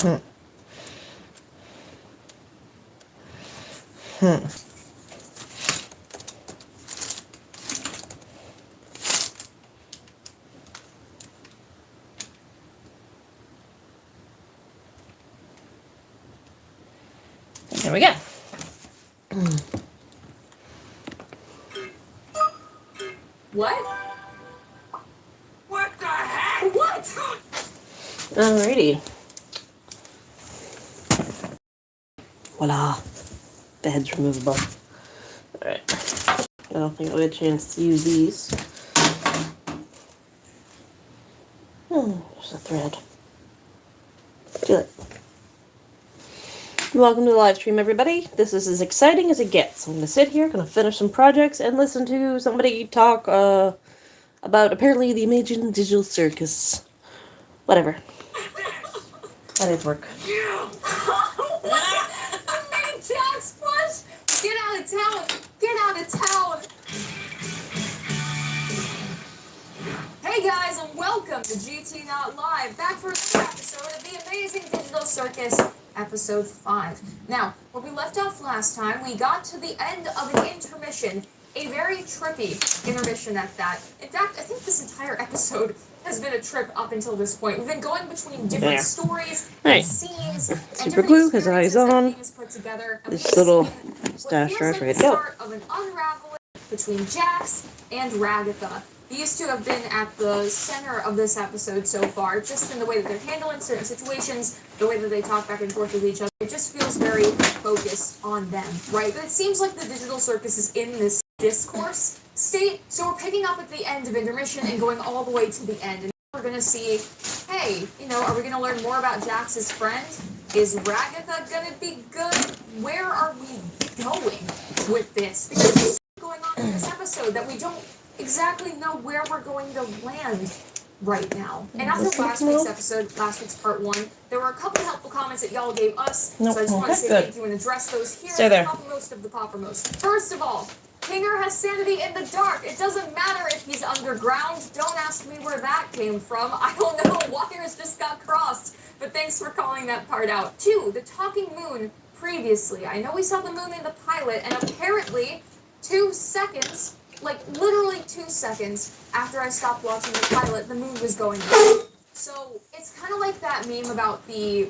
There we go. What? What the heck? What? Alrighty. Voila. Bed's removable. Alright. I don't think I'll get a chance to use these. There's a thread. Do it. Welcome to the live stream, everybody. This is as exciting as it gets. I'm going to sit here, going to finish some projects, and listen to somebody talk about apparently the Amazing Digital Circus. Whatever. That is work. I made Jack Splash! Get out of town! Get out of town! Hey guys, and welcome to GT Not Live, back for another episode of the Amazing Digital Circus, episode 5. Now, where we left off last time, we got to the end of an intermission, a very trippy intermission at that. In fact, I think this entire episode has been a trip up until this point. We've been going between different stories and scenes and Super glue his eyes on. Put together, and this little stash drawer's ready to go. Start of an unraveling between Jax and Ragatha. These two have been at the center of this episode so far, just in the way that they're handling certain situations, the way that they talk back and forth with each other. It just feels very focused on them, right? But it seems like the digital circus is in this discourse state, so we're picking up at the end of intermission and going all the way to the end. And we're going to see, hey, are we going to learn more about Jax's friend? Is Ragatha going to be good? Where are we going with this? Because there's so much going on in this episode that we don't exactly know where we're going to land right now. And after last week's episode, last week's part 1, there were a couple helpful comments that y'all gave us, so I just want to say thank you and address those here. Stay there. Poppermost of the Poppermost. First of all, Kinger has sanity in the dark. It doesn't matter if he's underground. Don't ask me where that came from. I don't know. Wires just got crossed. But thanks for calling that part out. 2, the talking moon previously. I know we saw the moon in the pilot, and apparently 2 seconds, like literally 2 seconds after I stopped watching the pilot, the moon was going down. So it's kind of like that meme about the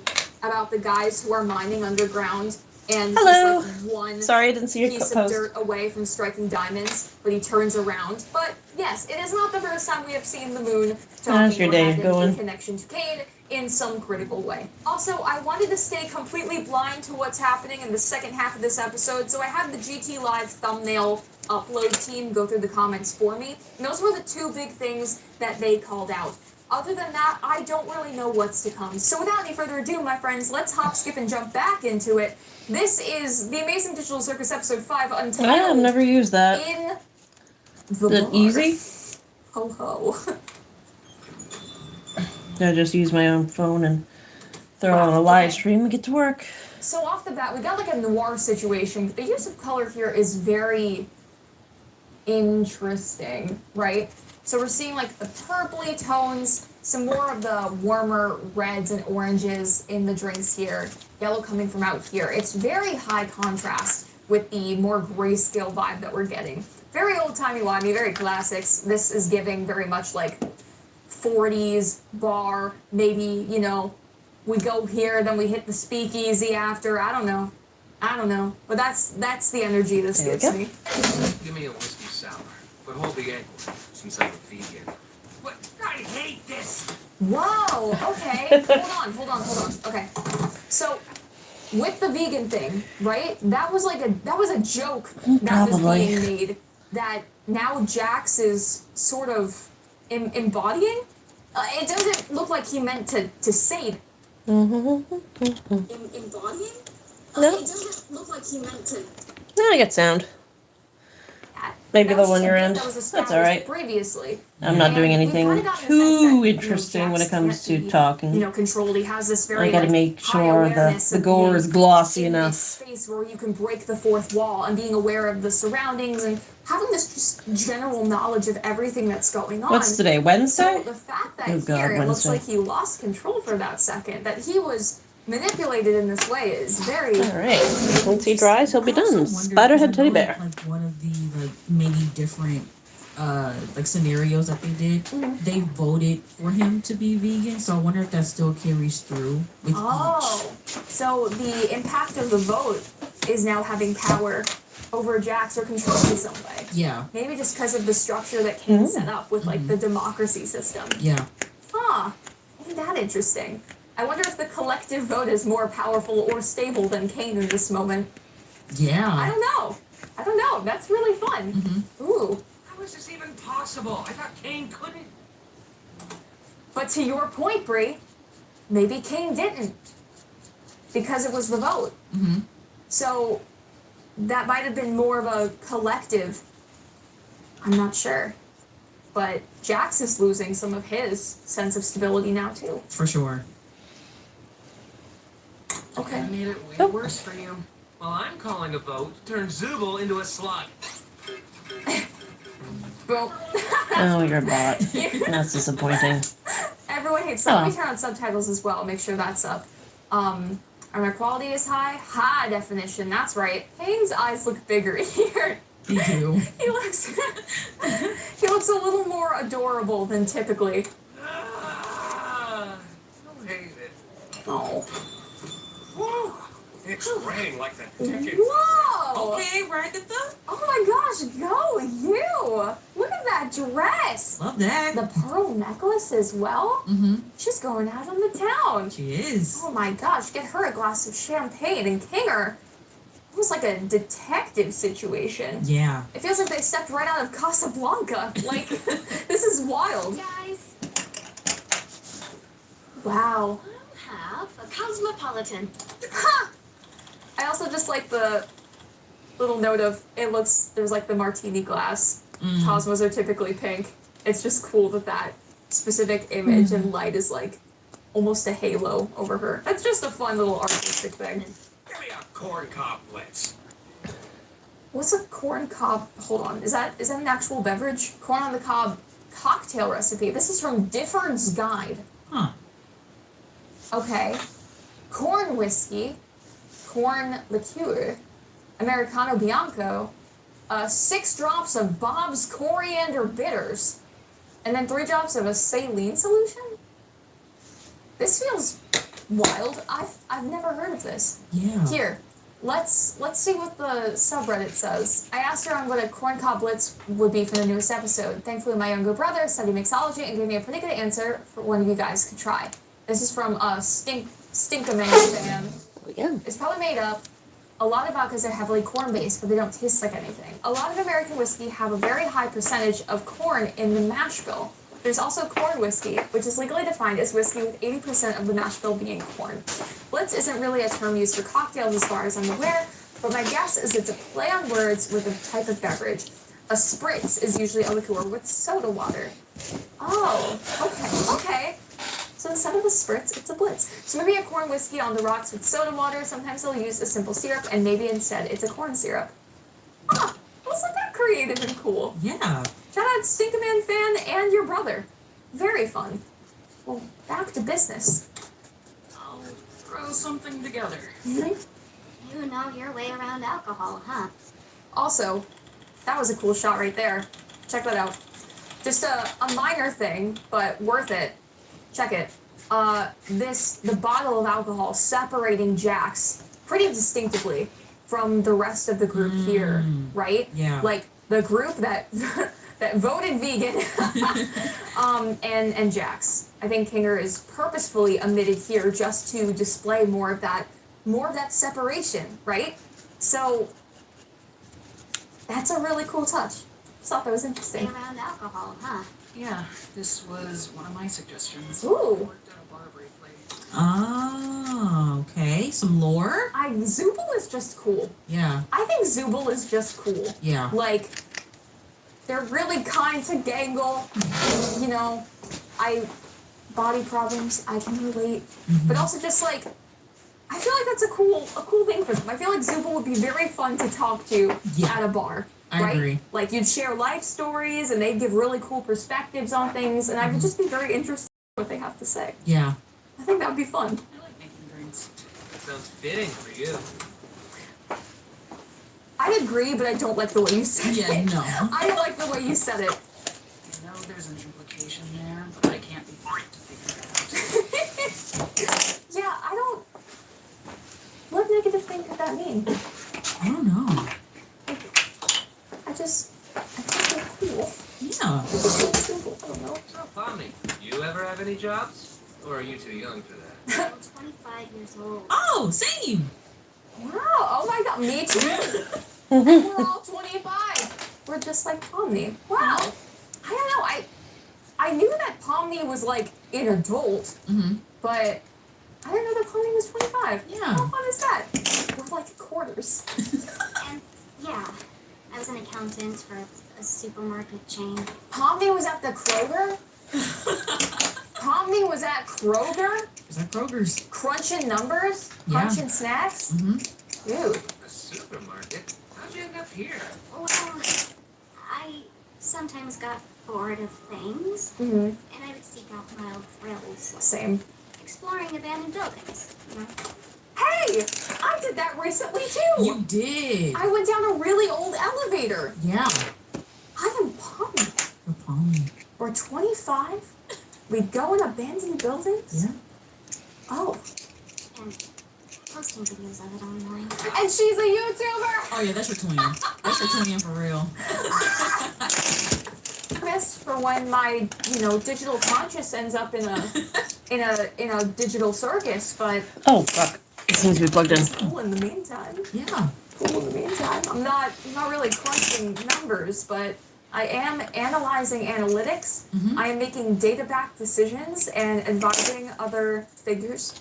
guys who are mining underground. And hello. He's like one Sorry, I didn't see your piece of dirt away from striking diamonds, but he turns around. But yes, it is not the first time we have seen the moon talking or having a connection to Cade in some critical way. Also, I wanted to stay completely blind to what's happening in the second half of this episode, so I had the GT Live thumbnail upload team go through the comments for me. And those were the 2 big things that they called out. Other than that, I don't really know what's to come. So without any further ado, my friends, let's hop, skip, and jump back into it. This is the Amazing Digital Circus episode 5 untitled. I've never used that. In the Is it easy? Ho ho. I just use my own phone and throw on a live stream and get to work. So off the bat, we got like a noir situation. The use of color here is very interesting, right? So we're seeing like the purpley tones, some more of the warmer reds and oranges in the drinks here, yellow coming from out here. It's very high contrast with the more grayscale vibe that we're getting. Very old-timey-wimey, very classics. This is giving very much like 40s bar, maybe, we go here, then we hit the speakeasy after. I don't know. But that's the energy this gives me. Give me a whiskey sour, but hold the egg since I'm a vegan. What? I hate this! Whoa, okay. Hold on. Okay. So, with the vegan thing, right? That was a joke that was being made that now Jax is sort of embodying. It doesn't look like he meant to say it. Embodying? No. It doesn't look like he meant to. No, I get sound. Maybe the one you're in. That's alright. Previously. I'm not doing anything too interesting when it comes to talking. Controlled. He has this very. I gotta make sure the gore is glossy enough. Space where you can break the fourth wall and being aware of the surroundings and having this just general knowledge of everything that's going on. What's today? Wednesday? So the fact that it looks like he lost control for that second, that he was manipulated in this way is very... Alright. Once he dries, he'll be I also done. wonder, Spiderhead because I teddy know, bear. Like one of the maybe different scenarios that they did, they voted for him to be vegan. So I wonder if that still carries through with each. So the impact of the vote is now having power over Jax or control in some way. Yeah. Maybe just because of the structure that Kane set up with like the democracy system. Yeah. Huh. Isn't that interesting? I wonder if the collective vote is more powerful or stable than Kane in this moment. Yeah. I don't know. That's really fun. Ooh. How is this even possible? I thought Kane couldn't. But to your point, Bree, maybe Kane didn't. Because it was the vote. So that might have been more of a collective. I'm not sure. But Jax is losing some of his sense of stability now, too. For sure. Okay. I made it way worse for you. Well, I'm calling a vote to turn Zubul into a slut. Well, Oh, you're a bot. That's disappointing. everyone hates that. Let me turn on subtitles as well. Make sure that's up. Our quality is high. High definition. That's right. Kane's eyes look bigger here. They do. He looks a little more adorable than typically. I hate it. Oh. Whew. It's raining like the ticket. Whoa! Okay, Ragatha. Oh my gosh, go you! Look at that dress! Love that. The pearl necklace as well? She's going out on the town. She is. Oh my gosh, get her a glass of champagne and Kinger. Almost like a detective situation. Yeah. It feels like they stepped right out of Casablanca. Like, this is wild. Guys, Wow. I'll have a cosmopolitan. Ha! I also just like the little note of, there's like the martini glass. Cosmos are typically pink. It's just cool that specific image and light is like almost a halo over her. That's just a fun little artistic thing. Give me a corn cob blitz. What's a corn cob? Hold on. Is that an actual beverage? Corn on the cob cocktail recipe. This is from Difford's Guide. Huh. Okay. Corn whiskey, corn liqueur, Americano Bianco, 6 drops of Bob's coriander bitters, and then 3 drops of a saline solution? This feels wild. I've never heard of this. Yeah. Here, let's see what the subreddit says. I asked her on what a corn cob blitz would be for the newest episode. Thankfully, my younger brother studied mixology and gave me a pretty good answer for one of you guys could try. This is from a Stinkaman fan. Yeah. It's probably made up. A lot of vodkas are heavily corn-based, but they don't taste like anything. A lot of American whiskey have a very high percentage of corn in the mash bill. There's also corn whiskey, which is legally defined as whiskey with 80% of the mash bill being corn. Blitz isn't really a term used for cocktails as far as I'm aware, but my guess is it's a play on words with a type of beverage. A spritz is usually a liqueur with soda water. Oh, okay. So instead of a spritz, it's a blitz. So maybe a corn whiskey on the rocks with soda water. Sometimes they'll use a simple syrup, and maybe instead it's a corn syrup. Huh, wasn't that creative and cool? Yeah. Shout out Stinkaman fan and your brother. Very fun. Well, back to business. I'll throw something together. You know your way around alcohol, huh? Also, that was a cool shot right there. Check that out. Just a minor thing, but worth it. Check it. The bottle of alcohol separating Jax pretty distinctively from the rest of the group here, right? Yeah. Like the group that that voted vegan, and Jax. I think Kinger is purposefully omitted here just to display more of that separation, right? So that's a really cool touch. Just thought that was Way interesting. around alcohol, huh? Yeah, this was one of my suggestions. Ooh. Worked at a bar briefly. Ah, okay. Some lore? Zubul is just cool. Yeah. I think Zubul is just cool. Yeah. Like, they're really kind to Gangle. You know, body problems, I can relate. But also just like, I feel like that's a cool thing for them. I feel like Zubul would be very fun to talk to at a bar. I right? agree. Like, you'd share life stories and they'd give really cool perspectives on things, and I would just be very interested in what they have to say. Yeah. I think that would be fun. I like making drinks. Sounds fitting for you. I agree, but I don't like the way you said Yeah, it. no. I like the way you said it. I know there's an implication there, but I can't be forced to figure it out. Yeah, I don't. What negative thing could that mean? I don't know. I think they're cool. Yeah. It's just so simple. I don't know. So, Pomni, you ever have any jobs? Or are you too young for that? I'm 25 years old. Oh, same. Wow. Oh my god. Me too. We're all 25. We're just like Pomni. Wow. I don't know. I knew that Pomni was like an adult, Mm-hmm. but I didn't know that Pomni was 25. Yeah. How fun is that? We're like quarters. And yeah, I was an accountant for a supermarket chain. Pomni was at the Kroger? Pomni was at Kroger? Is that Kroger's? Crunching numbers? Yeah. Crunching snacks? Mm-hmm. Dude. A supermarket? How'd you end up here? Well, I sometimes got bored of things, Mm-hmm. and I would seek out mild thrills, like Same. exploring abandoned buildings. You know? Hey! I did that recently too! You did. I went down a really old elevator. Yeah. I am Pomni. The Pomni. We're 25. We go in abandoned buildings? Yeah. Oh. And posting videos of it online. And she's a YouTuber! Oh yeah, that's your twin. That's your twin for real. Chris, for when my, digital conscious ends up in a digital circus, but Oh, fuck. It seems to be plugged in. it's cool in the meantime. Yeah. Cool in the meantime. I'm not really crunching numbers, but I am analyzing analytics. Mm-hmm. I am making data-backed decisions and advising other figures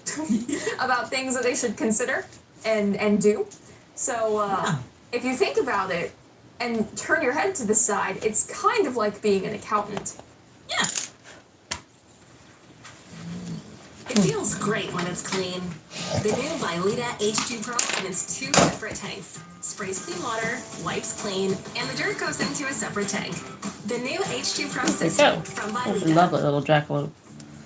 about things that they should consider and do. So Yeah. if you think about it and turn your head to the side, it's kind of like being an accountant. Yeah. It feels great when it's clean. The new Vylita H2 Pro and its 2 separate tanks. Sprays clean water, wipes clean, and the dirt goes into a separate tank. The new H2 Pro There you system go. from That's a Vylita. lovely little jackalope.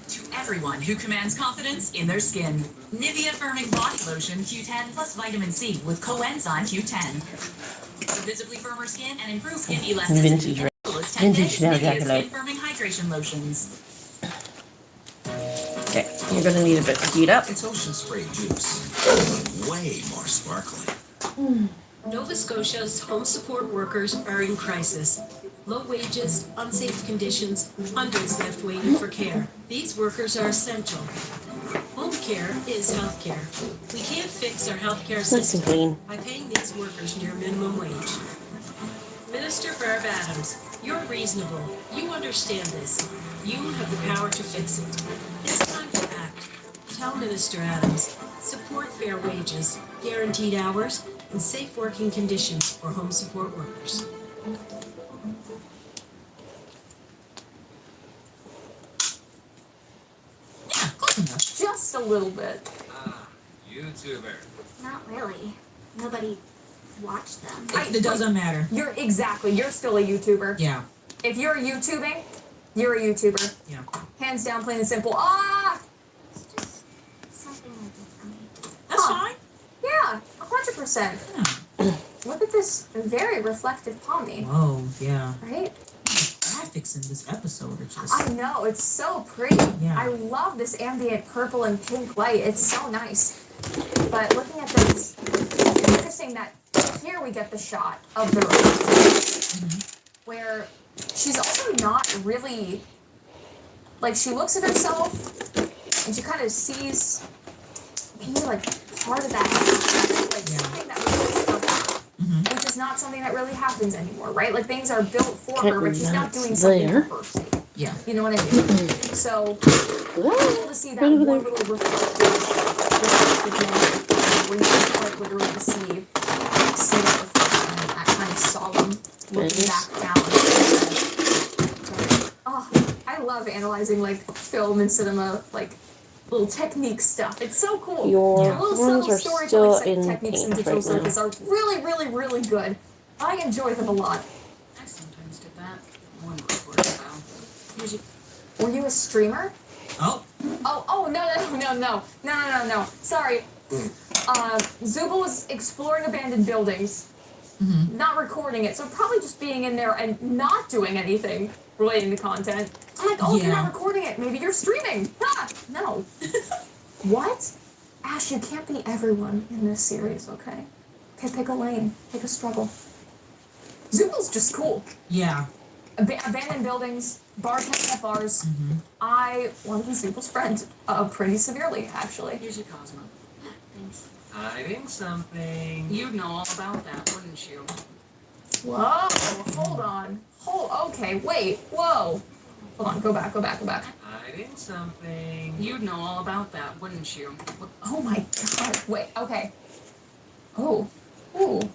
To everyone who commands confidence in their skin. Nivea Firming Body Lotion Q10 plus vitamin C with coenzyme Q10. For visibly firmer skin and improved skin elasticity. Vintage, in as little as 10 vintage days, now, Nivea jackalope. Skin Firming Hydration Lotions. Okay, you're gonna need a bit to heat up. It's ocean spray juice, but way more sparkling. Nova Scotia's home support workers are in crisis. Low wages, unsafe conditions, hundreds left waiting for care. These workers are essential. Home care is healthcare. We can't fix our healthcare Nice and system clean. by paying these workers near minimum wage. Minister Barb Adams, you're reasonable. You understand this. You have the power to fix it. It's time to act. Tell Minister Adams, support fair wages, guaranteed hours, and safe working conditions for home support workers. Yeah. Close enough. Just a little bit. Ah, YouTuber. Not really. Nobody watched them. It doesn't matter. You're still a YouTuber. Yeah. If you're YouTubing, you're a YouTuber. Yeah. Hands down, plain and simple. Ah! It's just something I did for me. That's Huh. fine. Yeah, 100%. Yeah. Look at this very reflective Pomni, Whoa. Yeah. right? Graphics in this episode are just. I know, it's so pretty. Yeah. I love this ambient purple and pink light. It's so nice. But looking at this, it's interesting that here we get the shot of the reflection, where she's also not really, like, she looks at herself and she kind of sees maybe like part of that, like Yeah. something that was built for her, Mhm. which is not something that really happens anymore, right? Like things are built for Okay, her, but she's not that's doing something there. for her sake. Yeah. You know what I mean? So, cool to see that one little reflective moment where you can quite literally see that reflection and that kind of solemn looking back down. Oh, I love analyzing like film and cinema, like little technique stuff. It's so cool. Your Yeah. Little horns subtle are storytelling still in techniques in paint digital right now. circus are really, really, really good. I enjoy them a lot. I sometimes did that. One recording style. Were you a streamer? Oh. Oh, no. Sorry. Zubul was exploring abandoned buildings, not recording it, so probably just being in there and not doing anything relating to content. I'm like, oh, if you're not recording it, maybe you're streaming. Ah, no. What? Ash, you can't be everyone in this series, okay? Okay, pick a lane, pick a struggle. Zubul's just cool. Yeah. Abandoned buildings, bartending at bars. I want to be Zubul's friend, pretty severely, actually. Here's your Cosmo. Thanks. Hiding something. You'd know all about that, wouldn't you? Whoa, hold on. Okay, wait, whoa. Hold on, go back. Hiding something. You'd know all about that, wouldn't you? Oh my god, wait, okay. Oh, ooh,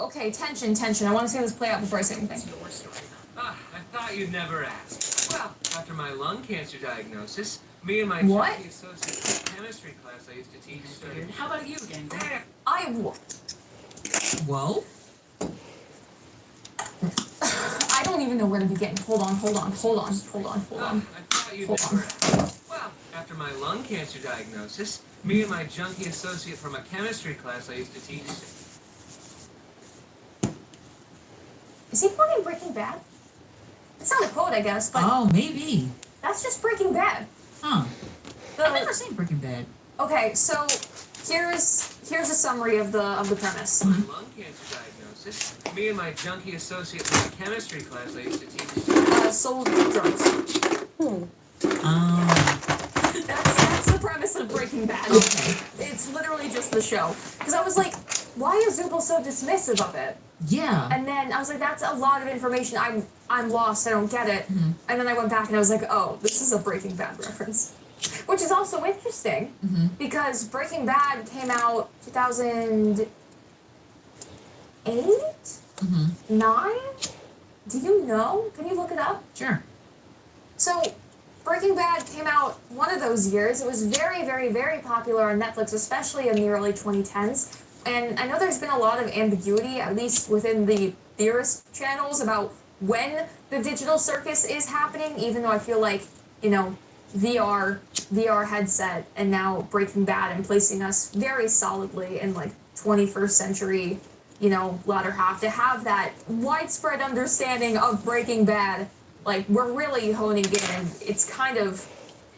okay, tension. I want to see this play out before I say anything. Your story. Ah, I thought you'd never ask. Well, after my lung cancer diagnosis, me and my What? junkie associate chemistry class I used to teach started... How about you, Gangle? Whoa. I don't even know where to begin. Hold on. I thought you'd never ask. Well, after my lung cancer diagnosis, me and my junkie associate from a chemistry class I used to teach... Is he quoting Breaking Bad? It's not a quote, I guess, but Oh, maybe. that's just Breaking Bad. Huh. The- I've never seen Breaking Bad. Okay, so here's a summary of the premise. My lung cancer diagnosis, me and my junkie associate from a chemistry class I used to teach... Sold drugs. That's the premise of Breaking Bad. Okay. It's literally just the show. Because I was like, why is Zubul so dismissive of it? Yeah. And then I was like, that's a lot of information. I'm lost. I don't get it. And then I went back and I was like, oh, this is a Breaking Bad reference. Which is also interesting because Breaking Bad came out 2008? 9? Do you know? Can you look it up? Sure. So, Breaking Bad came out one of those years. It was very, very, very popular on Netflix, especially in the early 2010s. And I know there's been a lot of ambiguity, at least within the theorist channels, about when the digital circus is happening, even though I feel like, VR headset, and now Breaking Bad, and placing us very solidly in, 21st century, latter half, to have that widespread understanding of Breaking Bad. We're really honing in, and it's kind of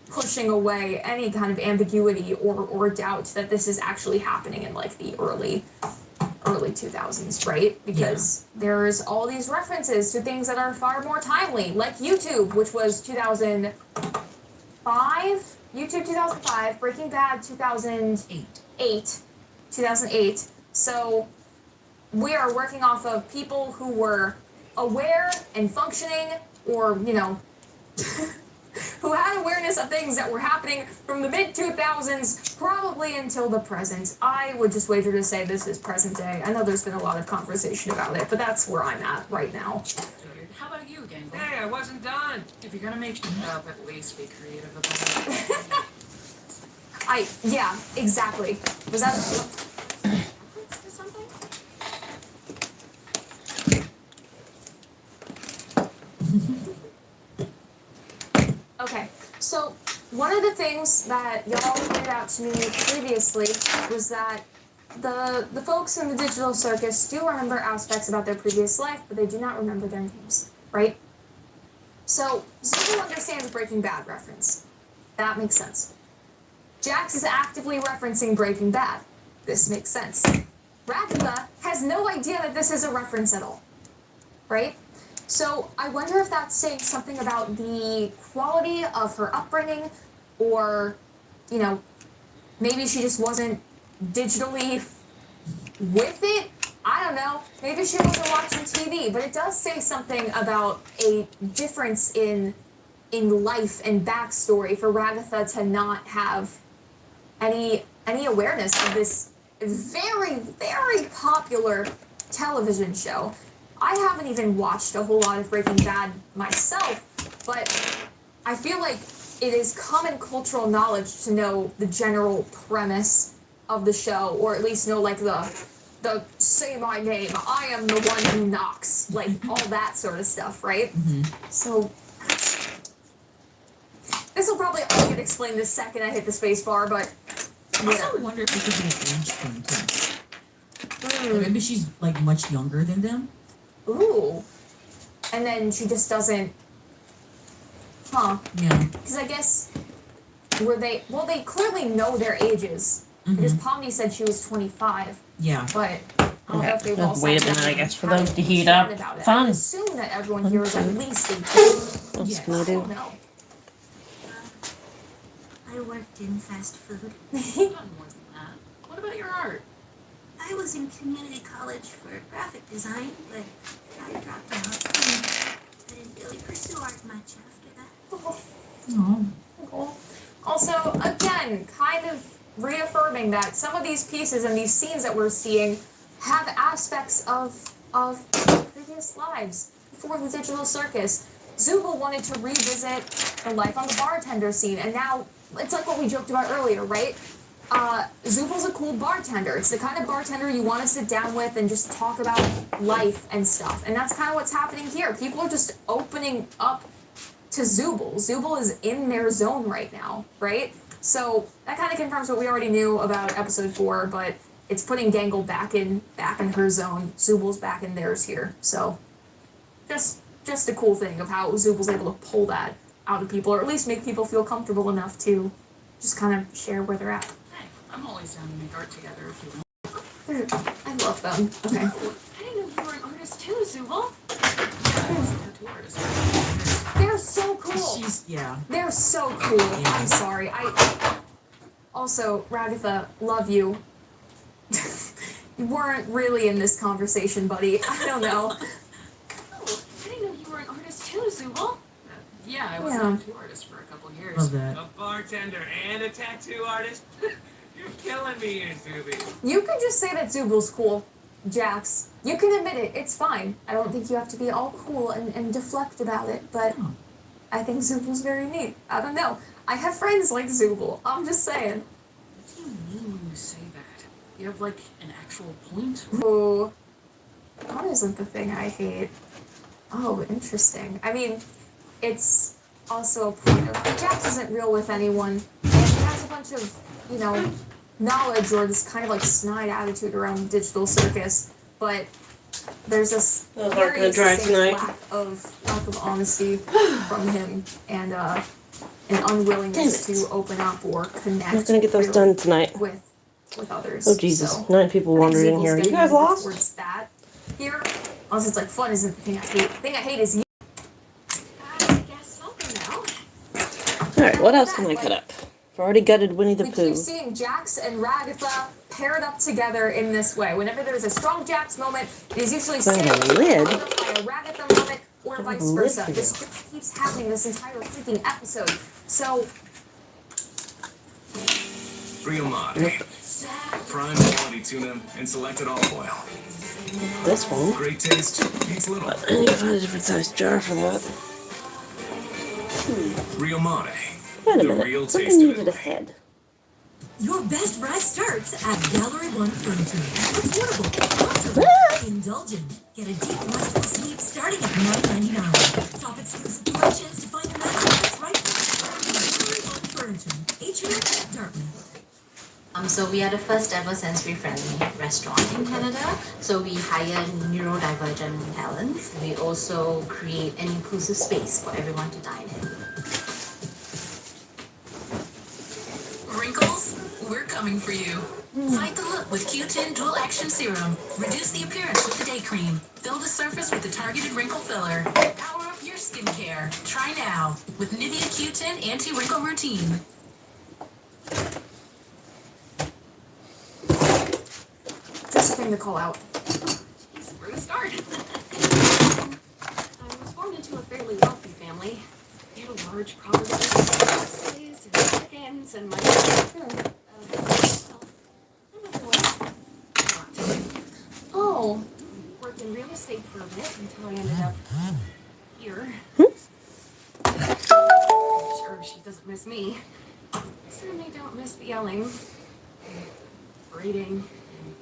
pushing away any kind of ambiguity or doubt that this is actually happening in the early 2000s, right? Because there's all these references to things that are far more timely, like YouTube, which was 2005, YouTube 2005, Breaking Bad 2008. So we are working off of people who were aware and functioning, or who had awareness of things that were happening from the mid-2000s, probably until the present. I would just wager to say this is present day. I know there's been a lot of conversation about it, but that's where I'm at right now. How about you, Gangle? Hey, I wasn't done. If you're gonna make shit up, at least be creative about it. Yeah, exactly. Was that something? Okay, so one of the things that y'all pointed out to me previously was that the folks in the digital circus do remember aspects about their previous life, but they do not remember their names, right? So Zubul understands Breaking Bad reference. That makes sense. Jax is actively referencing Breaking Bad. This makes sense. Ragatha has no idea that this is a reference at all, right? So I wonder if that's saying something about the quality of her upbringing, or, maybe she just wasn't digitally with it. I don't know. Maybe she wasn't watching TV, but it does say something about a difference in life and backstory for Ragatha to not have any awareness of this very, very popular television show. I haven't even watched a whole lot of Breaking Bad myself, but I feel like it is common cultural knowledge to know the general premise of the show, or at least know the say my name, I am the one who knocks, all that sort of stuff, right? So this will probably all get explained the second I hit the space bar, but I also wonder if it could be an age thing too. Like, maybe she's like much younger than them. Ooh. And then she just doesn't. Huh. Yeah. Because I guess they clearly know their ages. Mm-hmm. Because Pomni said she was 25. Yeah. But I don't know if they've all Wait a sat minute, down I guess, for and those to had a heat chat up. about it. I Fun. would assume that everyone here is at least 18. What's Yes. gonna I do? don't know. I worked in fast food. You've done more than that. What about your art? I was in community college for graphic design, but I dropped out. I didn't really pursue art much after that. Oh. Cool. Also, again, kind of reaffirming that some of these pieces and these scenes that we're seeing have aspects of previous lives before the digital circus. Zubul wanted to revisit the life on the bartender scene, and now it's like what we joked about earlier, right? Zubul's a cool bartender. It's the kind of bartender you want to sit down with and just talk about life and stuff. And that's kind of what's happening here. People are just opening up to Zubul. Zubul is in their zone right now, right? So that kind of confirms what we already knew about episode 4, but it's putting Gangle back in her zone. Zubul's back in theirs here. So just a cool thing of how Zubul's able to pull that out of people, or at least make people feel comfortable enough to just kind of share where they're at. Hey, I'm always down to make art together if you want. I love them. Okay. I didn't know you were an artist too, Zubul. Yeah, I was a tattoo artist. They're so cool. Yeah. They're so cool. I'm sorry. Also, Ragatha, love you. You weren't really in this conversation, buddy. I don't know. Oh, I didn't know you were an artist too, Zubul. Yeah, I was a tattoo artist for a couple years. Love that. A bartender and a tattoo artist? You're killing me here, Zuby. You can just say that Zubul's cool, Jax. You can admit it. It's fine. I don't think you have to be all cool and deflect about it, but I think Zubul's very neat. I don't know. I have friends like Zubul. I'm just saying. What do you mean when you say that? You have, like, an actual point? Ooh. That isn't the thing I hate. Oh, interesting. I mean, it's also a point of Jax isn't real with anyone, and he has a bunch of, knowledge or this kind of like snide attitude around the digital circus, but there's this very distinct lack of honesty from him and an unwillingness to open up or connect. I'm gonna get those done tonight. With others. Oh Jesus! So, 9 people wandered in here. You guys lost? Towards that here, unless it's like fun isn't the thing I hate. The thing I hate is you. I guess something now. All right. What else can I cut up? I've already gutted Winnie the We Pooh. keep seeing Jax and Ragatha paired up together in this way. Whenever there's a strong Jax moment, it is usually Find a lid. by a Ragatha moment, or vice versa. This just keeps happening this entire freaking episode. So, Real mod. Prime quality tuna and selected olive oil. This one. Great taste beats little. I need to find a different size jar for that. Real Mate. Wait a The minute. real Something taste of needed it. a head. Your best ride starts at Gallery 1 Furniture. Affordable, comfortable, indulgent. Get a deep restful sleep starting at $9.99. Shop exclusive collections to find a match that's right for you. Gallery 1 Furniture. Atrium, Dartmouth. So we are the first ever sensory-friendly restaurant in Canada. So we hire neurodivergent talents. We also create an inclusive space for everyone to dine in. Wrinkles? We're coming for you. Fight the look with Q10 Dual Action Serum. Reduce the appearance with the day cream. Fill the surface with the targeted wrinkle filler. Power up your skincare. Try now with Nivea Q10 Anti-Wrinkle Routine. just a thing to call out. Jeez, where to start? I was born into a fairly wealthy family. We had a large property, horses and chickens, and my Oh. worked in real estate for a bit until I ended up here. Sure, she doesn't miss me. I certainly don't miss the yelling, and braiding, and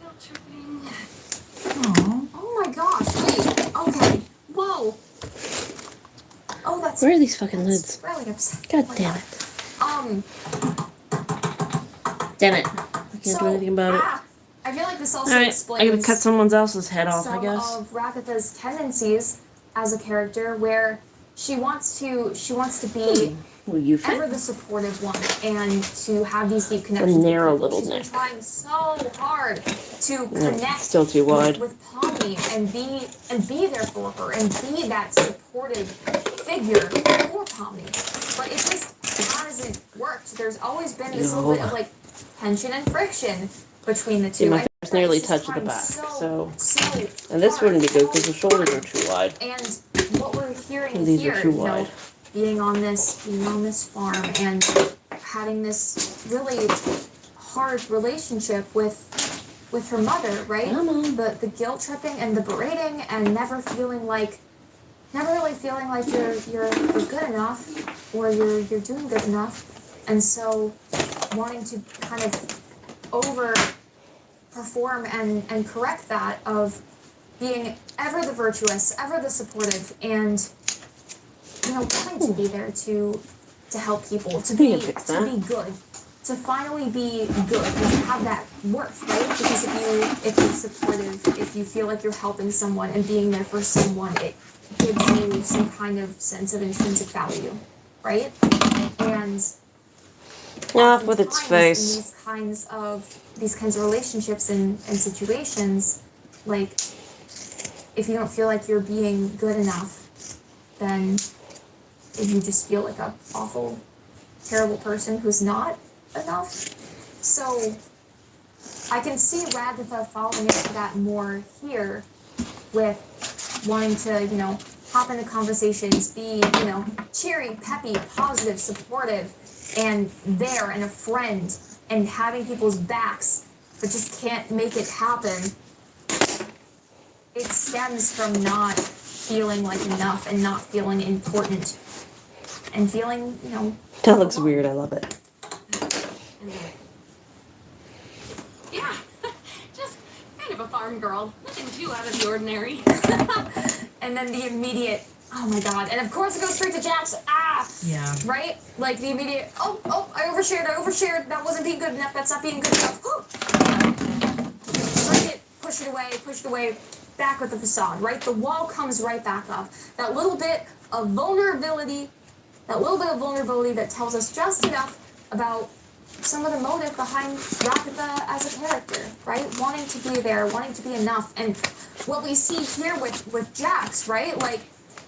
guilt tripping. Oh my gosh, wait, okay, whoa. Oh, that's... Where are these fucking lids? Really upset. God damn it. Damn it. I can't do anything about it. I feel like this also Alright, I explains gotta cut someone else's head off, I some guess. of Ragatha's tendencies as a character, where she wants to be Will you fit? ever the supportive one and to have these deep connections. A narrow with people. little She's neck. been trying so hard to connect Still too wide. with Polly and be there for her and be that supportive figure for Polly. But it just hasn't worked. There's always been this little bit of like tension and friction between the two. See, my And face nearly she's touched the trying back, so... so And this hard. wouldn't be good because the shoulders are too wide. And what we're hearing And these here, are too you know, wide. being on this farm and having this really hard relationship with her mother, right? The guilt tripping and the berating and never really feeling like you're good enough or you're doing good enough, and so wanting to kind of over perform and correct that of being ever the virtuous, ever the supportive, and wanting to be there to help people, to be good, to finally be good, and to have that worth, right? Because if you're supportive, if you feel like you're helping someone and being there for someone, it gives you some kind of sense of intrinsic value, right? And Off with its face. in these kinds of relationships and situations, like if you don't feel like you're being good enough, then you just feel like a awful, terrible person who's not enough. So I can see Ragatha falling into that more here with wanting to, hop into conversations, be, cheery, peppy, positive, supportive, and there and a friend and having people's backs, but just can't make it happen. It stems from not feeling like enough and not feeling important and feeling, That looks weird, I love it. Yeah, just kind of a farm girl. Nothing too out of the ordinary. And then the immediate, oh my god. And of course it goes straight to Jax. Yeah. Right? Like the immediate, I overshared. That wasn't being good enough. That's not being good enough. Break it, push it away, back with the facade, right? The wall comes right back up. That little bit of vulnerability that tells us just enough about some of the motive behind Ragatha as a character, right? Wanting to be there, wanting to be enough. And what we see here with Jax, right? Like,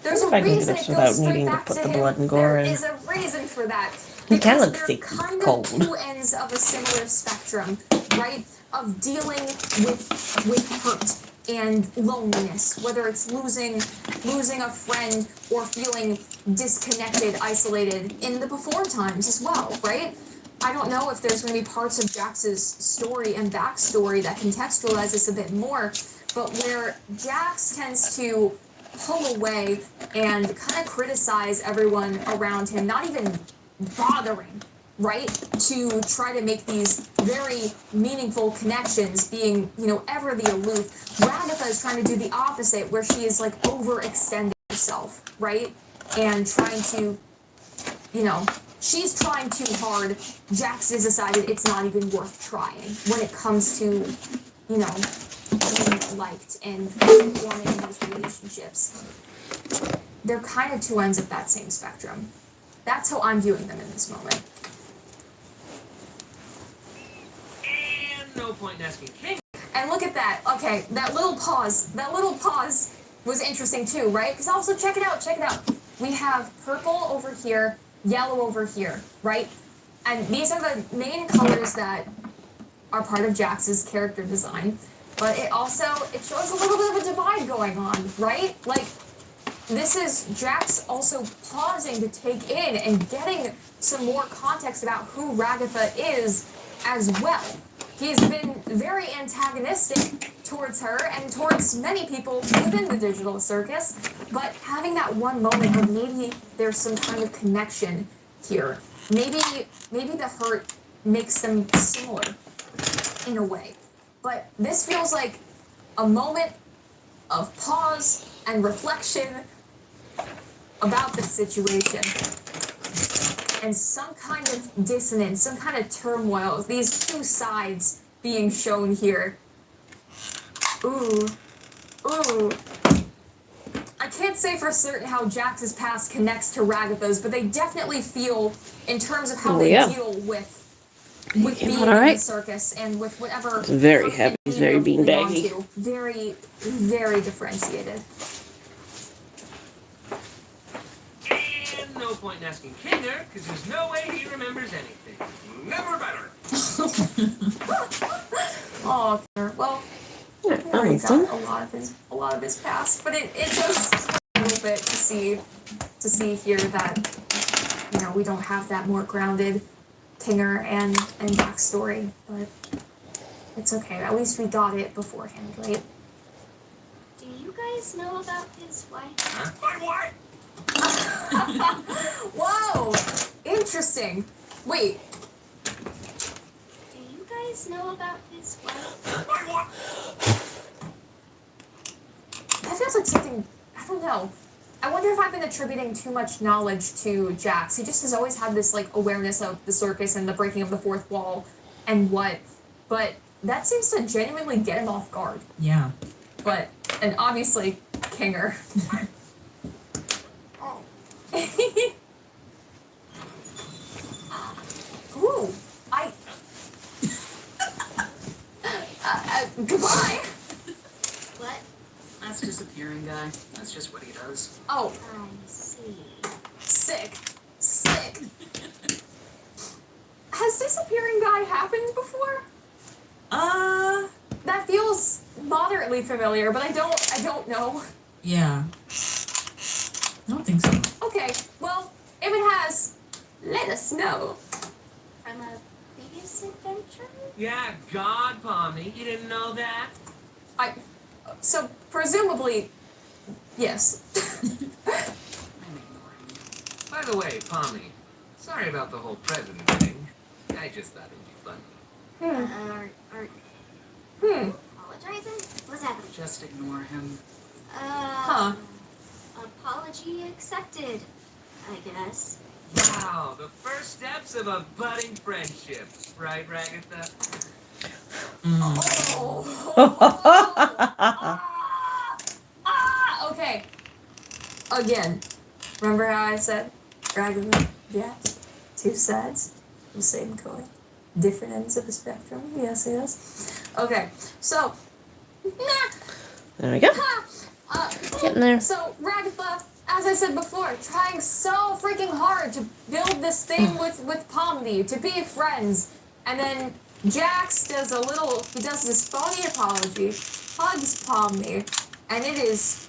there's a reason it goes straight back to him. There is a reason for that. Because they're kind of two ends of a similar spectrum, right? Of dealing with hurt and loneliness, whether it's losing a friend or feeling disconnected, isolated in the before times as well, right? I don't know if there's going to be parts of Jax's story and backstory that contextualize this a bit more, but where Jax tends to pull away and kind of criticize everyone around him, not even bothering, right? To try to make these very meaningful connections, being, ever the aloof. Ragatha is trying to do the opposite, where she is like overextending herself, right? And trying to, she's trying too hard. Jax has decided it's not even worth trying when it comes to, being liked and forming these relationships. They're kind of two ends of that same spectrum. That's how I'm viewing them in this moment. And no point in asking King. And look at that. Okay, that little pause was interesting too, right? Because also, check it out. We have purple over here, yellow over here, right? And these are the main colors that are part of Jax's character design. But it shows a little bit of a divide going on, right? Like, this is Jax also pausing to take in and getting some more context about who Ragatha is as well. He's been very antagonistic towards her and towards many people within the digital circus, but having that one moment of maybe there's some kind of connection here. Maybe the hurt makes them similar in a way. But this feels like a moment of pause and reflection about the situation. and some kind of dissonance, some kind of turmoil. These two sides being shown here. Ooh. I can't say for certain how Jax's past connects to Ragatha's, but they definitely feel, in terms of how they deal with being in the circus and with whatever. It's very heavy. It's very beanbaggy. Very, very differentiated. And no point in asking Kinder, because there's no way he remembers anything. Never better. Oh, well, Kinder got a lot of his past, but it does hurt a little bit to see here that, you know, we don't have that more grounded Kinger and backstory, but it's okay. At least we got it beforehand, right? Do you guys know about his wife? Huh? What? Whoa! Interesting. Wait. Do you guys know about his wife? That feels like something, I don't know. I wonder if I've been attributing too much knowledge to Jax. He just has always had this, like, awareness of the circus and the breaking of the fourth wall and what. But that seems to genuinely get him off guard. Yeah. But, and obviously, Kinger. Ooh, goodbye. What? That's disappearing guy. That's just what he does. Oh. I see. Sick. Has disappearing guy happened before? That feels moderately familiar, but I don't know. Yeah. I don't think so. Okay, well, if it has, let us know. From a previous adventure? Yeah, God, Pomni, you didn't know that? So, presumably, yes. By the way, Pomni, sorry about the whole president thing. I just thought it would be funny. Apologizing? What's happening? Just ignore him. Apology accepted, I guess. Wow, the first steps of a budding friendship, right, Ragatha? Okay. Again, remember how I said Ragatha, Jax, two sides of the same coin, different ends of the spectrum. Yes. Okay, so. There we go. Getting there. So, Ragatha, as I said before, trying so freaking hard to build this thing with Pomni, to be friends. And then Jax does this phony apology, hugs Pomni, and it is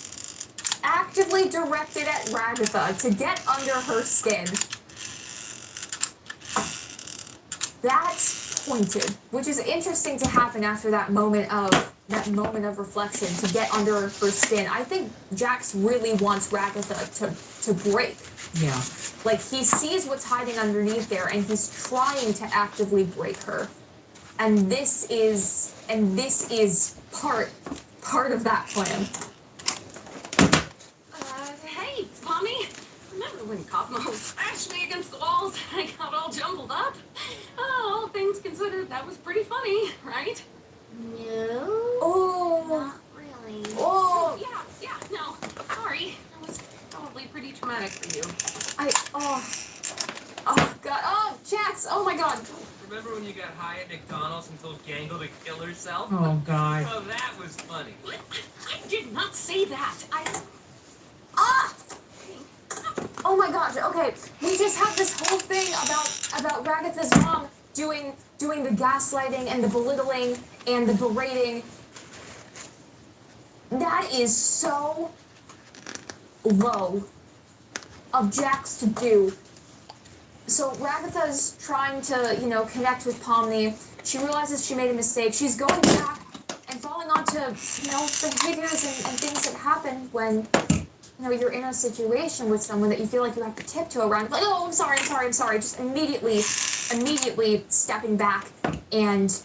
actively directed at Ragatha to get under her skin. That's pointed, which is interesting to happen after that moment of reflection, to get under her skin. I think Jax really wants Ragatha to break. Yeah. Like, he sees what's hiding underneath there, and he's trying to actively break her. And this is part of that plan. Hey, Pomni. Remember when Cosmo smashed me against the walls and I got all jumbled up? Oh, all things considered, that was pretty funny, right? No. Oh. Not really. Oh. Yeah, no. Sorry. That was probably pretty traumatic for you. Oh, God. Oh, Jax. Oh, my God. Remember when you got high at McDonald's and told Gangle to kill herself? Oh, God. Oh, that was funny. I did not say that. Oh my gosh, okay. We just have this whole thing about Ragatha's mom doing the gaslighting and the belittling and the berating. That is so low of Jax to do. So Ragatha's trying to, connect with Pomni. She realizes she made a mistake. She's going back and falling onto, behaviors and things that happen when you're in a situation with someone that you feel like you have to tiptoe around. Like, oh, I'm sorry. Just immediately stepping back and,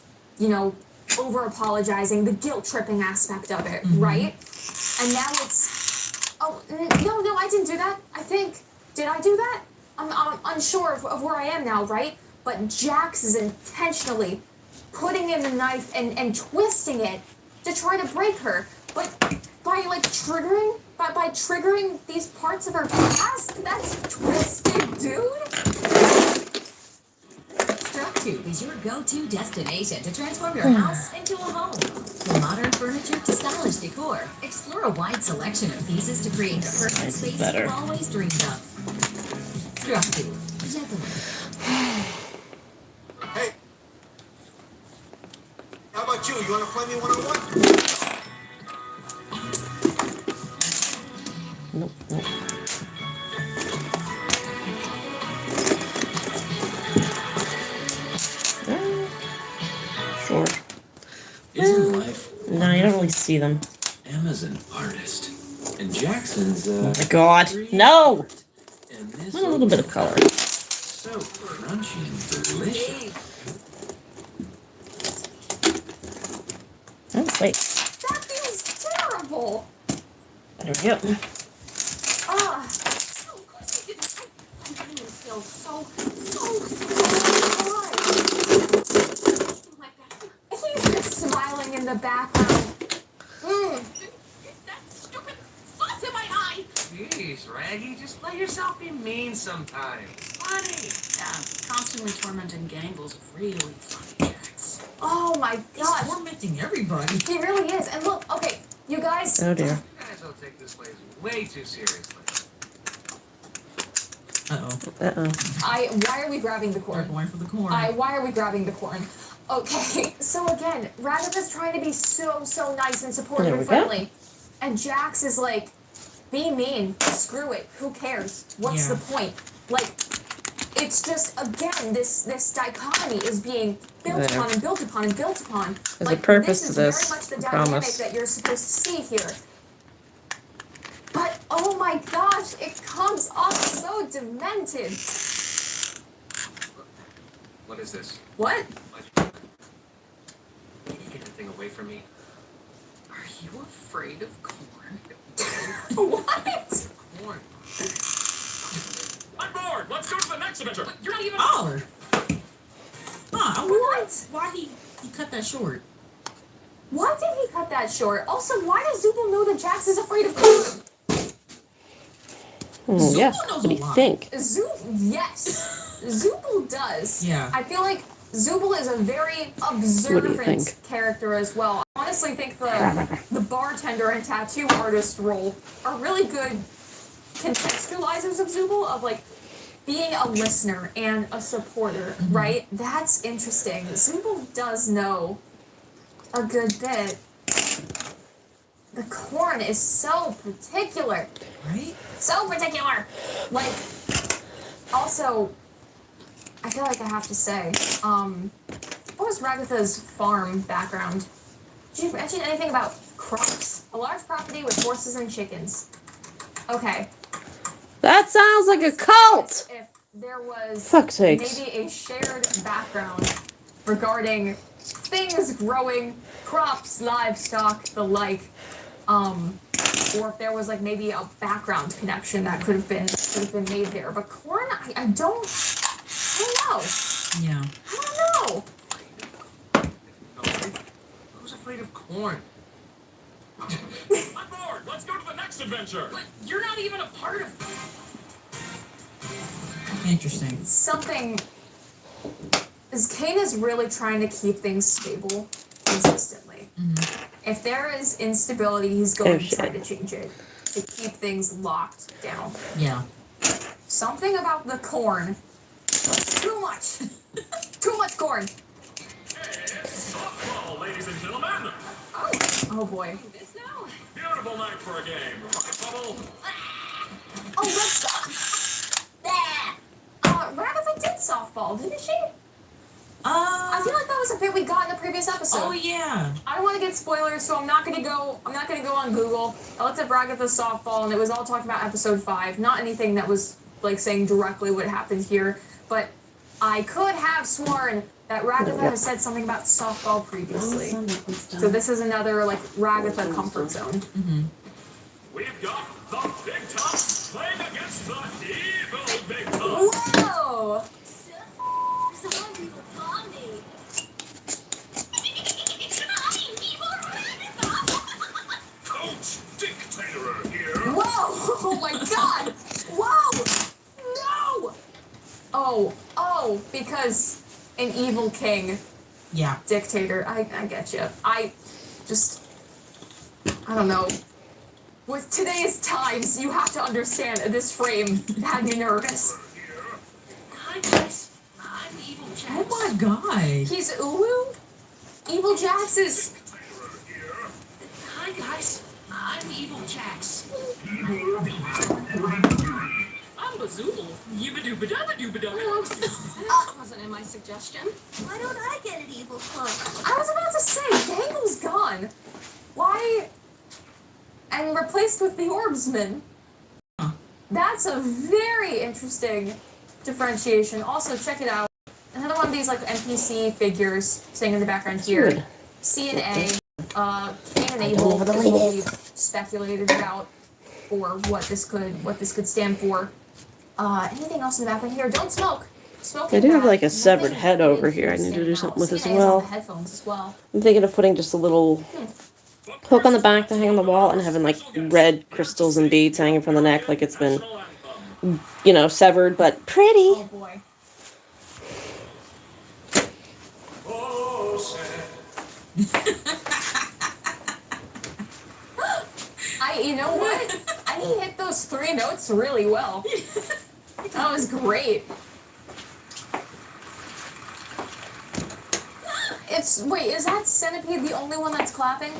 over apologizing, the guilt tripping aspect of it, right? And now it's, oh, no, I didn't do that. I think, did I do that? I'm unsure of where I am now, right? But Jax is intentionally putting in the knife and twisting it to try to break her. But by like triggering these parts of her past, that's twisted, dude. StrucTube is your go-to destination to transform your house into a home. From modern furniture to stylish decor, explore a wide selection of pieces to create the perfect space you've always dreamed of. StrucTube, gentlemen. Hey. How about you? You want to play me one-on-one? Nope, nope. Sure. Isn't life? No, you don't really see them. Emma's an artist, and Jackson's Oh my god, no! And this A little bit of color. so crunchy and delicious. Oh, wait. That feels terrible. There we go. Ah. No, of course I didn't. I really feel so alive. Oh my god. He's just smiling in the background. That stupid sauce in my eye! Jeez, Raggy, just let yourself be mean sometimes. Funny. Yeah, constantly tormenting Gangle's really funny, Jax. Oh my He's gosh. tormenting everybody. He really is. And look, okay, you guys. Oh dear. You guys all take this place way too seriously. Uh-oh. Why are we grabbing the We're corn? going for the corn. Why are we grabbing the corn? Okay, so again, Ragatha's trying to be so nice and supportive There and we go. friendly. And Jax is like, be mean, screw it, who cares? What's Yeah. the point? Like, it's just, again, this dichotomy is being built There. upon and built upon and built upon. There's like, a purpose this to is this, very much the I dynamic promise. that you're supposed to see here. But, oh my gosh, it comes off so demented. What is this? What? Can you get the thing away from me? Are you afraid of corn? What? Corn. I'm bored. Let's go to the next adventure. You're not even. Oh! Huh, I wonder What? why he cut that short. Why did he cut that short? Also, why does Zubul know that Jax is afraid of corn? Yeah, knows what do a you lot. think? Yes. Zubul does. Yeah. I feel like Zubul is a very What do you observant think? character as well. I honestly think the bartender and tattoo artist role are really good contextualizers of Zubul, of like being a listener and a supporter, right? That's interesting. Zubul does know a good bit. The corn is so particular. Right? So particular. Like, also, I feel like I have to say, what was Ragatha's farm background? Did you mention anything about crops? A large property with horses and chickens. Okay. That sounds like a cult! If there was Fuck's sakes. maybe a shared background regarding things growing, crops, livestock, the like, or if there was like maybe a background connection that could have been made there. But corn, I don't know. Yeah. I don't know. Who's afraid of corn? I'm bored. Let's go to the next adventure. But you're not even a part of. Interesting. Something is Kane is really trying to keep things stable consistently. If there is instability, he's going to try to change it to keep things locked down. Yeah. Something about the corn. Too much. Too much corn. It's softball, ladies and gentlemen. Oh boy. This now? Beautiful night for a game. Right, Bubble? Oh, let's Ragatha did softball, didn't she? I feel like that was a bit we got in the previous episode. Oh yeah. I don't want to get spoilers, so I'm not gonna go on Google. I looked up Ragatha's softball, and it was all talking about episode 5. Not anything that was like saying directly what happened here, but I could have sworn that Ragatha has said something about softball previously. So this is another like Ragatha comfort zone. We've got the Big Top playing against the evil Big Top. Oh, because an evil king. Yeah. Dictator. I get you. I don't know. With today's times, you have to understand this frame had me nervous. Hi guys, I'm Evil Jax. Oh my god. He's Ulu? Evil Jax is... Hi guys, I'm Evil Jax. I'm Bazool. Yibba-dooba-dabba-dooba-dabba. That wasn't in my suggestion. Why don't I get an evil cloak? I was about to say, Bangle's gone. Why? And replaced with the Orbsman. That's a very interesting differentiation. Also, check it out. Another one of these like NPC figures sitting in the background here. Good. C and A. Cain and Abel is what we've speculated about for what this could stand for. Anything else in the background here? Don't smoke. I do have like a severed head over here I need to do something with as well. Headphones as well. I'm thinking of putting just a little hook on the back to hang on the wall and having like red crystals and beads hanging from the neck like it's been, you know, severed but pretty. Oh boy. You know what? He hit those 3 notes really well. That was great. Wait, is that centipede the only one that's clapping?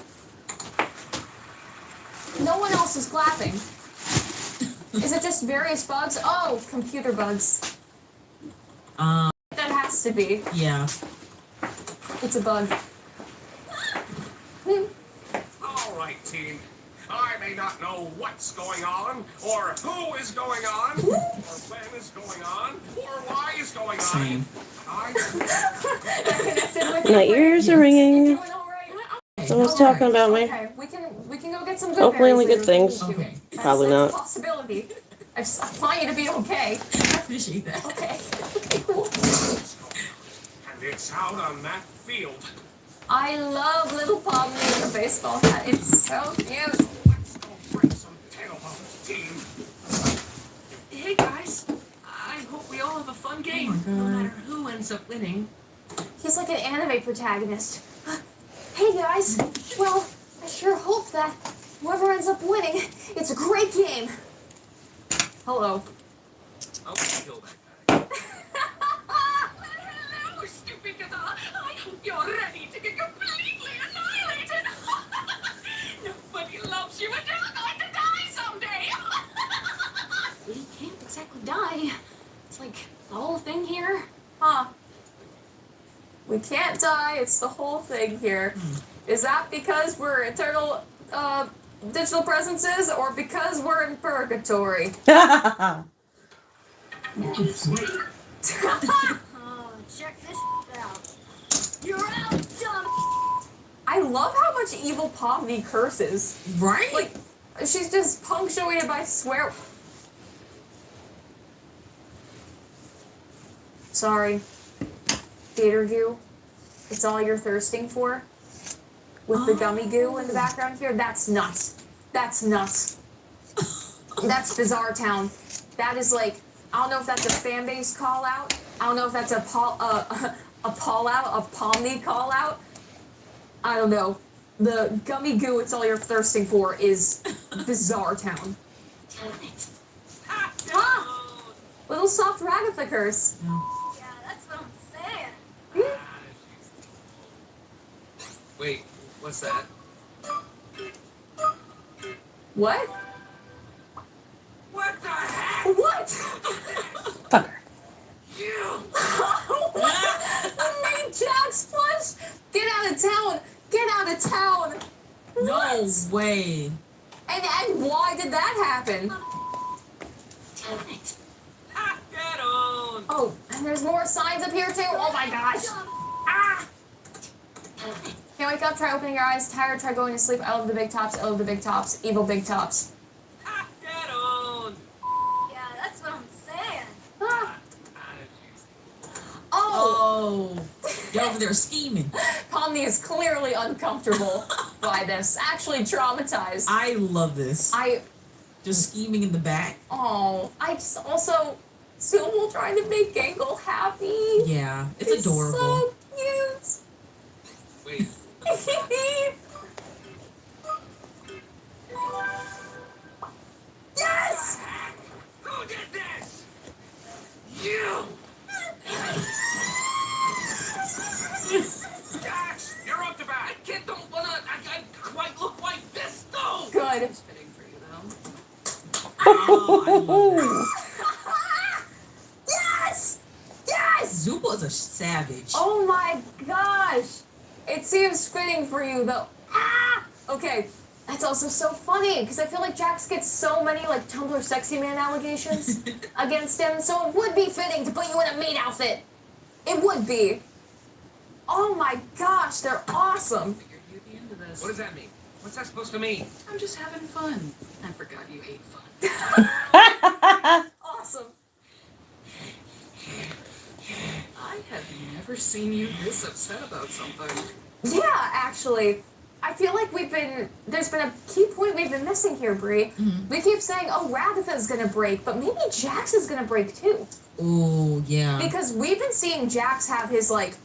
No one else is clapping. Is it just various bugs? Oh, computer bugs. That has to be. Yeah. It's a bug. All right, team. I may not know what's going on, or who is going on, or when is going on, or why is going on. Same. My ears are ringing. Someone's talking about me. Okay, we can go get some good Hopefully only berries good later. things. Okay. Probably That's not. a possibility. I want you to be okay. I appreciate that. Okay. Okay, cool. And it's out on that field. I love little Pomni in the baseball hat. It's so cute. Let's go break some tail bumps, team. Hey guys, I hope we all have a fun game, no matter who ends up winning. He's like an anime protagonist. Hey guys, well, I sure hope that whoever ends up winning, it's a great game. Hello. I'll kill that guy. Hello, stupid Gaza. I hope you're ready to get completely annihilated. Nobody loves you and you're going to die someday. We can't exactly die. It's like the whole thing here. Huh. We can't die, it's the whole thing here. Is that because we're eternal digital presences or because we're in purgatory? Oh, check this out. You're out, dumb. I love how much evil Pomni curses. Right? Like, she's just punctuated by swear. Sorry. Gator goo. It's all you're thirsting for? With the gummy goo in the background here? That's nuts. That's nuts. That's Bizarre Town. That is like, I don't know if that's a fan base call out. I don't know if that's a call out, a Pomni call out. I don't know. The gummy goo, it's all you're thirsting for, is Bizarre Town. Ah! Little soft Ragatha curse. Yeah, that's what I'm saying. Wait, what's that? What? What the heck? What? Fucker. You! Main Jack's flush? Get out of town! Get out of town! No What? way. And why did that happen? Get on! Oh, and there's more signs up here too? Oh my gosh! Ah! Can't wake up, try opening your eyes, tired, try going to sleep. I love the big tops, I love the big tops. Evil big tops. Get on! Yeah, that's what I'm saying. Ah. Oh! You're over there scheming. Pomni is clearly uncomfortable by this. Actually traumatized. I love this. Just scheming in the back. I just also Zooble trying to make Gangle happy. Yeah, it's He's adorable. so cute. Wait. Yes! Who did this? You! Jax, you're up to bat. I can't, don't wanna, I quite look like this though. Good. It's fitting for you though. Yes! Yes! Zooble is a savage. Oh my gosh! It seems fitting for you though. Ah! Okay. That's also so funny because I feel like Jax gets so many like Tumblr sexy man allegations against him, so it would be fitting to put you in a maid outfit. It would be. Oh my gosh, they're awesome. Figured you'd be into this. What does that mean? What's that supposed to mean? I'm just having fun. I forgot you ate fun. Awesome. I have never seen you this upset about something. Yeah, actually. I feel like there's been a key point we've been missing here, Bree. Mhm. We keep saying, oh, Ragatha's gonna break, but maybe Jax is gonna break too. Oh, yeah. Because we've been seeing Jax have his like,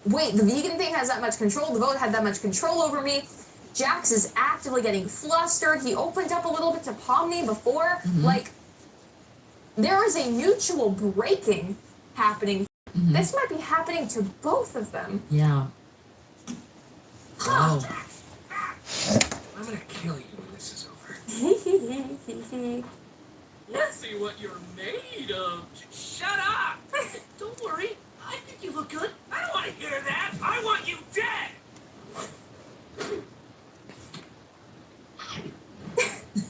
wait, the vegan thing has that much control, the vote had that much control over me. Jax is actively getting flustered. He opened up a little bit to Pomni before. Mhm. Like, there is a mutual breaking happening. Mhm. This might be happening to both of them. Yeah. Huh. I'm gonna kill you when this is over. Let's see what you're made of. Shut up! Don't worry. I think you look good. I don't want to hear that. I want you dead.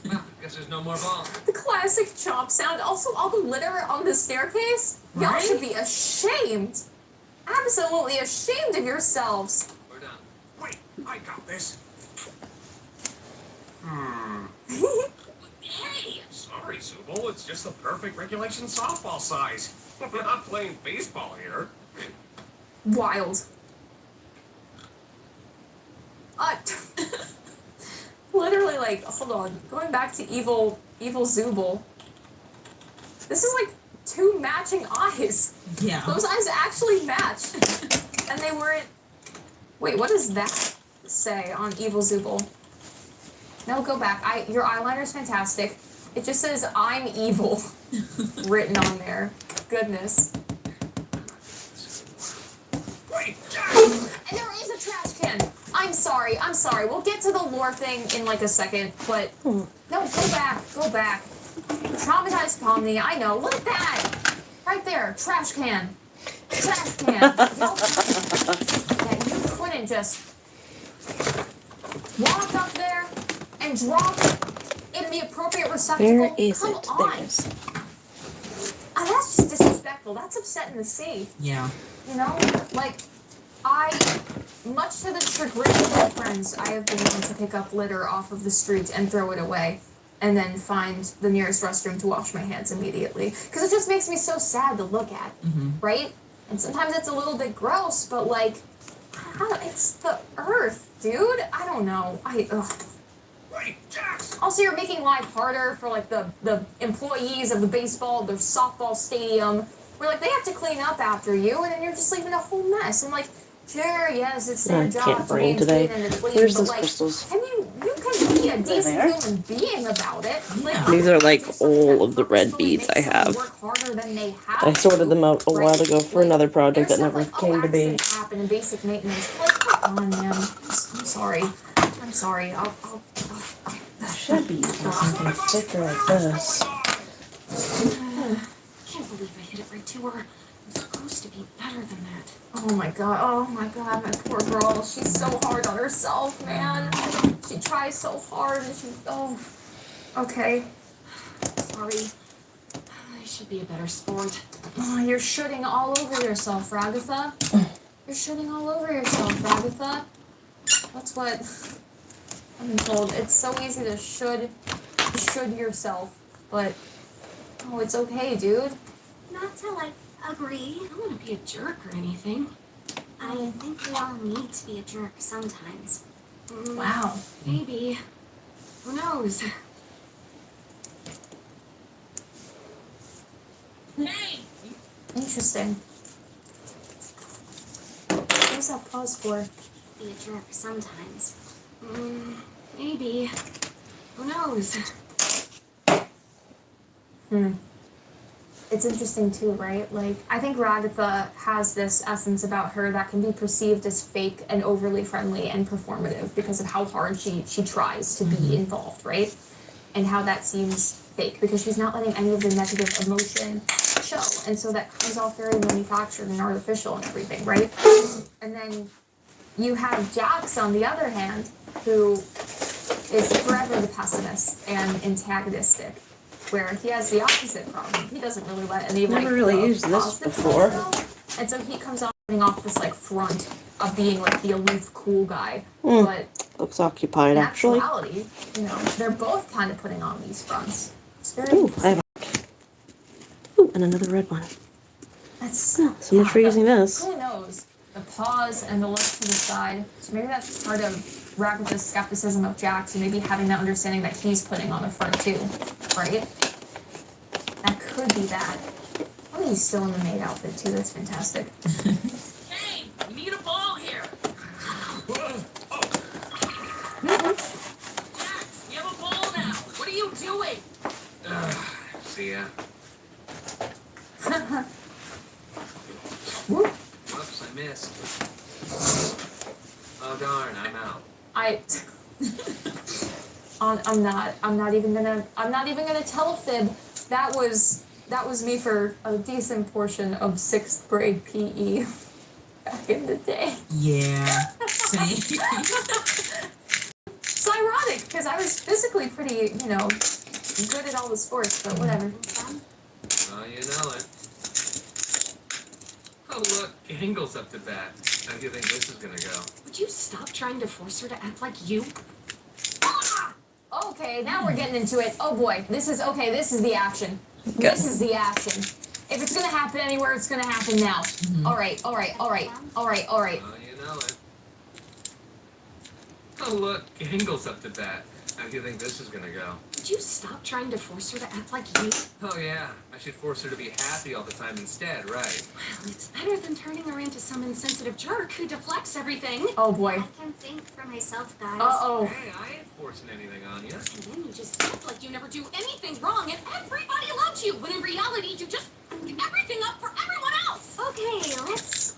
Well, guess there's no more ball. The classic chomp sound. Also, all the litter on the staircase. Y'all Right? should be ashamed. Absolutely ashamed of yourselves. We're done. Wait, I got this. Hey! Sorry, Zooble. It's just the perfect regulation softball size. We're not playing baseball here. Wild. Literally, like, hold on. Going back to evil Zooble. This is like two matching eyes. Yeah. Those eyes actually match. And they weren't... Wait, what does that say on evil Zooble? No, go back. Your eyeliner's fantastic. It just says, I'm evil, written on there. Goodness. Wait, Jax! And there is a trash can. I'm sorry. We'll get to the lore thing in like a second, but no, go back. Traumatized Pomni, I know. Look at that. Right there, trash can. That you couldn't just walk up there and drop in the appropriate receptacle. Where is Come it? on. There it is. That's just disrespectful. That's upsetting to see. Yeah. You know? Like, much to the chagrin of my friends, I have been known to pick up litter off of the street and throw it away, and then find the nearest restroom to wash my hands immediately. Because it just makes me so sad to look at, right? And sometimes it's a little bit gross, but like, it's the earth, dude. I don't know. Ugh. Wait, Jax! Also, you're making life harder for like the employees of the softball stadium, where like they have to clean up after you, and then you're just leaving a whole mess. And like, sure, yes, it's their I job can't to brain today. maintain and to clean, Where's but those like, crystals? you can be a decent there. human being about it. Like, These are like do something all that of the red purposefully beads makes I someone have. work harder than they have I sorted to, them out a while right? ago for Like, another project that there's never stuff came to be. accidents happen in basic maintenance. Like, come on, man. I'm sorry. I'll I should be using something thicker like this. Can't believe I hit it right to her. I'm supposed to be better than that. Oh my god, my poor girl. She's so hard on herself, man. She tries so hard and okay. Sorry. I should be a better sport. Oh, you're shooting all over yourself, Ragatha. You're shooting all over yourself, Ragatha. That's what I've been told. It's so easy to should yourself, but it's okay, dude. Not till I agree. I don't want to be a jerk or anything. I think we all need to be a jerk sometimes. Wow. Maybe. Who knows? Hey! Interesting. What was that pause for? Be a jerk sometimes. Maybe. Who knows? It's interesting too, right? Like, I think Ragatha has this essence about her that can be perceived as fake and overly friendly and performative because of how hard she tries to be involved, right? And how that seems fake because she's not letting any of the negative emotion show. And so that comes off very manufactured and artificial and everything, right? And then you have Jax, on the other hand, who is forever the pessimist and antagonistic, where he has the opposite problem. He doesn't really let any like Never really the used this positive before. stuff show. And so he comes off putting off this like front of being like the aloof, cool guy. Mm. But Looks occupied, in actually. actuality, you know, they're both kind of putting on these fronts. It's very Ooh, I have ooh, and another red one. That's Oh, so much for using this. Who knows? The pause and the look to the side. So maybe that's part of Ragatha's skepticism of Jax, and maybe having that understanding that he's putting on the front too, right? That could be that. Oh, he's still in the maid outfit too. That's fantastic. Hey! We need a ball here! Jax, we have a ball now! What are you doing? See ya. Whoop. Whoops, I missed. Oh darn, I'm out. I'm not even gonna tell a fib. That was me for a decent portion of 6th grade PE back in the day. Yeah. Same. It's ironic because I was physically pretty, you know, good at all the sports, but whatever. Oh, you know it. Oh look, Gangle's up to bat. How do you think this is gonna go? Would you stop trying to force her to act like you? Okay, now we're getting into it. Oh boy, this is the action. This is the action. If it's gonna happen anywhere, it's gonna happen now. All right. Oh, you know it. Oh look, Gangle's up to bat. How do you think this is gonna go? Would you stop trying to force her to act like you? Oh yeah, I should force her to be happy all the time instead, right? Well, it's better than turning her into some insensitive jerk who deflects everything. Oh boy. I can think for myself, guys. Uh-oh. Hey, I ain't forcing anything on you. And then you just act like you never do anything wrong and everybody loves you, when in reality you just give everything up for everyone else. Okay, let's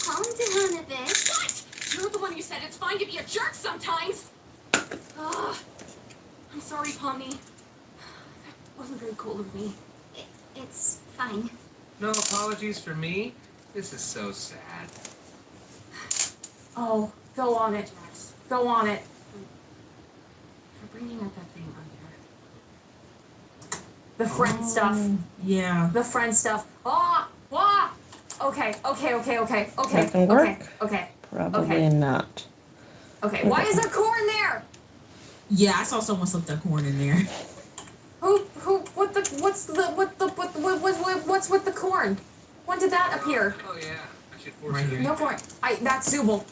calm down a bit. What? You're the one who said it's fine to be a jerk sometimes. Ugh. I'm sorry, Pomni. That wasn't very cool of me. It's fine. No apologies for me? This is so sad. Oh, go on it. Go on it. For bringing up that thing earlier. The friend stuff. Yeah. The friend stuff. Okay. That can work? Okay. Probably not. Okay. Why is there corn there? Yeah, I saw someone slip that corn in there. What's with the corn? When did that appear? Oh yeah, I should force Right her to here. be No corn. That's Zubul.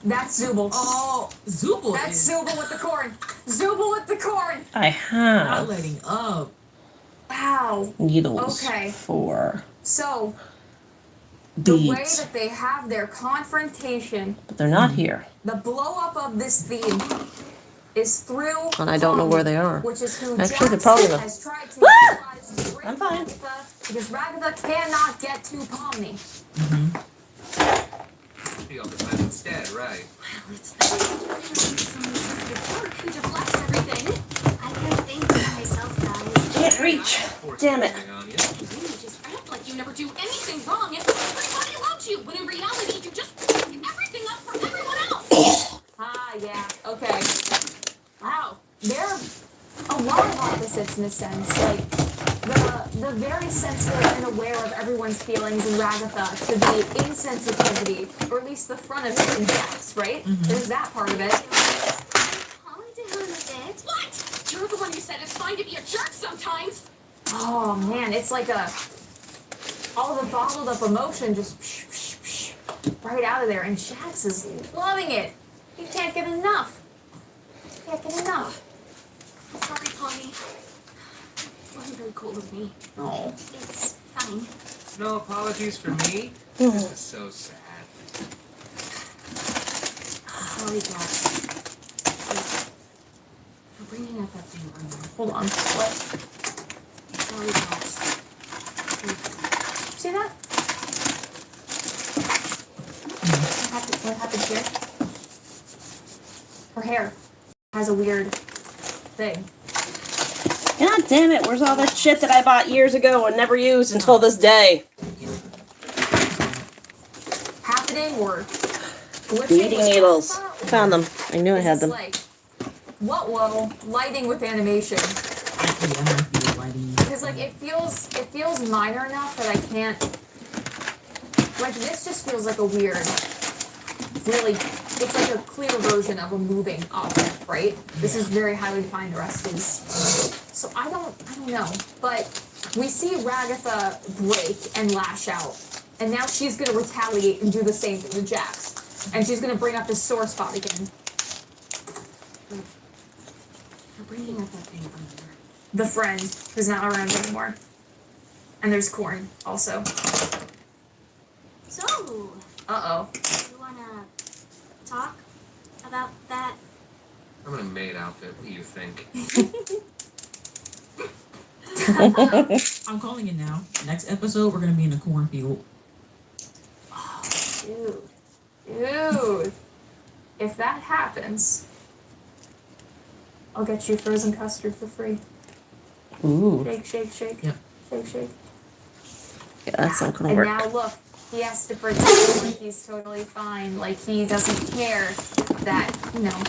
That's Zubul. Oh, Zubul That's is Zubul with the corn. Zubul with the corn. I not have letting up. Wow. needles Okay. for So the way beads, that they have their confrontation, but they're not here. the blow up of this theme is through. And I don't know where they are. Which is who Actually, they're Jackson probably not. has tried to Ah! utilize to bring I'm fine. Ragatha, because Ragatha cannot get to Pomni. happy all the time instead, right? Well, it's better than turning her into some insensitive jerk who deflects everything. I can think for myself, guys. Can't reach. Forcing Damn it. anything on you. And then you just act like you never do anything wrong and everybody loves you, when in reality you just give everything up for everyone else. Yeah. Okay. Wow. They're a lot of opposites in a sense. Like the very sensitive and aware of everyone's feelings in Ragatha to the insensitivity, or at least the front of it in Jax, right? There's that part of it. Calm down a bit. What? You're the one who said it's fine to be a jerk sometimes. Oh man, it's like all the bottled up emotion just right out of there, and Jax is loving it. He can't get enough. Can't get enough. I'm sorry, Pomni. It wasn't very cool of me. Oh. It's fine. No apologies for me? This is so sad. Sorry, Jax. We're bringing up that thing earlier. Hold on. What? Sorry, Jax. See that? What happened here? Her hair has a weird thing. God damn it, where's all that shit that I bought years ago and never used until this day? Happening or glitching Beating with needles. Alpha, or Found them. I knew I is had this them. like, what will lighting with animation? Yeah, might be lighting. Because like it feels minor enough that I can't. Like this just feels like a weird, really. It's like a clear version of a moving object, right? This is very highly defined. The rest is. So I don't know. But we see Ragatha break and lash out, and now she's gonna retaliate and do the same thing to Jax, and she's gonna bring up the sore spot again. We're bringing up that thing earlier. The friend who's not around anymore, and there's Corn also. So, Uh-oh. you wanna talk about that? I'm in a maid outfit. What do you think? I'm calling it now. Next episode, we're gonna be in a cornfield. Oh, dude. If that happens, I'll get you frozen custard for free. Ooh. Shake, shake, shake. Yep. Shake, shake. Yeah, that's not gonna And work. now look, he has to pretend like he's totally fine, like he doesn't care that, you know,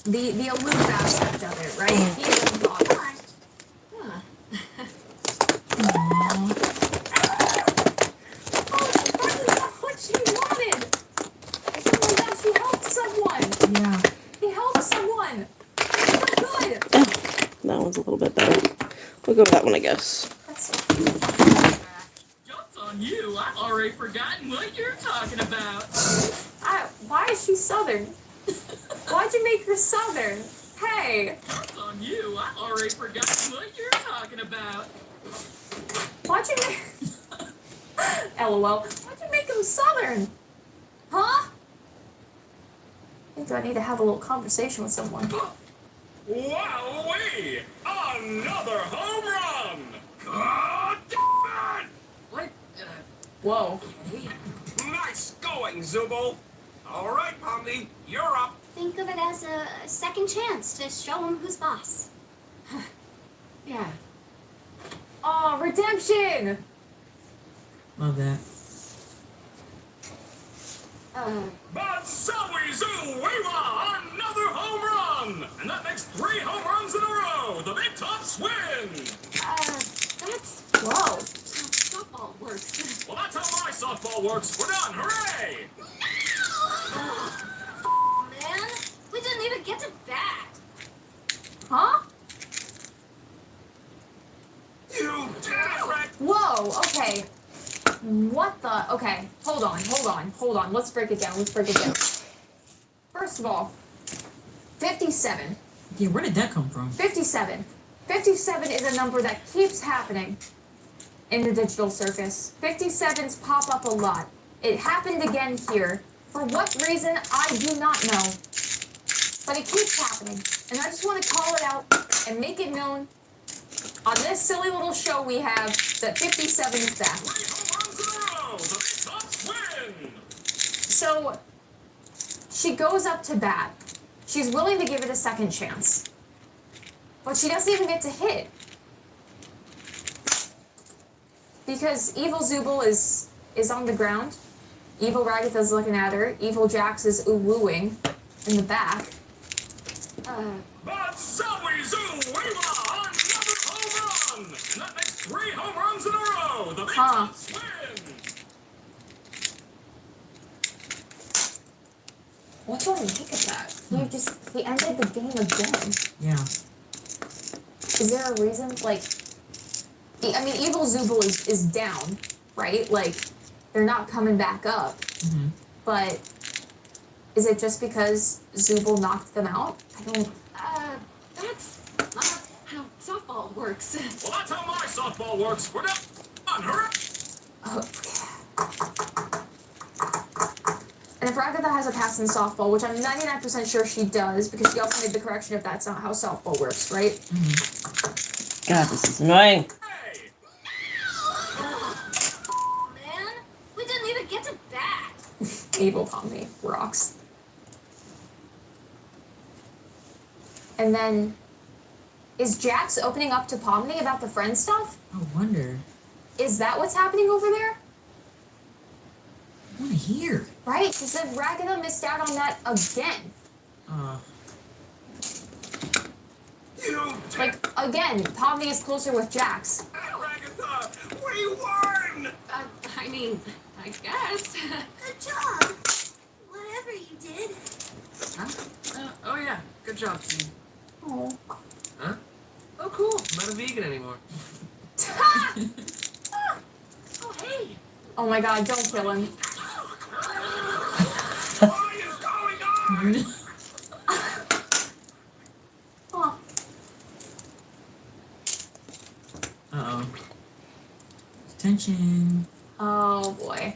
the aloof aspect of it, right? He doesn't bother. Oh, she finally got what she wanted! Oh my gosh, he helped someone! Yeah. He helped someone! Good! That one's a little bit better. We'll go with that one, I guess. Joke's on you. I've already forgotten what you're talking about. Why is she Southern? Why'd you make her Southern? Hey! Joke's on you. I've already forgotten what you're talking about. Why'd you make... LOL. Why'd you make him Southern? Huh? I think I need to have a little conversation with someone. Wowee! Another home run! God damn it! What? Whoa. Nice going, Zubul! All right, Pomni, you're up. Think of it as a second chance to show him who's boss. Yeah. Oh, redemption! Love that. But Zoe another home run! And that makes 3 home runs in a row! The Big Tops win! That's Whoa. how softball works. Well, that's how my softball works. We're done! Hooray! Man, we didn't even get to bat. Huh? You direct! Whoa, okay. What the? Okay, hold on. Let's break it down. First of all, 57. Yeah, where did that come from? 57. 57 is a number that keeps happening in the digital circus. 57s pop up a lot. It happened again here. For what reason, I do not know. But it keeps happening. And I just want to call it out and make it known on this silly little show we have that 57 is back. 3 home runs in a row! The Big Tops win! So, she goes up to bat. She's willing to give it a second chance. But she doesn't even get to hit. Because Evil Zubul is on the ground. Evil Ragatha's looking at her. Evil Jax is ooh-wooing in the back. But Zoe another home run! And that makes 3 home runs in a row! The Big Tops win! What do I make of that? He ended the game again. Yeah. Is there a reason? Like, I mean, Evil Zubul is down, right? Like, they're not coming back up. Mm-hmm. But is it just because Zubul knocked them out? I don't... That's not how softball works. Well, that's how my softball works. We're done! Hooray! has a pass in softball, which I'm 99% sure she does, because she also made the correction if that's not how softball works, right? God, this is annoying. Man, we didn't even get to bat. Evil Pomni rocks. And then, is Jax opening up to Pomni about the friend stuff? I wonder. Is that what's happening over there? I want to hear. Right, because then Ragatha missed out on that again. Like, again, Pomni is closer with Jax. Ragatha, we won! I mean, I guess. Good job. Whatever you did. Huh? Oh yeah, good job, team. Oh. Huh? Oh, cool. I'm not a vegan anymore. Oh, hey. Oh my god, don't kill him. What is going on? Oh. Uh-oh. Tension. Oh boy.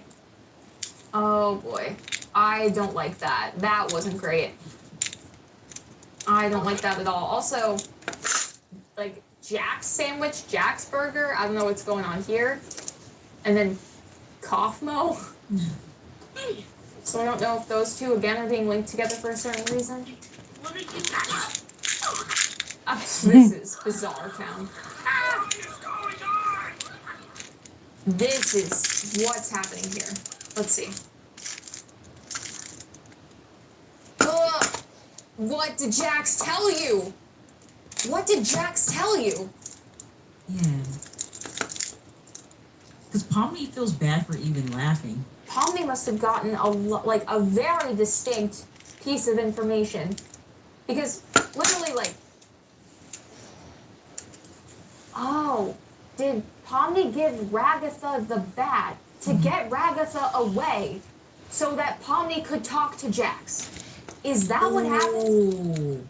Oh boy. I don't like that. That wasn't great. I don't like that at all. Also, like, Jack's sandwich, Jack's burger, I don't know what's going on here. And then Kaufmo. Hey, So I don't know if those two, again, are being linked together for a certain reason. what did you This is Bizarre Town. What is going on? This is what's happening here. Let's see. Ugh. What did Jax tell you? What did Jax tell you? Yeah. Because Pomni feels bad for even laughing. Pomni must have gotten a very distinct piece of information. Because literally, like, oh, did Pomni give Ragatha the bat to get Ragatha away so that Pomni could talk to Jax? Is that what happened?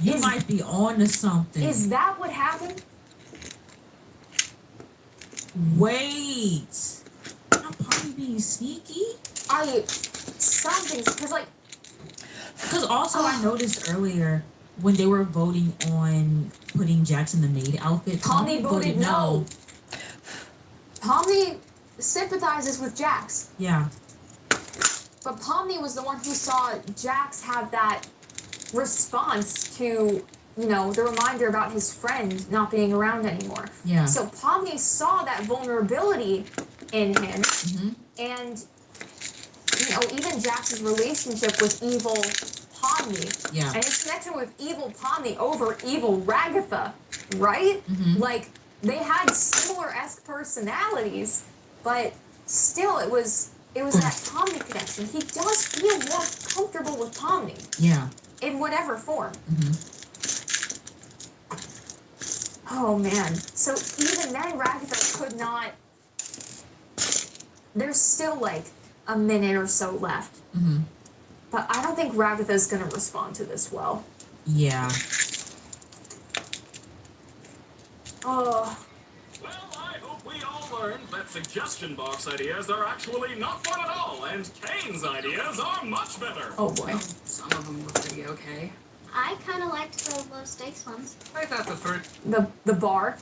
You might be on to something. Is that what happened? Wait. Not Pomni being sneaky? Something, because, like... Because also I noticed earlier when they were voting on putting Jax in the maid outfit, Pomni voted no. Pomni sympathizes with Jax. Yeah. But Pomni was the one who saw Jax have that response to, you know, the reminder about his friend not being around anymore. Yeah. So Pomni saw that vulnerability in him, and, you know, even Jax's relationship with evil Pomni, Yeah. and his connection with evil Pomni over evil Ragatha, right? Like, they had similar-esque personalities, but still, it was that Pomni connection. He does feel more comfortable with Pomni. Yeah. In whatever form. Oh man. So even then, Ragatha could not. There's still like a minute or so left. But I don't think Ragatha's gonna respond to this well. Yeah. Oh. Well, I hope we all learned that suggestion box ideas are actually not fun at all, and Kane's ideas are much better. Oh boy. Some of them were pretty okay. I kind of liked the low stakes ones. I thought the first The bar.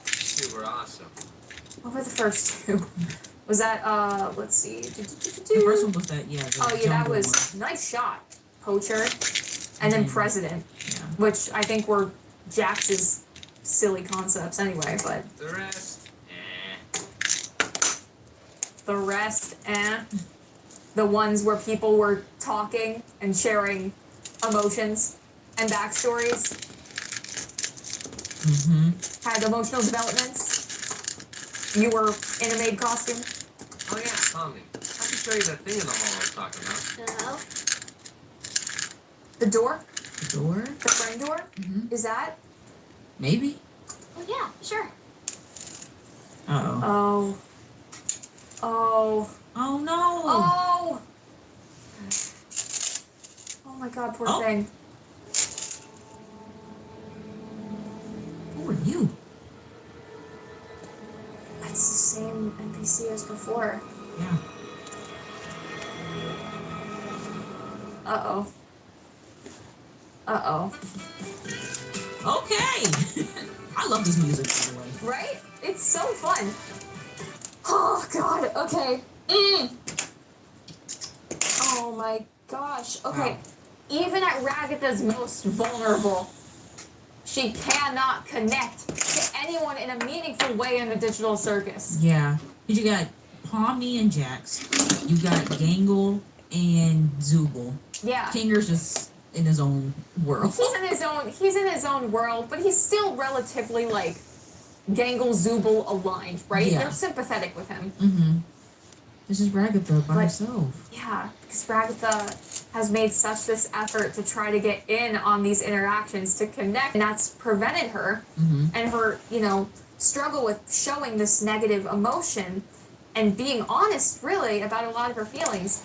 two were awesome. What were the first two? Was that let's see. The first one was that, yeah. The Oh yeah, that jungle was one. nice shot. Poacher. And then President. Yeah. Which I think were Jax's silly concepts anyway, but The rest, the rest, the ones where people were talking and sharing emotions and backstories, had emotional developments. You were in a maid costume. Oh yeah, Tommy. I can show you that thing in the hall I was talking about. Hello? The door? The door? The friend door? Is that? Maybe? Oh, yeah, sure. Uh-oh. Oh. Oh. Oh, no. Oh! Oh my god, poor thing. Who are you? It's the same NPC as before. Yeah. Uh-oh. Uh-oh. Okay. I love this music, by the way. Right? It's so fun. Oh, God. Okay. Oh, my gosh. Okay. Wow. Even at Ragatha's most vulnerable, she cannot connect to anyone in a meaningful way in the digital circus. Yeah. You got Pomni and Jax. You got Gangle and Zooble. Yeah. Kinger's just in his own world. He's in his own world, but he's still relatively like Gangle Zooble aligned, right? Yeah. They're sympathetic with him. Mm-hmm. This is Ragatha by herself. Yeah, because Ragatha has made such this effort to try to get in on these interactions, to connect, and that's prevented her and her, struggle with showing this negative emotion and being honest, really, about a lot of her feelings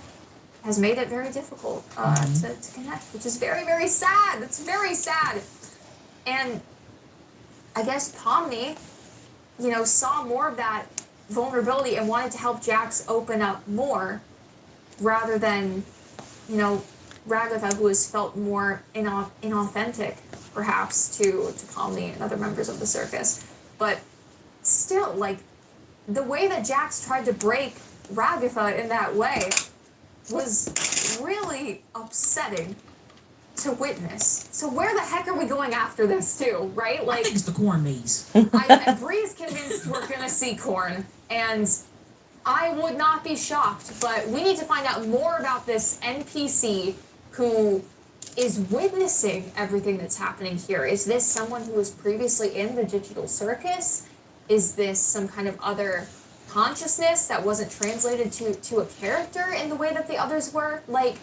has made it very difficult to connect, which is very, very sad. That's very sad. And I guess Pomni, saw more of that vulnerability and wanted to help Jax open up more rather than, Ragatha, who has felt more inauthentic, perhaps, to Pomni and other members of the circus. But still, like, the way that Jax tried to break Ragatha in that way was really upsetting to witness. So where the heck are we going after this, too, right? I think it's the corn maze. Bree's convinced we're gonna see corn, and I would not be shocked, but we need to find out more about this NPC who is witnessing everything that's happening here. Is this someone who was previously in the digital circus? Is this some kind of other consciousness that wasn't translated to a character in the way that the others were? Like,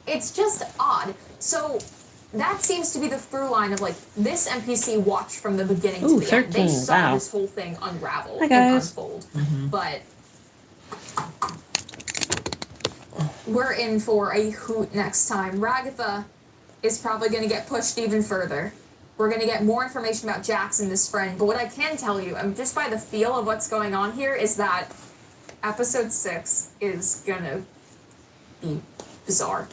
it's just odd. So that seems to be the through line of, like, this NPC watched from the beginning to the end. They saw this whole thing unravel and unfold. But we're in for a hoot next time. Ragatha is probably going to get pushed even further. We're going to get more information about Jax and this friend. But what I can tell you, just by the feel of what's going on here, is that episode 6 is going to be bizarre.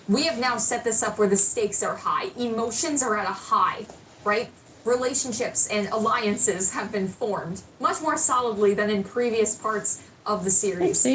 We have now set this up where the stakes are high. Emotions are at a high, right? Relationships and alliances have been formed much more solidly than in previous parts of the series.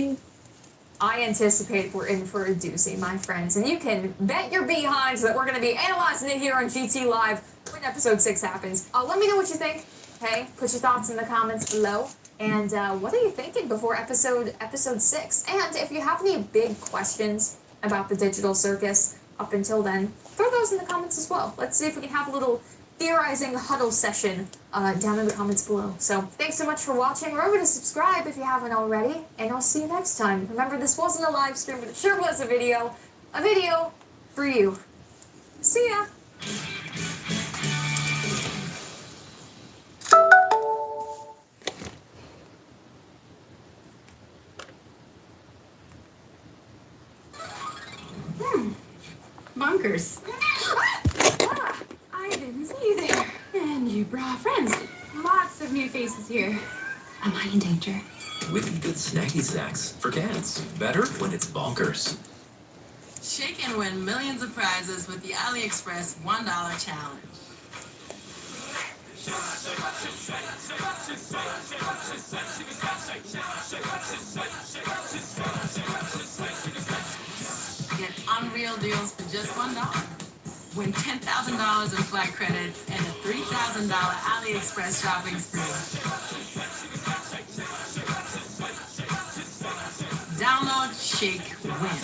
I anticipate we're in for a doozy, my friends. And you can bet your behinds that we're going to be analyzing it here on GT Live when episode 6 happens. Let me know what you think. Okay, put your thoughts in the comments below. And what are you thinking before episode 6? And if you have any big questions about the digital circus up until then, throw those in the comments as well. Let's see if we can have a little theorizing huddle session down in the comments below. So thanks so much for watching. Remember to subscribe if you haven't already, and I'll see you next time. Remember, this wasn't a live stream, but it sure was a video for you. See ya. Bunkers. I didn't see you there. And you brought friends. Lots of new faces here. Am I in danger? Wicked good snacky snacks for cats. Better when it's bonkers. She can win millions of prizes with the AliExpress $1 challenge. Get unreal deals for just $1. Win $10,000 in flight credits and a $3,000 AliExpress shopping spree. Download, shake, win.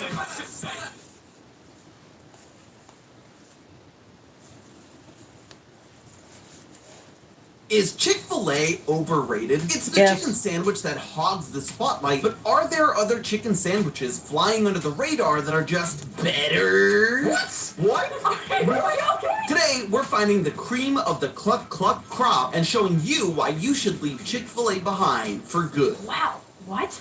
Is Chick-fil-A overrated? It's the chicken sandwich that hogs the spotlight, but are there other chicken sandwiches flying under the radar that are just better? What? Today, we're finding the cream of the cluck cluck crop and showing you why you should leave Chick-fil-A behind for good. Wow. What?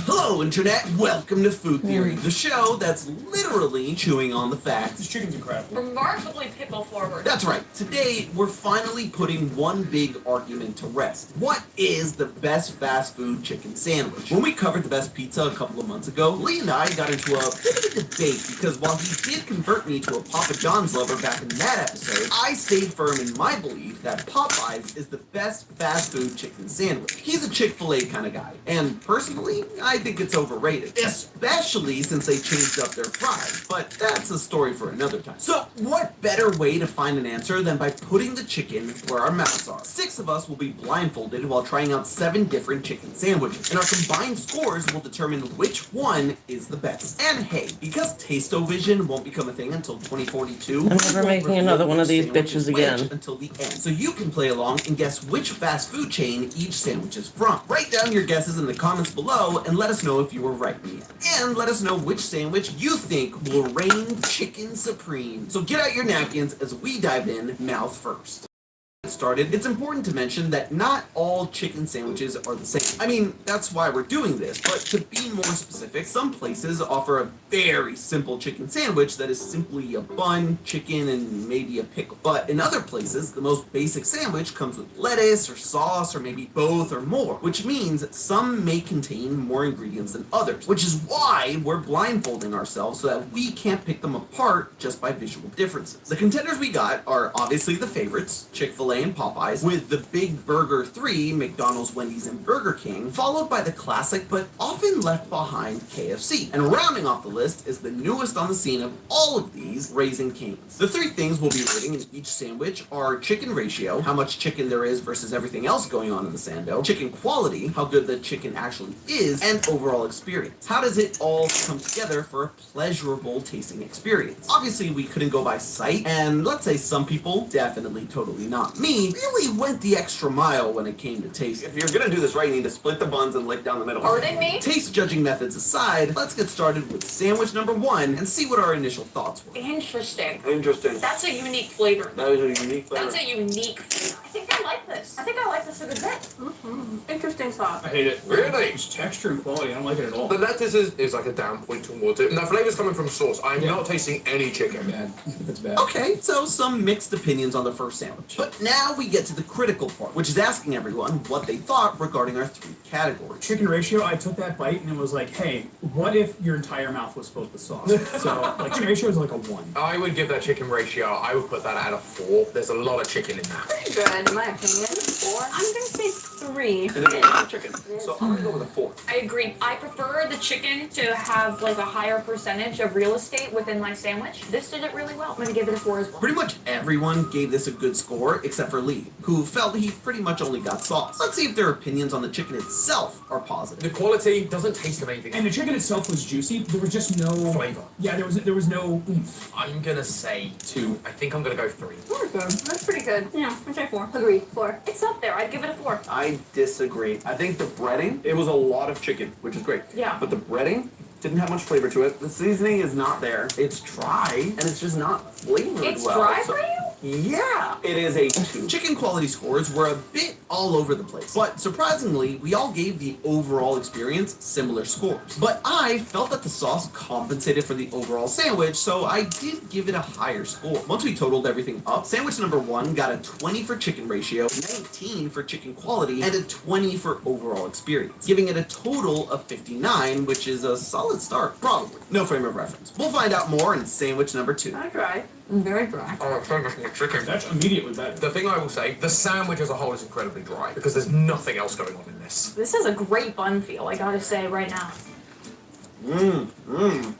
Hello Hello, Internet. Welcome to Food Theory, the show that's literally chewing on the facts. This chicken's incredible. Remarkably pickle forward. That's right. Today, we're finally putting one big argument to rest. What is the best fast food chicken sandwich? When we covered the best pizza a couple of months ago, Lee and I got into a bit of a debate because while he did convert me to a Papa John's lover back in that episode, I stayed firm in my belief that Popeyes is the best fast food chicken sandwich. He's a Chick-fil-A kind of guy, and personally, I think it's overrated, especially since they changed up their fries, but that's a story for another time. So, what better way to find an answer than by putting the chicken where our mouths are? 6 of us will be blindfolded while trying out 7 different chicken sandwiches, and our combined scores will determine which one is the best. And hey, because Taste-O-Vision won't become a thing until 2042, I'm never making another one of these bitches again. Until the end, so you can play along and guess which fast food chain each sandwich is from. Write down your guesses in the comments below and let us know if you were right in the end. And let us know which sandwich you think will reign chicken supreme. So get out your napkins as we dive in mouth first. Started, it's important to mention that not all chicken sandwiches are the same. I mean, that's why we're doing this, but to be more specific, some places offer a very simple chicken sandwich that is simply a bun, chicken, and maybe a pickle. But in other places, the most basic sandwich comes with lettuce or sauce or maybe both or more, which means some may contain more ingredients than others, which is why we're blindfolding ourselves so that we can't pick them apart just by visual differences. The contenders we got are obviously the favorites, Chick-fil-A and Popeyes, with the Big Burger 3, McDonald's, Wendy's, and Burger King, followed by the classic but often left behind KFC. And rounding off the list is the newest on the scene of all of these, Raising Cane's. The 3 things we'll be rating in each sandwich are chicken ratio, how much chicken there is versus everything else going on in the sando, chicken quality, how good the chicken actually is, and overall experience. How does it all come together for a pleasurable tasting experience? Obviously, we couldn't go by sight, and let's say some people, definitely totally not me, really went the extra mile when it came to taste. If you're gonna do this right, you need to split the buns and lick down the middle. Pardon me? Taste judging methods aside, let's get started with sandwich number 1 and see what our initial thoughts were. Interesting. Interesting. That's a unique flavor. That is a unique flavor. That's a unique flavor. I think I like this. I think I like this a good bit. Mm-hmm. Interesting sauce. I hate it. Really? It's texture and quality. I don't like it at all. The lettuce is like a down point towards it. And the flavor's coming from sauce. I'm not tasting any chicken. Bad. It's bad. Okay, so some mixed opinions on the first sandwich. But now we get to the critical part, which is asking everyone what they thought regarding our 3 categories. Chicken ratio, I took that bite and it was like, hey, what if your entire mouth was filled with sauce? So, like, chicken ratio is like a 1. I would give that chicken ratio, I would put that at a 4. There's a lot of chicken in that. Pretty good, in my opinion. 4. I'm gonna say 3. It is a lot of chicken. So I'm gonna go with a 4. I agree. I prefer the chicken to have like a higher percentage of real estate within my sandwich. This did it really well. I'm gonna give it a 4 as well. Pretty much everyone gave this a good score except for Lee, who felt he pretty much only got sauce. Let's see if their opinions on the chicken itself are positive. The quality doesn't taste amazing. And the chicken itself was juicy. There was just no flavor. Yeah, there was no oomph. I'm gonna say 2. I think I'm gonna go 3. That's pretty good. Yeah, I'd say 4. Agreed. 4. It's up there. I'd give it a 4. I disagree. I think the breading, it was a lot of chicken, which is great. Yeah. But the breading didn't have much flavor to it. The seasoning is not there. It's dry, and it's just not flavored It's well. dry So- for you? Yeah, it is a 2. Chicken quality scores were a bit all over the place, but surprisingly, we all gave the overall experience similar scores. But I felt that the sauce compensated for the overall sandwich, so I did give it a higher score. Once we totaled everything up, sandwich number 1 got a 20 for chicken ratio, 19 for chicken quality, and a 20 for overall experience, giving it a total of 59, which is a solid start, probably. No frame of reference. We'll find out more in sandwich number 2. Not dry. Very dry. Oh, so much more chicken. That's immediately better. The thing I will say, the sandwich as a whole is incredibly dry because there's nothing else going on in this. This has a great bun feel, I gotta say right now.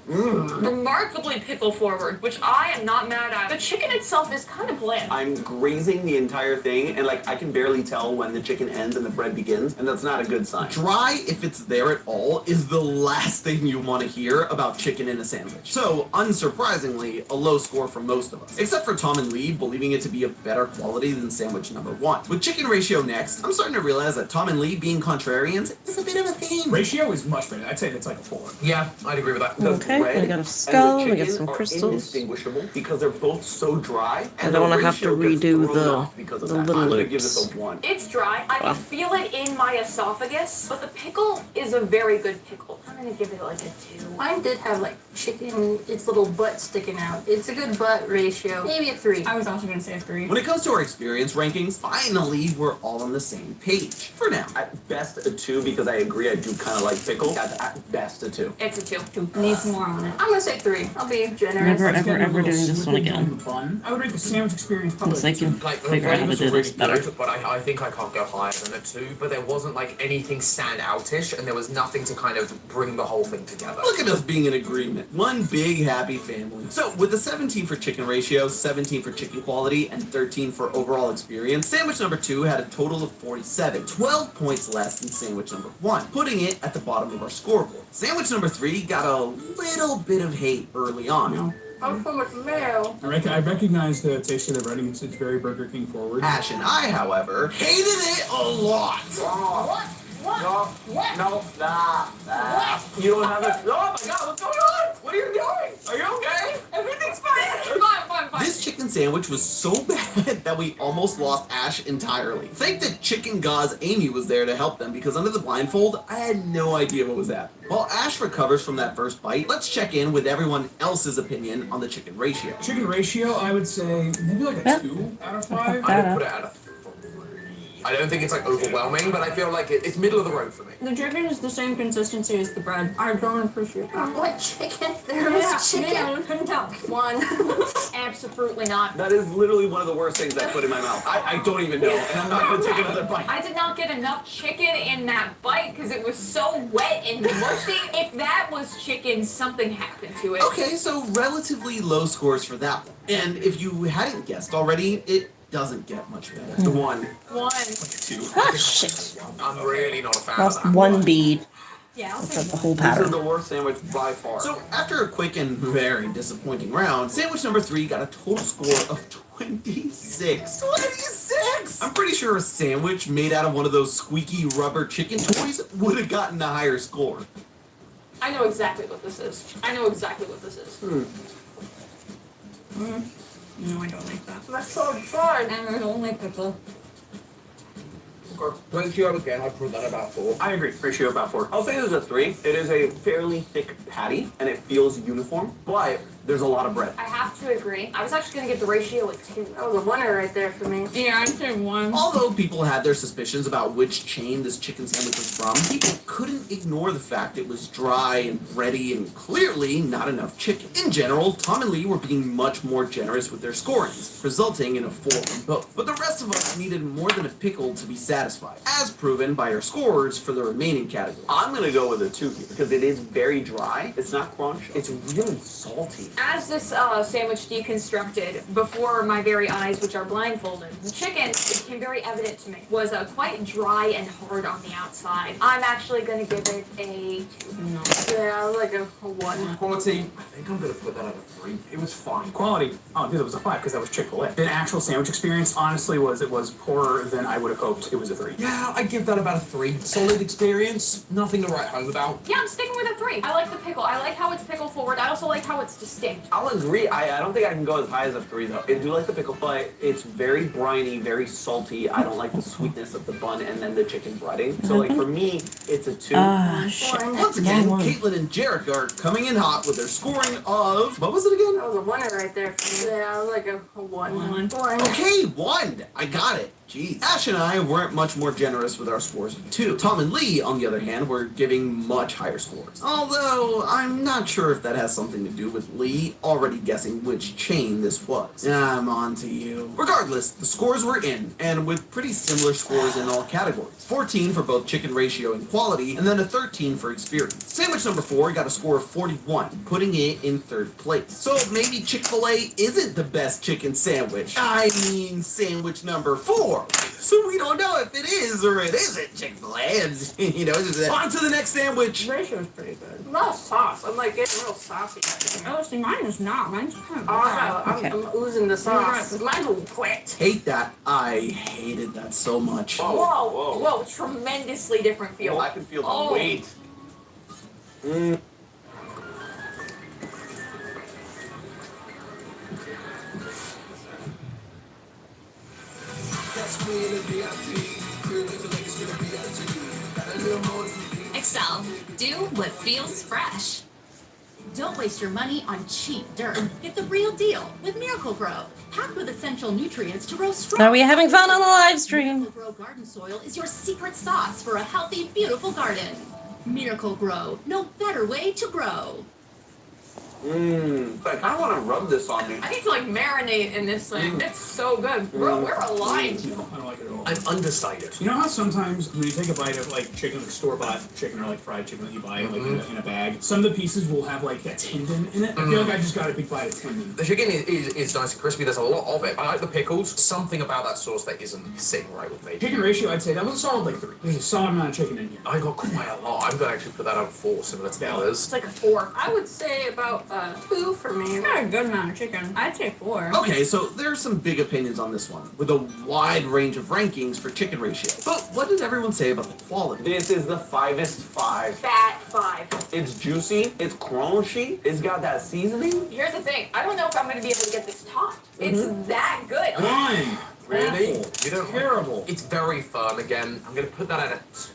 Remarkably pickle forward, which I am not mad at. The chicken itself is kind of bland. I'm grazing the entire thing, and like I can barely tell when the chicken ends and the bread begins, and that's not a good sign. Dry, if it's there at all, is the last thing you want to hear about chicken in a sandwich. So, unsurprisingly, a low score for most of us. Except for Tom and Lee, believing it to be of better quality than sandwich number 1. With chicken ratio next, I'm starting to realize that Tom and Lee, being contrarians, is a bit of a thing. mean, ratio is much better. I'd say it's like a 4. Yeah, I'd agree with that. Okay, bread we got a and skull, the we got chicken some are crystals. indistinguishable because they're both so dry. I And don't the want to have to ratio gets redo thrown off because of the that. little I'm gonna give loops. this a 1. It's dry. I can feel it in my esophagus, but the pickle is a very good pickle. I'm gonna give it like a 2. Mine did have like chicken, its little butt sticking out. It's a good butt ratio. Maybe a 3. I was also gonna say a 3. When it comes to our experience rankings, finally we're all on the same page. For now. At best a 2 because I agree I do kind of like pickle. At best a 2. It's a 2. Needs more on it. I'm gonna say 3. I'll be generous. Never doing this one again. Bun. I would rate the sandwich experience probably. Unless I can Like, the figure out how to flavors do were this really better. good, but I think I can't go higher than a 2, but there wasn't like anything stand outish, and there was nothing to kind of bring the whole thing together. Look at us being in agreement. One big happy family. So with a 17 for chicken ratio, 17 for chicken quality, and 13 for overall experience, sandwich number 2 had a total of 47, 12 points less than sandwich number 1, putting it at the bottom of our scoreboard. Sandwich number 3 got a little bit of hate early on. I'm so much mayo. I recognize the taste of the breading. It's very Burger King forward. Ash and I, however, hated it a lot. No, nah. You don't have a. Oh my god, what's going on? What are you doing? Are you okay? Everything's fine. Fine. This chicken sandwich was so bad that we almost lost Ash entirely. Thank the chicken gauze Amy was there to help them because under the blindfold, I had no idea what was happening. While Ash recovers from that first bite, let's check in with everyone else's opinion on the chicken ratio. Chicken ratio, I would say maybe like a 2 out of 5. I would put it at a 3. I don't think it's like overwhelming, but I feel like it's middle of the road for me. The chicken is the same consistency as the bread. I don't appreciate that. What chicken? There was chicken. Yeah, couldn't tell. 1. Absolutely not. That is literally one of the worst things I put in my mouth. I don't even know, and I'm not gonna take another bite. I did not get enough chicken in that bite because it was so wet and mushy. If that was chicken, something happened to it. Okay, so relatively low scores for that one. And if you hadn't guessed already, it doesn't get much better. The 1. 1. Like a 2. Ah, shit. I'm really not a fan Lost of that. one bead. Yeah, I'll That's take the whole This is pattern. the worst sandwich by far. So after a quick and very disappointing round, sandwich number 3 got a total score of 26. 26! I'm pretty sure a sandwich made out of one of those squeaky rubber chicken toys would have gotten a higher score. I know exactly what this is. No, I don't like that. That's so fun. And I don't like pickle. Ratio again, I'd put that about 4. I agree. Ratio about 4. I'll say this is a 3. It is a fairly thick patty, and it feels uniform, but there's a lot of bread. I have to agree. I was actually going to give the ratio a 2. That was a winner right there for me. Yeah, I'd say 1. Although people had their suspicions about which chain this chicken sandwich was from, people couldn't ignore the fact it was dry and bready and clearly not enough chicken. In general, Tom and Lee were being much more generous with their scorings, resulting in a 4 from both. But the rest of us needed more than a pickle to be satisfied, as proven by our scores for the remaining categories. I'm gonna go with a 2 here because it is very dry. It's not crunch. It's really salty. As this sandwich deconstructed before my very eyes, which are blindfolded, the chicken, it became very evident to me, was quite dry and hard on the outside. I'm actually going to give it a 2. No. Yeah, I was like a 1. Quality, I think I'm going to put that at a 3. It was fine. Quality, oh dude, it was a 5 because that was Chick-fil-A. The actual sandwich experience honestly was poorer than I would have hoped. It was a 3. Yeah, I'd give that about a 3. Solid experience, nothing to write home about. Yeah, I'm sticking with a 3. I like the pickle. I like how it's pickle forward. I also like how it's distinct. I'll agree. I don't think I can go as high as a 3 though. I do like the pickle, but it's very briny, very salty. I don't like the sweetness of the bun and then the chicken breading. So like for me, it's a 2. Shit. Once again, Caitlin and Jarek are coming in hot with their scoring of, what was it again? That was a winner right there for me. Yeah, I was like a 1. Okay, 1. I got it. Jeez. Ash and I weren't much more generous with our scores of 2. Tom and Lee, on the other hand, were giving much higher scores. Although, I'm not sure if that has something to do with Lee already guessing which chain this was. I'm on to you. Regardless, the scores were in, and with pretty similar scores in all categories. 14 for both chicken ratio and quality, and then a 13 for experience. Sandwich number 4 got a score of 41, putting it in 3rd place. So maybe Chick-fil-A isn't the best chicken sandwich. I mean, sandwich number 4. So we don't know if it is or it isn't Chick-fil-A. And, on to the next sandwich. The ratio is pretty good. A lot of sauce. I'm like getting real saucy. Oh, see, mine is not. Mine's kind of dry. I'm oozing the sauce. Mine's will quit. Hate that. I hated that so much. Whoa. Tremendously different feel. I can feel the weight. Excel, do what feels fresh. Don't waste your money on cheap dirt. Get the real deal with Miracle Grow. Packed with essential nutrients to grow strong. Are we having fun on the live stream? Miracle Grow garden soil is your secret sauce for a healthy, beautiful garden. Miracle Grow. No better way to grow. I kind of want to rub this on me. I need to marinate in this thing. It's so good. Bro, we're aligned. I don't like it at all. I'm undecided. You know how sometimes when you take a bite of chicken, store-bought chicken or fried chicken that you buy in a bag, some of the pieces will have a tendon in it. I feel like I just got a big bite of tendon. The chicken is nice and crispy. There's a lot of it. I like the pickles. Something about that sauce that isn't sitting right with me. Chicken ratio, I'd say that was a solid 3. There's a solid amount of chicken in here. I got quite a lot. I'm going to actually put that on 4, similar to the others. It's like a 4. I would say about 2 for me. Got a good amount of chicken. I'd say 4. Okay, so there's some big opinions on this one, with a wide range of rankings for chicken ratio. But what did everyone say about the quality? This is the 5-est 5. Fat 5. It's juicy. It's crunchy. It's got that seasoning. Here's the thing. I don't know if I'm going to be able to get this topped. It's that good. Fine. Really? You don't terrible. It's very firm again. I'm going to put that at a 2.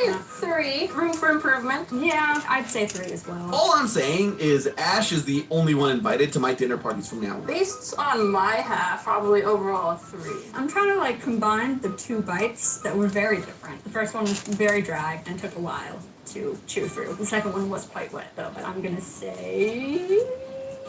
Yeah, 3. Room for improvement. Yeah, I'd say 3 as well. All I'm saying is Ash is the only one invited to my dinner parties from now on. Based on my half, probably overall a 3. I'm trying to combine the 2 bites that were very different. The first one was very dry and took a while to chew through. The second one was quite wet though, but I'm gonna say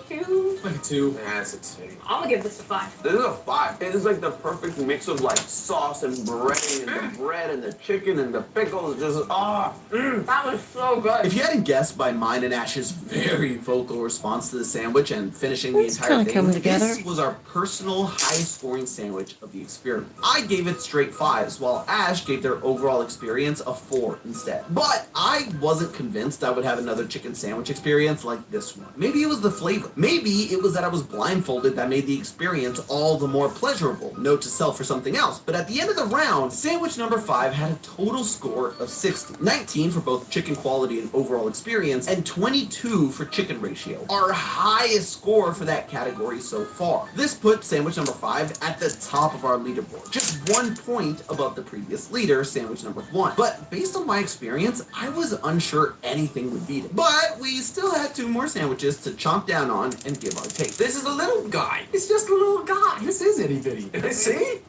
2. Like a 2. Yeah, it's a 2. I'm gonna give this a 5. This is a 5. It is the perfect mix of sauce and breading and the bread and the chicken and the pickles. Just that was so good. If you hadn't guessed by mine and Ash's very vocal response to the sandwich and finishing the entire thing, this was our personal high-scoring sandwich of the experiment. I gave it straight 5s, while Ash gave their overall experience a 4 instead. But I wasn't convinced I would have another chicken sandwich experience like this one. Maybe it was the flavor. Maybe it was that I was blindfolded that made the experience all the more pleasurable. Note to self for something else. But at the end of the round, sandwich number 5 had a total score of 60. 19 for both chicken quality and overall experience, and 22 for chicken ratio. Our highest score for that category so far. This put sandwich number 5 at the top of our leaderboard. Just 1 point above the previous leader, sandwich number 1. But based on my experience, I was unsure anything would beat it. But we still had 2 more sandwiches to chomp down on and give our take. This is a little guy. It's just a little guy. This is itty bitty. See?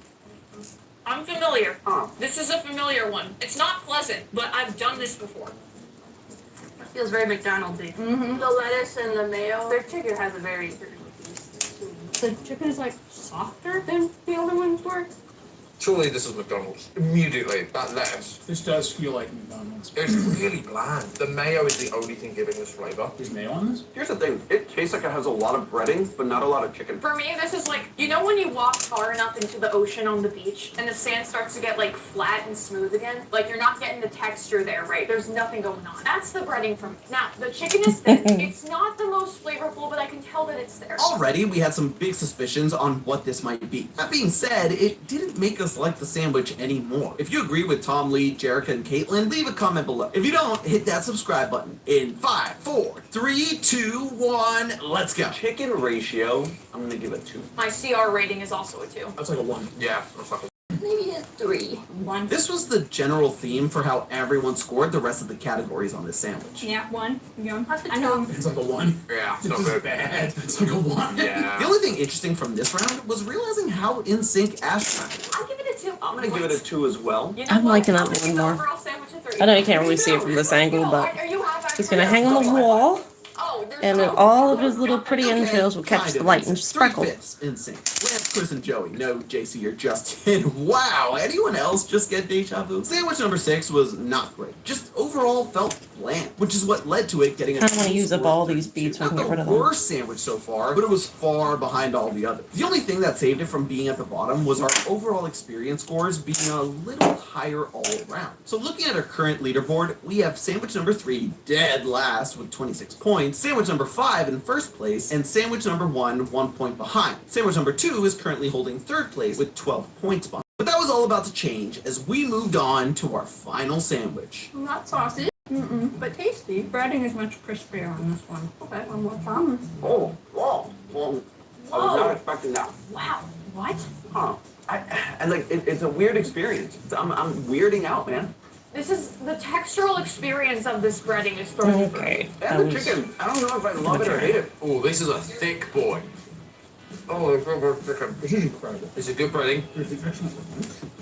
I'm familiar. This is a familiar one. It's not pleasant, but I've done this before. It feels very McDonald's-y. The lettuce and the mayo. Their chicken has a very the chicken is softer than the other ones were. Surely this is McDonald's. Immediately, that lettuce. This does feel like McDonald's. It's really bland. The mayo is the only thing giving this flavor. There's mayo on this? Here's the thing. It tastes like it has a lot of breading, but not a lot of chicken. For me, this is you know when you walk far enough into the ocean on the beach and the sand starts to get flat and smooth again? You're not getting the texture there, right? There's nothing going on. That's the breading for me. Now, the chicken is thin. It's not the most flavorful, but I can tell that it's there. Already, we had some big suspicions on what this might be. That being said, it didn't make us like the sandwich anymore. If you agree with Tom, Lee, Jerica, and Caitlin, leave a comment below. If you don't, hit that subscribe button. In 5, 4, 3, 2, 1, let's go. Chicken ratio, I'm gonna give it 2. My CR rating is also a 2. That's like a 1. Yeah, that's like a Maybe a 3. 1. This was the general theme for how everyone scored the rest of the categories on this sandwich. Yeah, 1. I know. It's like a 1. Yeah, This is bad. It's like a 1. Yeah. The only thing interesting from this round was realizing how in sync Ash and I were. I'll give it a 2. I'm gonna give it a 2 as well. You know I'm what? liking that I'll give one the more. overall sandwich a 3. I know you can't really see it from this angle, but Are you half it's gonna hang on the wall. Oh, and then all of his little pretty entrails will catch Kind the of light and insane. sparkle. 3/5 insane. Lance, Chris, and Joey. No, JC, you're just in. Wow. Anyone else just get deja vu? Sandwich number 6 was not great. Just overall felt bland, which is what led to it getting a I want to use up all these beads so I can get rid of them. worst sandwich so far, but it was far behind all the others. The only thing that saved it from being at the bottom was our overall experience scores being a little higher all around. So looking at our current leaderboard, we have sandwich number 3 dead last with 26 points, sandwich number 5 in first place, and sandwich number 1 point behind. Sandwich number 2 is currently holding third place with 12 points behind. But that was all about to change as we moved on to our final sandwich. Not saucy. But tasty. Breading is much crispier on this one. Okay, one more time. Oh, wow. Well, I was not expecting that. Wow. What? Huh. It's a weird experience. I'm weirding out, man. This is the textural experience of this breading is throwing for me. And the chicken. I don't know if I love it or hate it. Oh, this is a thick boy. Oh, this is incredible. It's a good breading.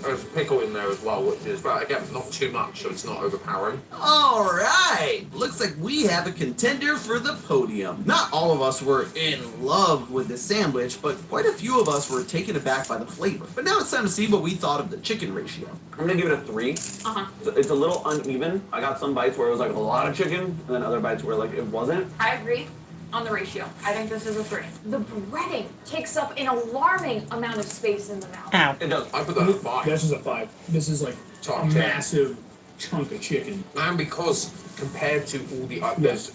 There's pickle in there as well, which is, but again, not too much, so it's not overpowering. All right, looks like we have a contender for the podium. Not all of us were in love with the sandwich, but quite a few of us were taken aback by the flavor. But now it's time to see what we thought of the chicken ratio. I'm gonna give it a 3. It's a little uneven. I got some bites where it was like a lot of chicken, and then other bites where like it wasn't. I agree on the ratio. I think this is a 3. The breading takes up an alarming amount of space in the mouth. Ow. It does. I put that at 5. This is a 5. This is like Top a 10. massive chunk of chicken. And because compared to all the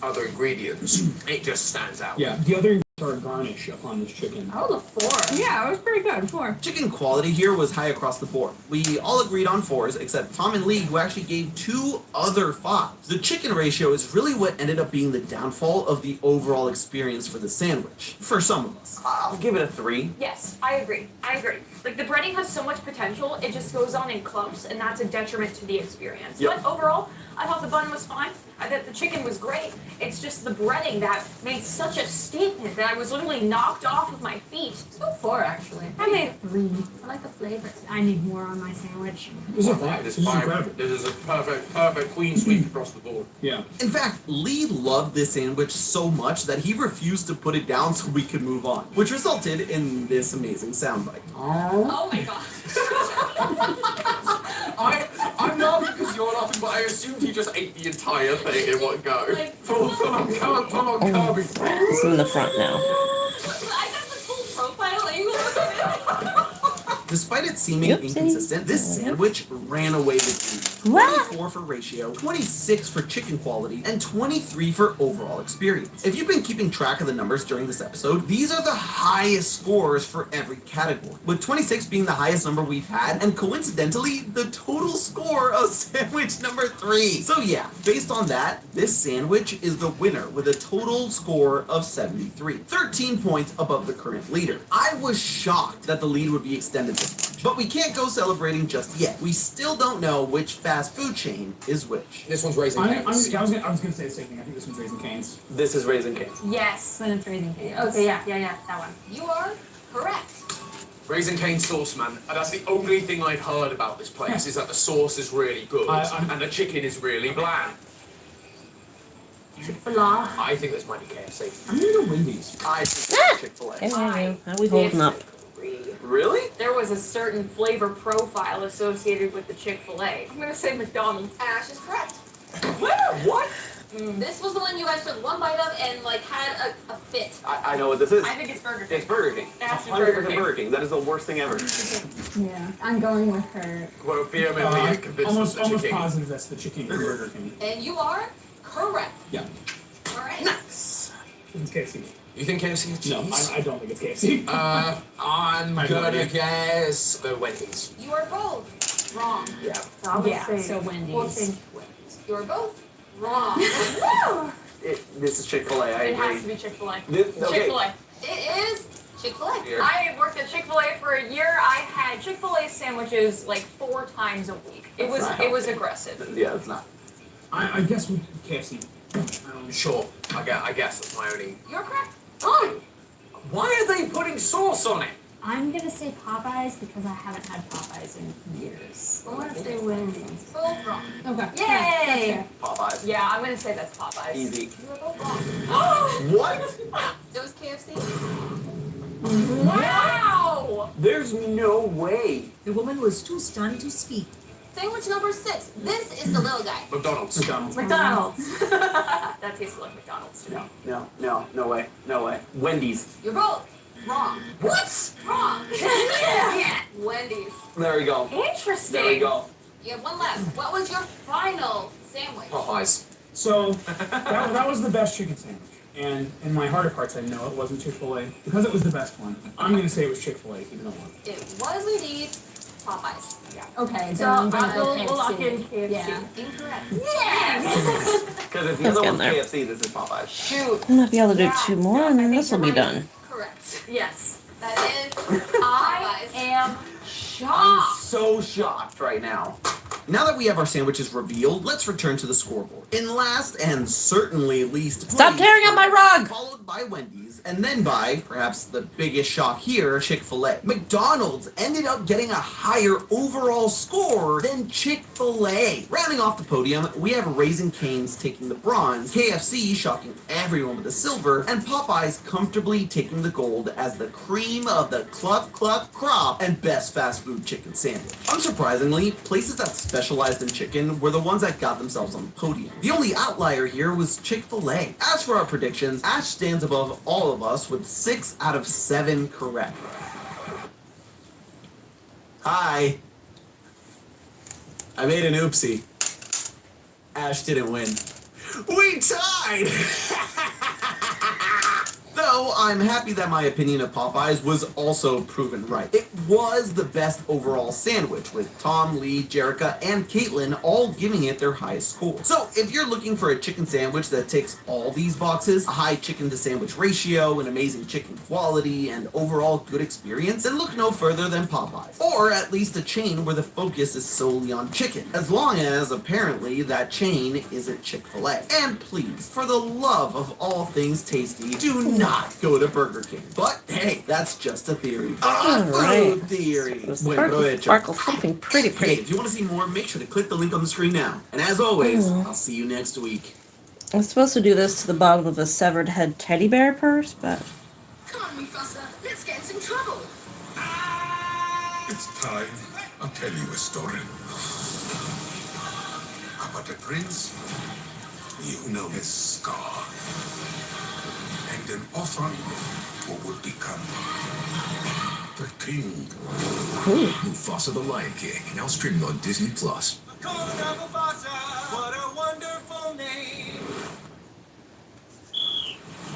other ingredients, it just stands out. Yeah, the other are garnish upon this chicken. Oh, the 4. Yeah, it was pretty good. 4. Chicken quality here was high across the board. We all agreed on 4s, except Tom and Lee, who actually gave 2 other 5s. The chicken ratio is really what ended up being the downfall of the overall experience for the sandwich, for some of us. I'll give it a 3. Yes, I agree. Like, the breading has so much potential, it just goes on in clumps, and that's a detriment to the experience. Yep. But overall, I thought the bun was fine. I thought the chicken was great. It's just the breading that made such a statement that I was literally knocked off of my feet. It's a 4, actually. I made it 3. I like the flavor. I need more on my sandwich. This is a 5. This is incredible. This is a perfect clean sweep across the board. Yeah. In fact, Lee loved this sandwich so much that he refused to put it down so we could move on, which resulted in this amazing soundbite. Oh my god. I'm laughing because you're laughing, but I assumed he just ate the entire thing in one go. Come on, Kirby. It's in the front now. I got the full profile angle. Despite it seeming inconsistent, this sandwich ran away with me. 24 for ratio, 26 for chicken quality, and 23 for overall experience. If you've been keeping track of the numbers during this episode, these are the highest scores for every category, with 26 being the highest number we've had, and coincidentally, the total score of sandwich number 3. So yeah, based on that, this sandwich is the winner with a total score of 73, 13 points above the current leader. I was shocked that the lead would be extended this much, but we can't go celebrating just yet. We still don't know which fast food chain is which. This one's Raising Cane's. I was gonna say the same thing. I think this one's Raising Cane's. This is Raising Cane's. Yes. Then it's Raising Cane's. Okay, yeah, that one. You are correct. Raising Cane sauce, man. And that's the only thing I've heard about this place is that the sauce is really good and the chicken is really bland. Blah. I think this might be KFC. I'm gonna go Wendy's. I think it's Chick-fil-A. How we holding up? Really? There was a certain flavor profile associated with the Chick-fil-A. I'm gonna say McDonald's. Ash is correct. Where? What? This was the one you guys took one bite of and like had a fit. I know what this is. I think it's Burger King. It's Burger King. Ash is 100% Burger King. Burger King. That is the worst thing ever. Yeah, I'm going with her. Well, vehemently convinced Almost it's the chicken. positive that's the chicken from Burger King. And you are correct. Yeah. All right. Nice. It's KFC. You think KFC is cheese? No, I don't think it's KFC. I'm gonna guess the Wendy's. You are both wrong. Yeah. So I would Yeah, say so Wendy's. We'll say Wendy's. You are both wrong. This is Chick-fil-A. I It agree. has to be Chick-fil-A. Okay. Chick-fil-A. It is Chick-fil-A. Here. I worked at Chick-fil-A for a year. I had Chick-fil-A sandwiches like 4 times a week. It was aggressive. Yeah, it's not. I guess with KFC. Sure. I guess that's my only. You're correct. Oh! Why are they putting sauce on it? I'm gonna say Popeyes because I haven't had Popeyes in years. I want to say Wendy's. Both wrong. Okay. Yay! Why? Popeyes. Yeah, I'm gonna say that's Popeyes. Easy. You were both wrong. What? It was KFC. Wow! There's no way. The woman was too stunned to speak. Sandwich number 6. This is the little guy. McDonald's. McDonald's. That tasted like McDonald's to me. No way. No way. Wendy's. You're both wrong. What? Wrong. Yeah. Wendy's. There we go. Interesting. There we go. You have one left. What was your final sandwich? Popeyes. So that was the best chicken sandwich. And in my heart of hearts, I know it wasn't Chick-fil-A because it was the best one. I'm going to say it was Chick-fil-A, even though it It was indeed Popeyes. Yeah. Okay, So then I'm gonna go we'll lock in KFC. KFC. Yeah. Incorrect. Yes! Because if the Let's other get one's there. KFC, this is Popeyes. Shoot. I might be able to do Yeah. 2 more, and then this will be done. Correct. Yes. That is I Popeyes. am I'm shocked. so shocked right now. Now that we have our sandwiches revealed, let's return to the scoreboard. In last and certainly least Stop place, tearing up my rug! followed by Wendy's, and then by, perhaps the biggest shock here, Chick-fil-A. McDonald's ended up getting a higher overall score than Chick-fil-A. Rounding off the podium, we have Raising Cane's taking the bronze, KFC shocking everyone with the silver, and Popeyes comfortably taking the gold as the cream of the club crop and best fast food chicken sandwich. Unsurprisingly, places that specialized in chicken were the ones that got themselves on the podium. The only outlier here was Chick-fil-A. As for our predictions, Ash stands above all of us with 6 out of 7 correct. Hi. I made an oopsie. Ash didn't win. We tied! Though I'm happy that my opinion of Popeyes was also proven right. It was the best overall sandwich, with Tom, Lee, Jerica, and Caitlin all giving it their highest score. So if you're looking for a chicken sandwich that ticks all these boxes, a high chicken to sandwich ratio, an amazing chicken quality, and overall good experience, then look no further than Popeyes. Or at least a chain where the focus is solely on chicken, as long as apparently that chain isn't Chick-fil-A. And please, for the love of all things tasty, do not go to Burger King. But hey, that's just a theory. Alright. Food theory. Wait, Sparkle, go ahead, Chuck. sparkle, something pretty. Hey, if you want to see more, make sure to click the link on the screen now. And as always, I'll see you next week. I'm supposed to do this to the bottom of a severed head teddy bear purse, but Come on, Mufasa. Let's get in some trouble. It's time. I'll tell you a story. About a prince. You know his scar. And an orphan who would become the king. Mufasa the Lion King, now streaming on Disney Plus. What a wonderful name.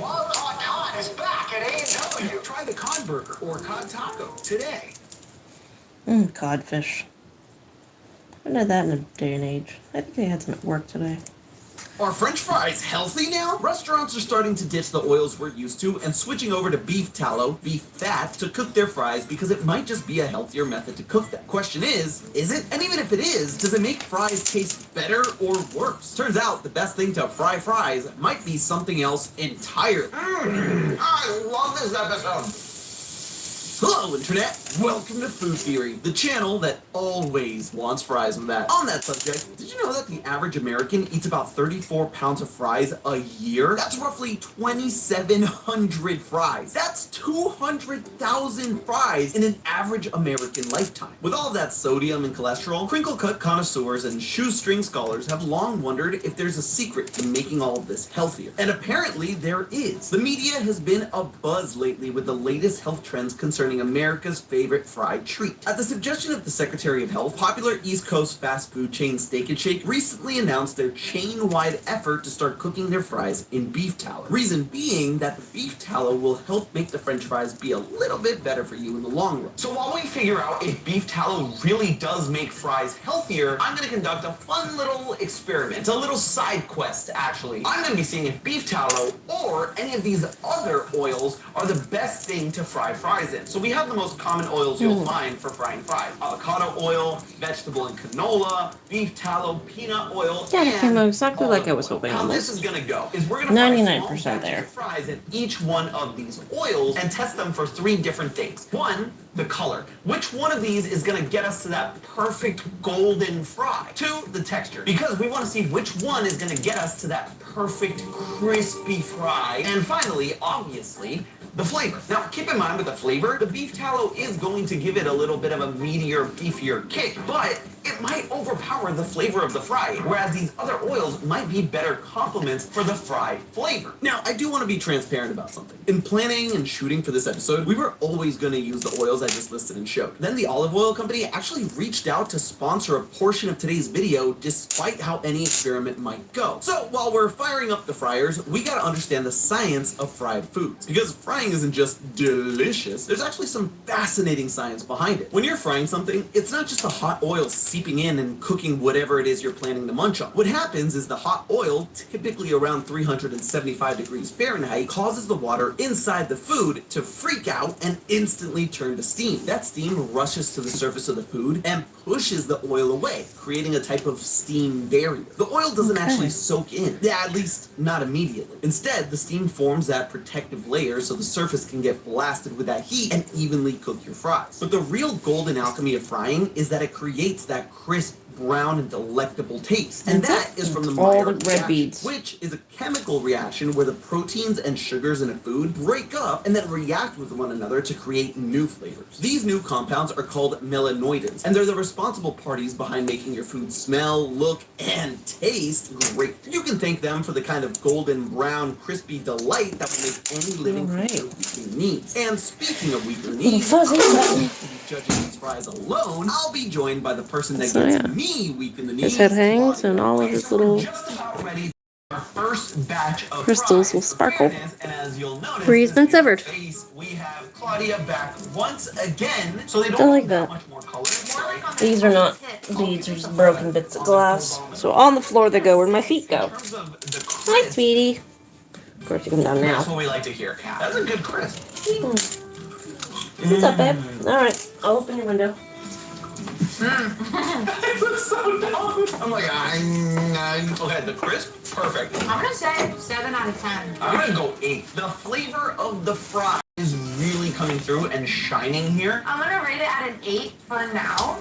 Wild Hot Cod is back at A&W. Try the cod burger or cod taco today. codfish. I know that in a day and age. I think they had some at work today. Are French fries healthy now? Restaurants are starting to ditch the oils we're used to and switching over to beef tallow, beef fat, to cook their fries because it might just be a healthier method to cook them. Question is it? And even if it is, does it make fries taste better or worse? Turns out the best thing to fry fries might be something else entirely. I love this episode. Hello, Internet! Welcome to Food Theory, the channel that always wants fries with that. On that subject, did you know that the average American eats about 34 pounds of fries a year? That's roughly 2,700 fries. That's 200,000 fries in an average American lifetime. With all of that sodium and cholesterol, crinkle-cut connoisseurs and shoestring scholars have long wondered if there's a secret to making all of this healthier. And apparently there is. The media has been abuzz lately with the latest health trends concerning America's favorite fried treat. At the suggestion of the Secretary of Health, popular East Coast fast food chain Steak and Shake recently announced their chain-wide effort to start cooking their fries in beef tallow. Reason being that the beef tallow will help make the French fries be a little bit better for you in the long run. So while we figure out if beef tallow really does make fries healthier, I'm going to conduct a fun little experiment, a little side quest actually. I'm going to be seeing if beef tallow or any of these other oils are the best thing to fry fries in. So we have the most common oils you'll find for frying fries. Avocado oil, vegetable and canola, beef tallow, peanut oil, Yeah, that came and out exactly like I was hoping how this almost. is gonna go is we're gonna fry 99% small batches there. of fries in each one of these oils and test them for 3 different things. One, the color. Which one of these is gonna get us to that perfect golden fry? 2, the texture. Because we wanna see which one is gonna get us to that perfect crispy fry. And finally, obviously, the flavor. Now, keep in mind with the flavor, the beef tallow is going to give it a little bit of a meatier, beefier kick, but it might overpower the flavor of the fry, whereas these other oils might be better complements for the fried flavor. Now, I do want to be transparent about something. In planning and shooting for this episode, we were always going to use the oils I just listed and showed. Then the olive oil company actually reached out to sponsor a portion of today's video despite how any experiment might go. So while we're firing up the fryers, we got to understand the science of fried foods. Because frying isn't just delicious, there's actually some fascinating science behind it. When you're frying something, it's not just the hot oil seeping in and cooking whatever it is you're planning to munch on. What happens is the hot oil, typically around 375 degrees Fahrenheit, causes the water inside the food to freak out and instantly turn to steam. That steam rushes to the surface of the food and pushes the oil away, creating a type of steam barrier. The oil doesn't actually soak in, at least not immediately. Instead, the steam forms that protective layer so the surface can get blasted with that heat and evenly cook your fries. But the real golden alchemy of frying is that it creates that crisp, brown, and delectable taste. And that is from the all Maillard the red reaction, beads, which is a chemical reaction where the proteins and sugars in a food break up and then react with one another to create new flavors. These new compounds are called melanoidins, and they're the responsible parties behind making your food smell, look, and taste great. You can thank them for the kind of golden brown, crispy delight that will make any living creature weaker needs. And speaking of weaker needs, judging these fries alone, I'll be joined by the person that gets me weak in the knees. His head hangs and all of his little Our first batch of crystals will sparkle. And as you'll notice, Where he's been severed. We have Claudia back once again. So they I don't like that. much more color. These are not beads, they're just broken bits of glass. So on the floor they go where my feet go. Hi, sweetie. Of course, you come down now. That's what we like to hear. That's a good crisp. What's up, babe? Alright, I'll open your window. It looks so dumb. I'm like, okay, the crisp, perfect. I'm gonna say 7 out of 10. I'm gonna go 8. The flavor of the fry is really coming through and shining here. I'm gonna rate it at an 8 for now.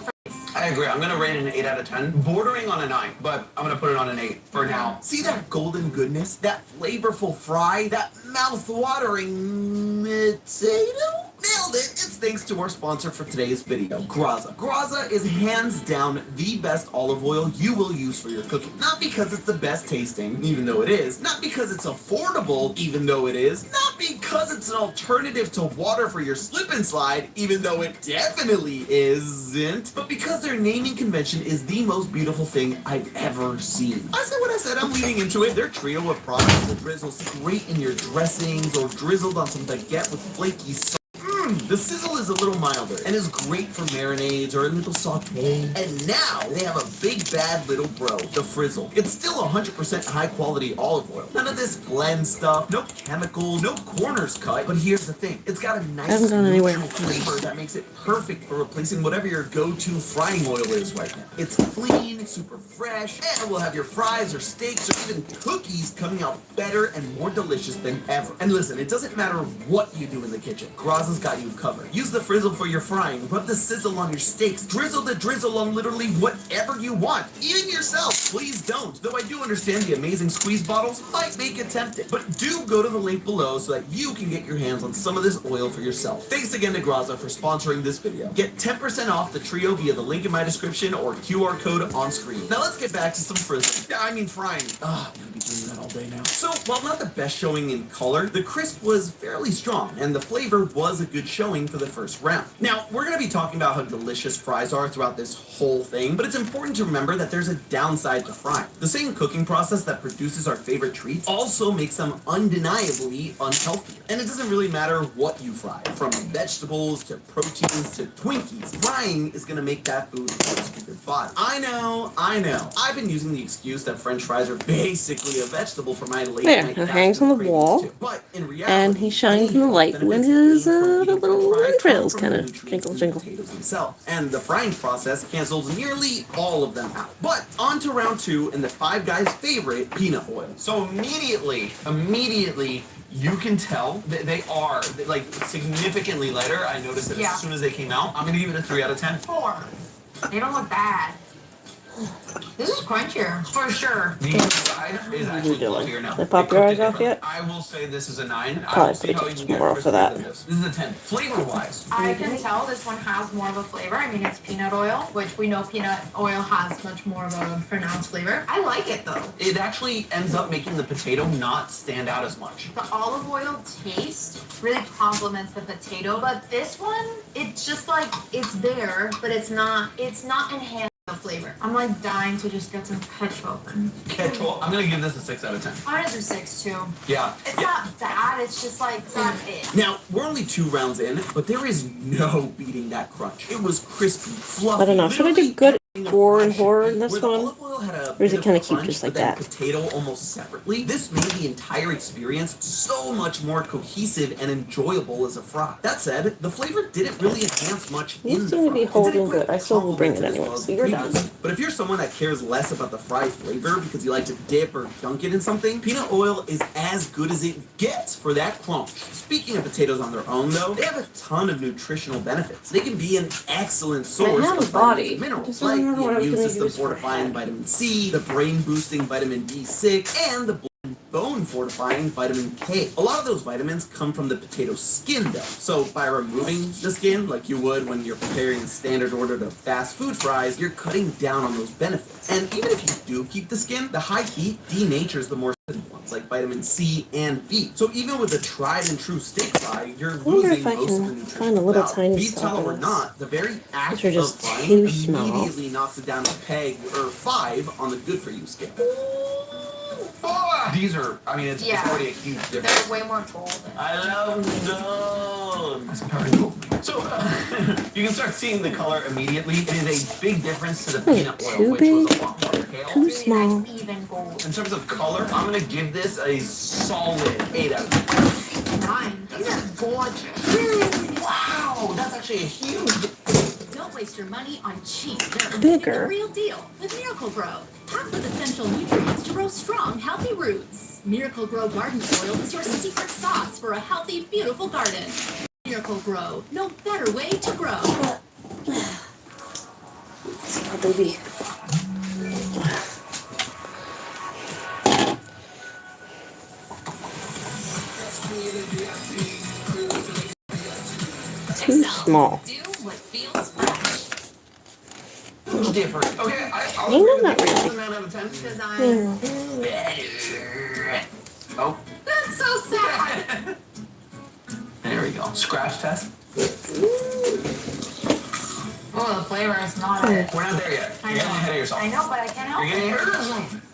I agree. I'm gonna rate it an 8 out of 10, bordering on a 9, but I'm gonna put it on an 8 for now. See that golden goodness, that flavorful fry, that mouth-watering potato? Nailed it! It's thanks to our sponsor for today's video, Graza. Graza is hands down the best olive oil you will use for your cooking. Not because it's the best tasting, even though it is. Not because it's affordable, even though it is. Not because it's an alternative to water for your slip and slide, even though it definitely isn't. But because their naming convention is the most beautiful thing I've ever seen. I said what I said, I'm leading into it. Their trio of products will drizzle straight in your dressings or drizzled on some baguette with flaky sauce. The sizzle is a little milder and is great for marinades or a little saute. And now they have a big bad little bro, the frizzle. It's still 100% high quality olive oil. None of this blend stuff, no chemicals, no corners cut. But here's the thing, it's got a nice neutral flavor that makes it perfect for replacing whatever your go-to frying oil is right now. It's clean, super fresh, and will have your fries or steaks or even cookies coming out better and more delicious than ever. And listen, it doesn't matter what you do in the kitchen. Graza's got you covered. Use the frizzle for your frying, rub the sizzle on your steaks, drizzle the drizzle on literally whatever you want, even yourself. Please don't. Though I do understand the amazing squeeze bottles might make it tempting. But do go to the link below so that you can get your hands on some of this oil for yourself. Thanks again to Graza for sponsoring this video. Get 10% off the trio via the link in my description or QR code on screen. Now let's get back to some frizzling. I mean frying. I'm gonna be doing that all day now. So while not the best showing in color, the crisp was fairly strong and the flavor was a good showing for the first round. Now, we're going to be talking about how delicious fries are throughout this whole thing, but it's important to remember that there's a downside to frying. The same cooking process that produces our favorite treats also makes them undeniably unhealthy. And it doesn't really matter what you fry, from vegetables to proteins to Twinkies. Frying is going to make that food taste to your body. I know. I've been using the excuse that French fries are basically basically a vegetable for my late There, night it fast hangs on food the cravings, wall. too. But in reality, And he shines in the light when his little entrails kind of jingle jingle. Potatoes themselves, and the frying process cancels nearly all of them out. But on to round 2 and the 5 guys' favorite, peanut oil. So immediately, you can tell that they are like significantly lighter. I noticed it as soon as they came out. I'm gonna give it a 3 out of 10. 4. They don't look bad. This is crunchier, for sure. The inside is actually fluffier now. They pop your eyes off yet? I will say this is a 9. I Probably will see how you put can some get more off of that. crispier than this. This is a 10. Flavor-wise, I can tell this one has more of a flavor. I mean, it's peanut oil, which we know peanut oil has much more of a pronounced flavor. I like it though. it actually ends up making the potato not stand out as much. The olive oil taste really complements the potato, but this one, it's just like, it's there, but it's not enhanced the flavor. I'm like dying to just get some ketchup. Ketchup. I'm gonna give this a 6 out of 10. I'm gonna do 6 too. Yeah. It's not bad, it's just like, it's not it. Now, we're only 2 rounds in, but there is no beating that crunch. It was crispy, fluffy. I don't know. Should I do good gore and horror in this Where the one? olive oil had a Or is it bit kind of of cute crunch, just like but then that? potato almost separately. This made the entire experience so much more cohesive and enjoyable as a fry. That said, the flavor didn't really enhance much You in the seem to fry. be It holding didn't quite good. I still will bring it complement as anyway. well as So you're the done. previous. But if you're someone that cares less about the fry flavor because you like to dip or dunk it in something, peanut oil is as good as it gets for that crunch. Speaking of potatoes on their own, though, they have a ton of nutritional benefits. They can be an excellent source have a of body. vitamins and minerals, Just don't like remember the what I was immune gonna system use for fortifying vitamin C, the brain boosting vitamin B6, and the bone fortifying vitamin K. A lot of those vitamins come from the potato skin though. So by removing the skin, like you would when you're preparing a standard order of fast food fries, you're cutting down on those benefits. And even if you do keep the skin, the high heat denatures the more sensitive ones like vitamin C and B. So even with a tried and true steak fry, you're wonder losing if I most of the can nutrition. find a little tiny Be spot tall of or this. not, the very act These are just of frying too small. immediately knocks it down a peg or 5 on the good for you scale. These are, I mean, it's already a huge difference. They're way more golden. I love those. Very cool. So you can start seeing the color immediately. It is a big difference to the peanut oil, Too which big, was a lot more pale. too small. Even gold. In terms of color, I'm gonna give this a solid 8 out of 10. 9. These are gorgeous. Wow, that's actually a huge. Don't waste your money on cheap dirt. Bigger. Get the real deal with Miracle Grow. Packed with essential nutrients to grow strong, healthy roots. Miracle Grow Garden Soil is your secret sauce for a healthy, beautiful garden. Miracle Grow. No better way to grow. Oh, baby. Too small. Do what feels fresh. Different. Okay, I'll No, agree not with you. really. It's a 9 out of 10. Oh, That's so sad. there we go. Scratch test. Oh, the flavor is not it. We're not there yet. I You're getting know. ahead of yourself. I know, but I can't help You're getting it. ahead of yourself.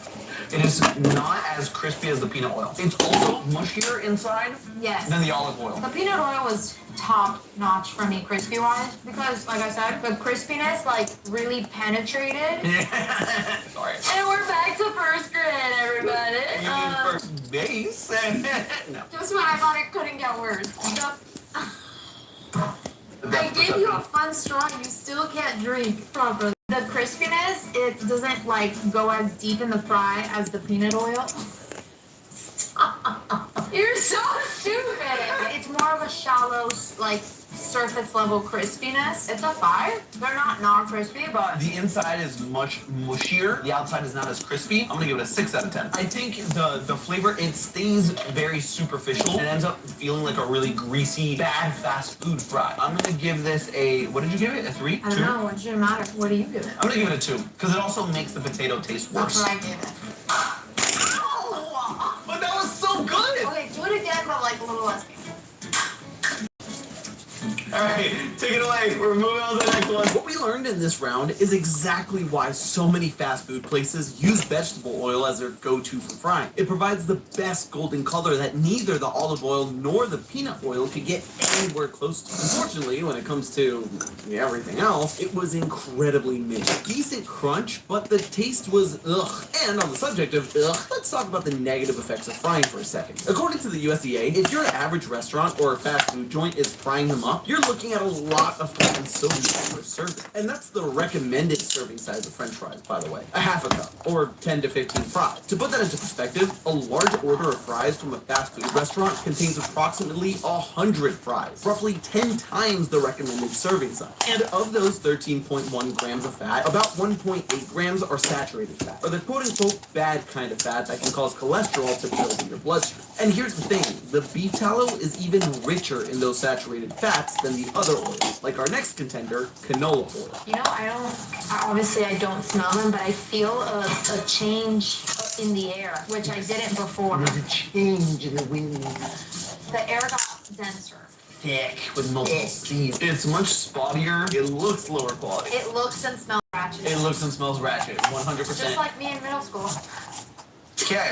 It is not as crispy as the peanut oil. It's also mushier inside Yes. than the olive oil. The peanut oil was top notch for me crispy wise because like I said, the crispiness like really penetrated. Sorry. And we're back to first grade, everybody. You mean first base? No. Just when I thought it couldn't get worse. I gave you a fun straw and you still can't drink properly. The crispiness, it doesn't like go as deep in the fry as the peanut oil. Stop. You're so stupid. It's more of a shallow, like surface level crispiness. It's a 5. They're not crispy, but The inside is much mushier. The outside is not as crispy. I'm gonna give it a 6 out of 10. I think the flavor, it stays very superficial and ends up feeling like a really greasy, bad fast food fry. I'm gonna give this a, what did you give it? A 3? I don't 2? know. It shouldn't matter. What do you give it? I'm gonna give it a 2 because it also makes the potato taste That's worse. what I gave it. But that was so good. Okay, do it again, but like a little less. All right, take it away. We're moving on to the next one. What we learned in this round is exactly why so many fast food places use vegetable oil as their go-to for frying. It provides the best golden color that neither the olive oil nor the peanut oil could get anywhere close to. Unfortunately, when it comes to everything else, it was incredibly mixed. Decent crunch, but the taste was ugh. And on the subject of ugh, let's talk about the negative effects of frying for a second. According to the USDA, if your average restaurant or fast food joint is frying them up, you're looking at a lot of fat and sodium per serving. And that's the recommended serving size of French fries, by the way. A half a cup, or 10 to 15 fries. To put that into perspective, a large order of fries from a fast food restaurant contains approximately 100 fries, roughly 10 times the recommended serving size. And of those 13.1 grams of fat, about 1.8 grams are saturated fat, or the quote-unquote bad kind of fat that can cause cholesterol to build in your bloodstream. And here's the thing, the beef tallow is even richer in those saturated fats than the other oils, like our next contender, canola oil. You know, I don't smell them, but I feel a change in the air, which I didn't before. There's a change in the wind. The air got denser. Thick, with multiple seeds. It's much spottier. It looks lower quality. It looks and smells ratchet. It looks and smells ratchet, 100%. Just like me in middle school. Okay,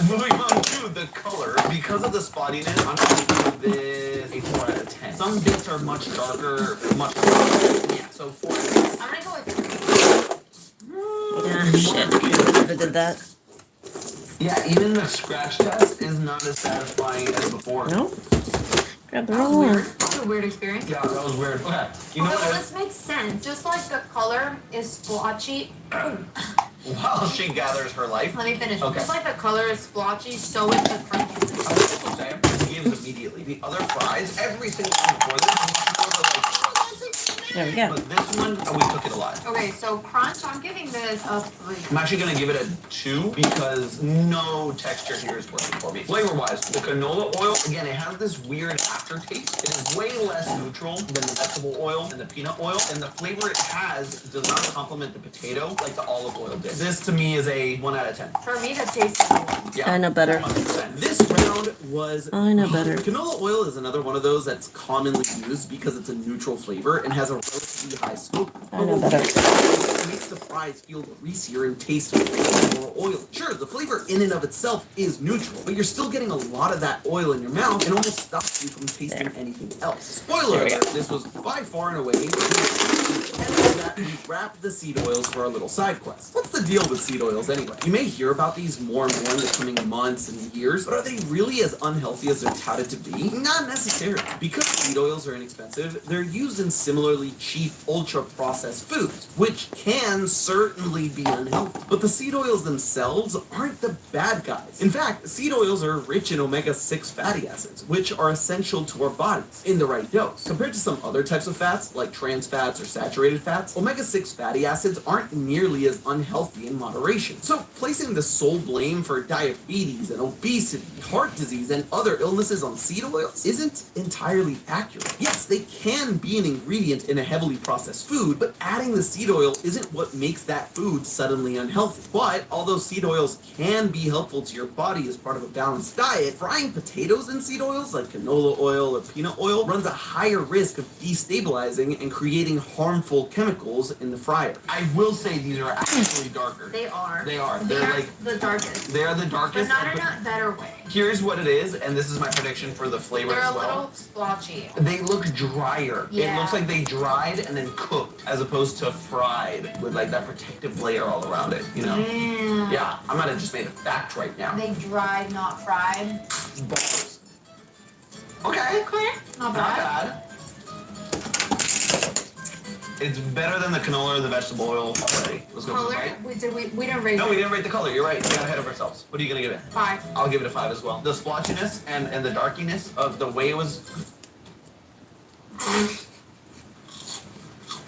moving on to the color. Because of the spottiness, I'm going to give this a 4 out of 10. Some bits are much darker, much darker. Yeah, so 4 out of 10. I'm gonna go with 3. Yeah, shit. I did that. Yeah, even the scratch test is not as satisfying as before. No? Grab the That wrong was one. weird. That was a weird experience. Yeah, that was weird. Okay, you know Okay, well, what? this makes sense. Just like the color is splotchy. While she gathers her life. Let me finish. Okay. Just like the color is splotchy, so is the crunchiness. Okay, gives immediately. The other fries, every single one before this, There we go. but this one, we took it alive. Okay, so crunch, I'm giving this a 3. I'm actually gonna give it a 2 because no texture here is working for me. Flavor-wise, the canola oil, again, it has this weird aftertaste. It is way less neutral than the vegetable oil and the peanut oil, and the flavor it has does not complement the potato like the olive oil did. This to me is a 1 out of 10. For me, the taste is the one. Yeah, I know better. 100%. This round was... I know better. Canola oil is another one of those that's commonly used because it's a neutral flavor and has a relatively high smoke. I know better. It makes the fries feel greasier and taste more oily. Sure, the flavor in and of itself is neutral, but you're still getting a lot of that oil in your mouth and almost stops you from tasting anything else. Spoiler alert, this was by far and away that we wrapped the seed oils for our little side quest. What's the deal with seed oils anyway? You may hear about these more and more in the coming months and years, but are they really as unhealthy as they're touted to be? Not necessarily. Because seed oils are inexpensive, they're used in similarly cheap, ultra-processed foods, which can certainly be unhealthy. But the seed oils themselves aren't the bad guys. In fact, seed oils are rich in omega-6 fatty acids, which are essential to our bodies in the right dose. Compared to some other types of fats, like trans fats or saturated fats, omega-6 fatty acids aren't nearly as unhealthy in moderation. So placing the sole blame for diabetes and obesity, heart disease, and other illnesses on seed oils isn't entirely accurate. Yes, they can be an ingredient in a heavily processed food, but adding the seed oil isn't what makes that food suddenly unhealthy. But although seed oils can be helpful to your body as part of a balanced diet, frying potatoes in seed oils like canola oil or peanut oil runs a higher risk of destabilizing and creating harmful chemicals in the fryer. I will say these are actually darker. They are. They are. They're They're like the darkest. they are the darkest. But not in a better way. Here's what it is, and this is my prediction for the flavor They're as a well. little splotchy. They look drier. Yeah. It looks like they dried and then cooked, as opposed to fried with like that protective layer all around it. You know? Yeah. Yeah. I might have just made a fact right now. They dried, not fried. Balls. Okay. Okay. Not bad. It's better than the canola or the vegetable oil already. Let's go for Color? it. We didn't rate No, it. we didn't rate the color. You're right. We got ahead of ourselves. What are you gonna give it? 5. I'll give it a 5 as well. The splotchiness and the darkiness of the way it was.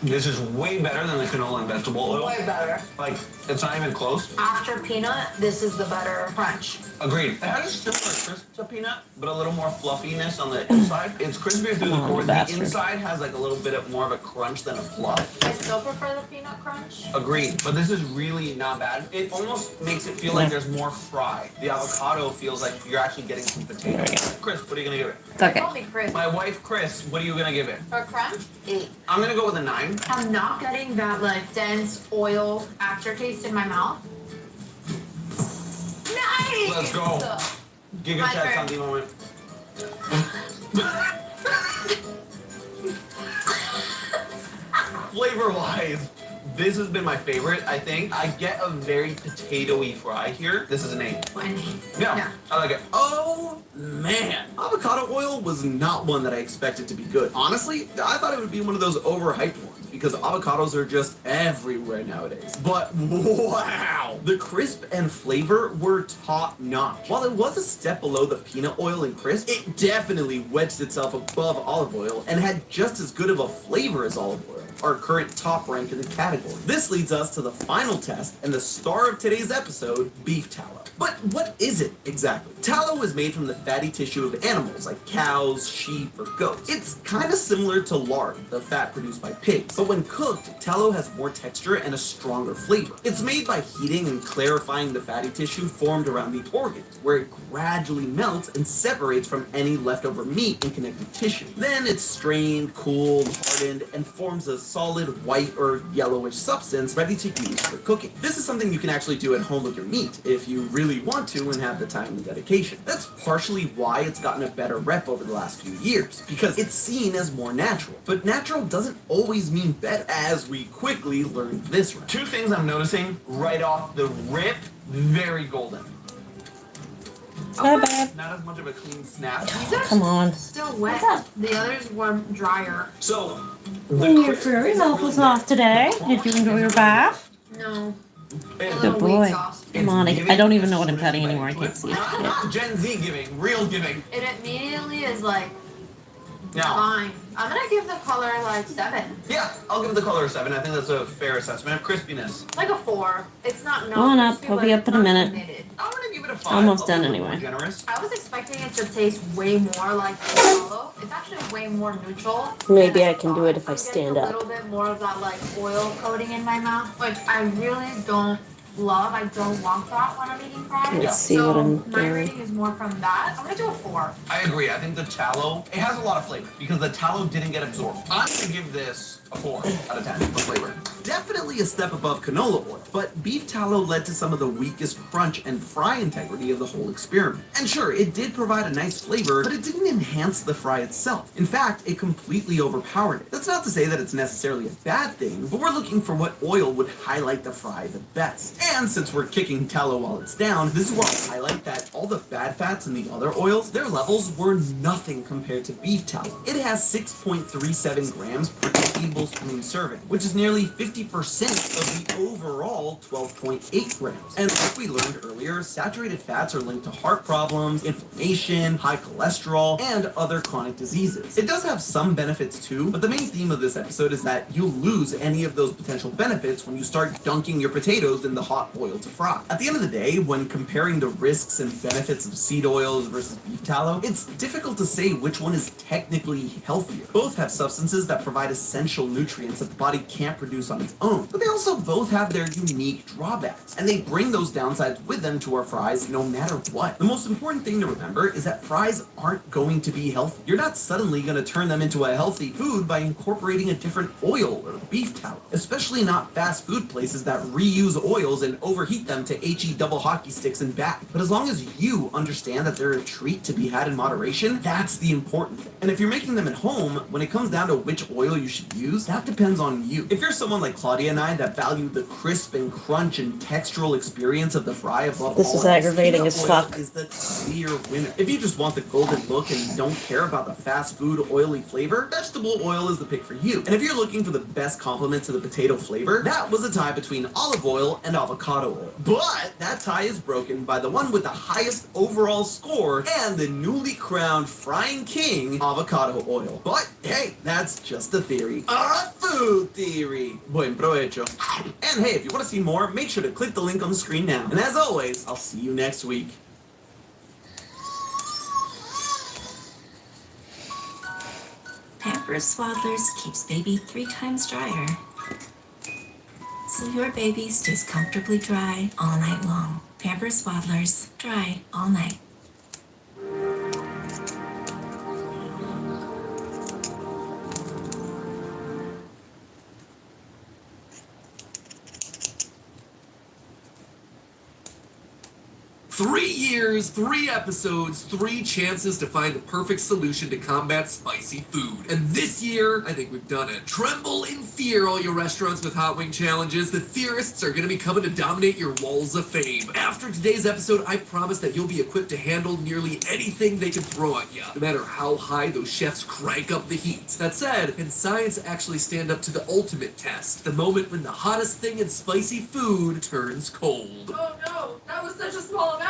This is way better than the canola and vegetable oil. Way better. Like It's not even close. After peanut, this is the better crunch. Agreed. It has a similar crisp to peanut, but a little more fluffiness on the inside. It's crispier through the core. The inside has like a little bit of more of a crunch than a fluff. I still prefer the peanut crunch. Agreed. But this is really not bad. It almost makes it feel like there's more fry. The avocado feels like you're actually getting some potato. Chris, what are you gonna give it? It's okay. Call me Chris. My wife, Chris, what are you gonna give it? For crunch, 8. I'm gonna go with a 9. I'm not getting that like dense oil aftertaste in my mouth. Nice! Let's go. Giga My Chat turn. Sandy moment. Flavor-wise, this has been my favorite, I think. I get a very potato-y fry here. This is an 8. Yeah, I like it. Oh, man. Avocado oil was not one that I expected to be good. Honestly, I thought it would be one of those overhyped ones because avocados are just everywhere nowadays. But wow, the crisp and flavor were top notch. While it was a step below the peanut oil and crisp, it definitely wedged itself above olive oil and had just as good of a flavor as olive oil, our current top rank in the category. This leads us to the final test and the star of today's episode, beef tallow. But what is it exactly? Tallow is made from the fatty tissue of animals like cows, sheep, or goats. It's kind of similar to lard, the fat produced by pigs. But when cooked, tallow has more texture and a stronger flavor. It's made by heating and clarifying the fatty tissue formed around the organs, where it gradually melts and separates from any leftover meat and connective tissue. Then it's strained, cooled, hardened, and forms a solid white or yellowish substance ready to use for cooking. This is something you can actually do at home with your meat if you really want to and have the time and dedication. That's partially why it's gotten a better rep over the last few years, because it's seen as more natural. But natural doesn't always mean better, as we quickly learned this round. 2 things I'm noticing right off the rip, very golden. Not bad. Not as much of a clean snap. Come on. Still wet. The others were drier. So, Your furry mouth was off today. Did you enjoy your bath? No. Good boy. Come on. I don't even know what I'm cutting anymore. I can't see it. Not Gen Z giving, real giving. It immediately is like Now, fine. I'm gonna give the color like 7. yeah, I'll give the color a 7. I think that's a fair assessment of crispiness. Like a 4. It's not Go on up. crispy, He'll but be it's up in a not minute. committed. I'm gonna give it a 5. Almost done A little anyway. more generous. I was expecting it to taste way more like tallow. It's actually way more neutral. Maybe I can do it if I I'm getting stand a up. little bit more of that like oil coating in my mouth, which I really don't love. I don't want that when I'm eating fries. Let's see so what I'm my doing. rating is more from that. I'm gonna do a 4. I agree. I think the tallow, it has a lot of flavor because the tallow didn't get absorbed. I'm gonna give this a 4 out of 10 for flavor. Definitely a step above canola oil, but beef tallow led to some of the weakest crunch and fry integrity of the whole experiment. And sure, it did provide a nice flavor, but it didn't enhance the fry itself. In fact, it completely overpowered it. That's not to say that it's necessarily a bad thing, but we're looking for what oil would highlight the fry the best. And since we're kicking tallow while it's down, this is where I'll highlight that all the bad fats in the other oils, their levels were nothing compared to beef tallow. It has 6.37 grams per tablespoon serving, which is nearly 50% of the overall 12.8 grams. And like we learned earlier, saturated fats are linked to heart problems, inflammation, high cholesterol, and other chronic diseases. It does have some benefits too, but the main theme of this episode is that you'll lose any of those potential benefits when you start dunking your potatoes in the hot oil to fry. At the end of the day, when comparing the risks and benefits of seed oils versus beef tallow, it's difficult to say which one is technically healthier. Both have substances that provide essential nutrients that the body can't produce on its own, but they also both have their unique drawbacks, and they bring those downsides with them to our fries no matter what. The most important thing to remember is that fries aren't going to be healthy. You're not suddenly going to turn them into a healthy food by incorporating a different oil or beef tallow, especially not fast food places that reuse oils and overheat them to HE double hockey sticks and back. But as long as you understand that they're a treat to be had in moderation, that's the important thing. And if you're making them at home, when it comes down to which oil you should use, that depends on you. If you're someone like Claudia and I that value the crisp and crunch and textural experience of the fry above This all is else, aggravating peanut as oil fuck. is the clear winner. If you just want the golden look and you don't care about the fast food oily flavor, vegetable oil is the pick for you. And if you're looking for the best complement to the potato flavor, that was a tie between olive oil and avocado oil. But that tie is broken by the one with the highest overall score and the newly crowned frying king, avocado oil. But hey, that's just a theory. our food theory. Buen provecho. And hey, if you want to see more, make sure to click the link on the screen now. And as always, I'll see you next week. Pampers Swaddlers keeps baby 3 times drier. So your baby stays comfortably dry all night long. Pampers Swaddlers, dry all night. Three years, 3 episodes, 3 chances to find the perfect solution to combat spicy food. And this year, I think we've done it. Tremble in fear, all your restaurants with hot wing challenges. The theorists are going to be coming to dominate your walls of fame. After today's episode, I promise that you'll be equipped to handle nearly anything they can throw at you, no matter how high those chefs crank up the heat. That said, can science actually stand up to the ultimate test? The moment when the hottest thing in spicy food turns cold. Oh no, that was such a small amount.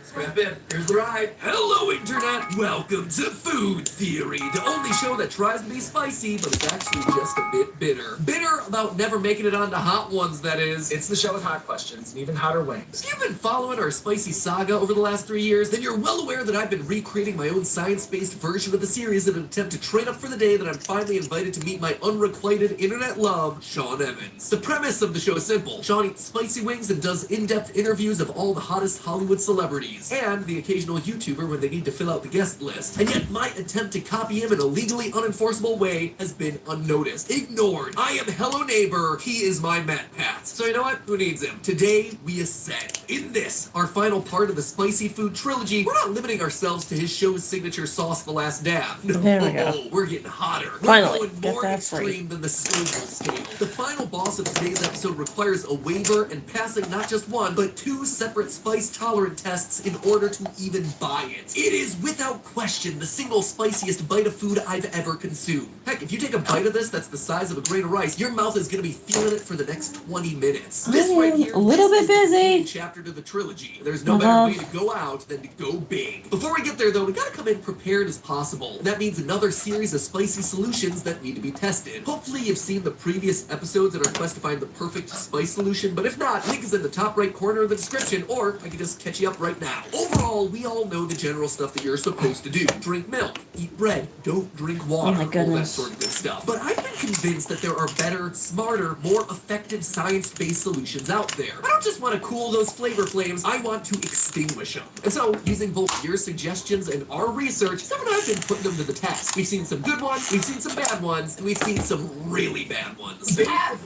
Strap in. Here's the ride. Hello, Internet. Welcome to Food Theory, the only show that tries to be spicy, but is actually just a bit bitter. Bitter about never making it onto Hot Ones, that is. It's the show with hot questions and even hotter wings. If you've been following our spicy saga over the last 3 years, then you're well aware that I've been recreating my own science-based version of the series in an attempt to train up for the day that I'm finally invited to meet my unrequited internet love, Sean Evans. The premise of the show is simple. Sean eats spicy wings and does in-depth interviews of all the hottest Hollywood celebrities, and the occasional YouTuber when they need to fill out the guest list. And yet my attempt to copy him in a legally unenforceable way has been unnoticed, ignored. I am Hello Neighbor, he is my Matt Pat. So you know what? Who needs him? Today, we ascend. In this, our final part of the spicy food trilogy, we're not limiting ourselves to his show's signature sauce, The Last Dab. No, there we go. We're getting hotter. Finally, we're going get more that extreme than the Scoville scale. The final boss of today's episode requires a waiver and passing not just one, but 2 separate spice-tolerant tests in order to even buy it. It is without question the single spiciest bite of food I've ever consumed. Heck, if you take a bite of this that's the size of a grain of rice, your mouth is going to be feeling it for the next 20 minutes. This right here, a little bit busy. Chapter to the trilogy. There's no better way to go out than to go big. Before we get there though, we gotta come in prepared as possible. And that means another series of spicy solutions that need to be tested. Hopefully you've seen the previous episodes in our quest to find the perfect spice solution, but if not, link is in the top right corner of the description, or I can just catch you up right now. Overall, we all know the general stuff that you're supposed to do. Drink milk, eat bread, don't drink water, Oh my goodness. all that sort of good stuff. But I've been convinced that there are better, smarter, more effective science-based solutions out there. I don't just want to cool those flavor flames, I want to extinguish them. And so, using both your suggestions and our research, Steph and I have been putting them to the test. We've seen some good ones, we've seen some bad ones, and we've seen some really bad ones. F.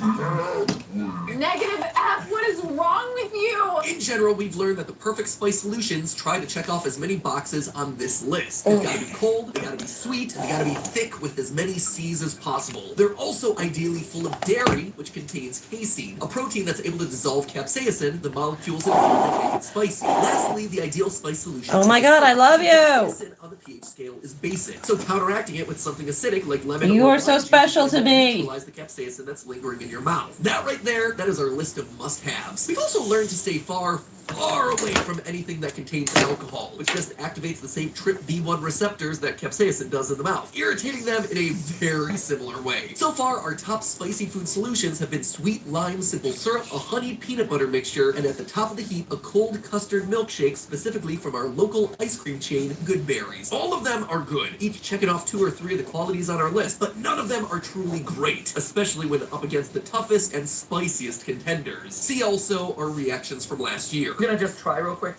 Negative F. What is wrong with you? In general, we've learned that the perfect spice solutions try to check off as many boxes on this list. They've got to be cold, they got to be sweet, and they got to be thick with as many C's as possible. They're also ideally full of dairy, which contains casein, a protein that's able to dissolve capsaicin, the molecules in food that make it spicy. Lastly, the ideal spice solution. Oh my god, I love you! Capsaicin on the pH scale is basic, so counteracting it with something acidic like lemon You or are so lime juice special to can me. neutralize the capsaicin that's lingering in your mouth. That right there, that is our list of must-haves. We've also learned to stay far away from anything that contains alcohol, which just activates the same TRPV1 receptors that capsaicin does in the mouth, irritating them in a very similar way. So far, our top spicy food solutions have been sweet lime simple syrup, a honey peanut butter mixture, and at the top of the heap, a cold custard milkshake specifically from our local ice cream chain, Good Berries. All of them are good, each checking off 2 or 3 of the qualities on our list, but none of them are truly great, especially when up against the toughest and spiciest contenders. See also our reactions from last year. I'm gonna just try real quick.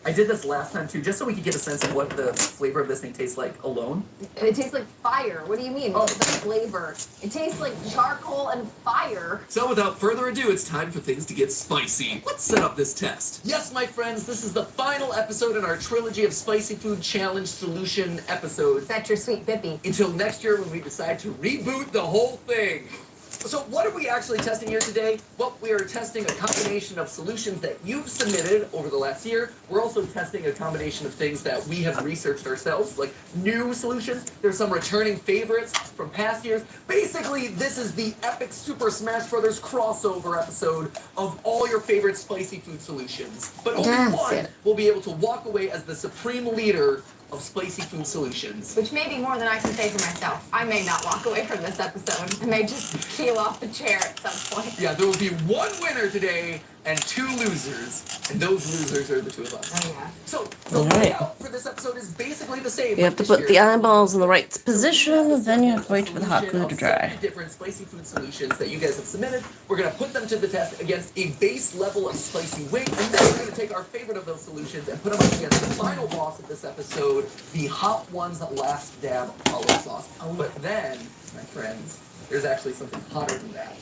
I did this last time too, just so we could get a sense of what the flavor of this thing tastes like alone. It tastes like fire. What do you mean? Oh. The flavor. It tastes like charcoal and fire. So without further ado, it's time for things to get spicy. Let's set up this test. Yes, my friends, this is the final episode in our trilogy of Spicy Food Challenge Solution episodes. That's your sweet bippy. Until next year when we decide to reboot the whole thing. So what are we actually testing here today? Well, we are testing a combination of solutions that you've submitted over the last year. We're also testing a combination of things that we have researched ourselves, like new solutions. There's some returning favorites from past years. Basically, this is the epic Super Smash Bros. Crossover episode of all your favorite spicy food solutions. But only one will be able to walk away as the supreme leader of spicy food solutions. Which may be more than I can say for myself. I may not walk away from this episode. I may just peel off the chair at some point. Yeah, there will be one winner today and 2 losers, and those losers are the 2 of us. Oh yeah. So the layout for this episode is basically the same. You have to put the eyeballs in the right position, and then you have to wait for the hot glue to dry. Different spicy food solutions that you guys have submitted. We're gonna put them to the test against a base level of spicy wing, and then we're gonna take our favorite of those solutions and put them up against the final boss of this episode, the Hot Ones Last Dab Hollow Sauce. But then, my friends, there's actually something hotter than that.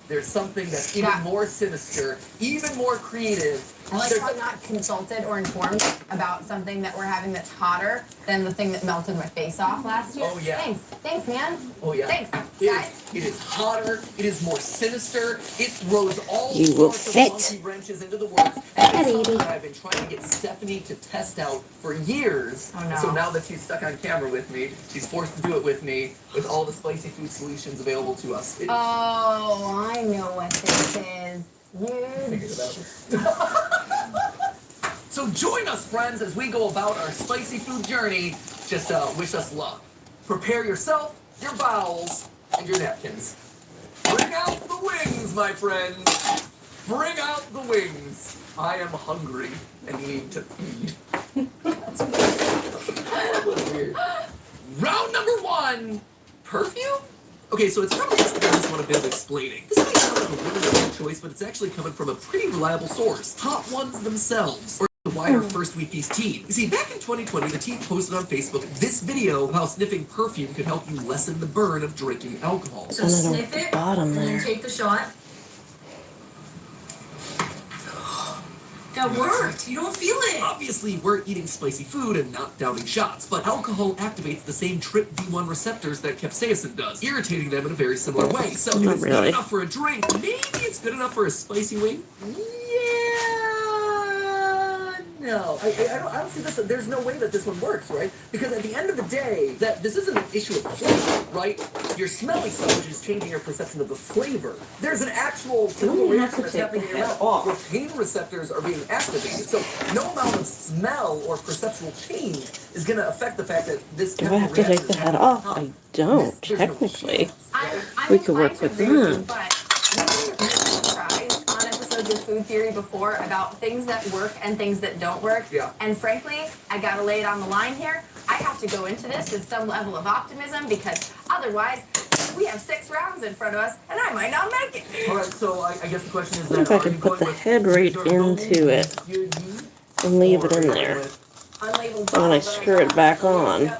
There's something that's even more sinister, even more creative. I like how I'm not consulted or informed about something that we're having that's hotter than the thing that melted my face off last year. Oh, yeah. Thanks, man. Oh, yeah. Thanks, guys. It is hotter, it is more sinister, it throws all sorts of monkey wrenches into the works, and it's something that I've been trying to get Stephanie to test out for years. Oh, no. So now that she's stuck on camera with me, she's forced to do it with me, with all the spicy food solutions available to us. Oh, I know what this is. So join us, friends, as we go about our spicy food journey. Just wish us luck. Prepare yourself, your bowels, and your napkins. Bring out the wings, my friends. Bring out the wings. I am hungry and need to feed. That's weird. Round number 1, perfume? Okay, so it's probably just this one a bit of explaining. This might sound like a really good choice, but it's actually coming from a pretty reliable source. Hot Ones themselves, or the wider First We Feast team. You see, back in 2020, the team posted on Facebook this video of how sniffing perfume could help you lessen the burn of drinking alcohol. So sniff it, and then take the shot. That worked. You don't feel it. Obviously, we're eating spicy food and not downing shots, but alcohol activates the same TRPV1 receptors that capsaicin does, irritating them in a very similar way. So if it's good enough for a drink, maybe it's good enough for a spicy wing? No, I don't see this. There's no way that this one works, right? Because at the end of the day, that this isn't an issue of flavor, right? Your smelling salvage is changing your perception of the flavor. There's an actual chemical reaction that's happening in your mouth where pain receptors are being activated. So no amount of smell or perceptual change is going to affect the fact that this Do I chemical have to take reaction the is head happening. off? I don't, technically. I'm We could work with that. But we've been surprised on episodes of Food Theory before about things that work and things that don't work. Yeah. And frankly, I gotta lay it on the line here. I have to go into this with some level of optimism because otherwise, we have 6 rounds in front of us and I might not make it. All right, so I guess the question is I wonder if I can put the head right into it and leave it in there. And then I screw it back on.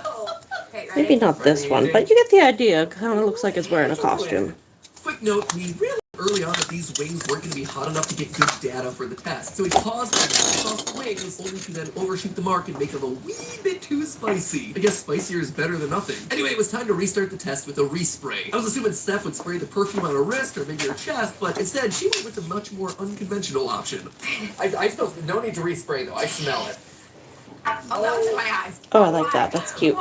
Maybe not this one, but you get the idea. It kind of looks like it's wearing a costume. Quick note, we realized early on that these wings weren't going to be hot enough to get good data for the test. So we paused on the sauce wings only to then overshoot the mark and make them a wee bit too spicy. I guess spicier is better than nothing. Anyway, it was time to restart the test with a respray. I was assuming Steph would spray the perfume on her wrist or maybe her chest, but instead she went with the much more unconventional option. I still, no need to respray though, I smell it. Oh, that was in my eyes. Oh, I like that. That's cute.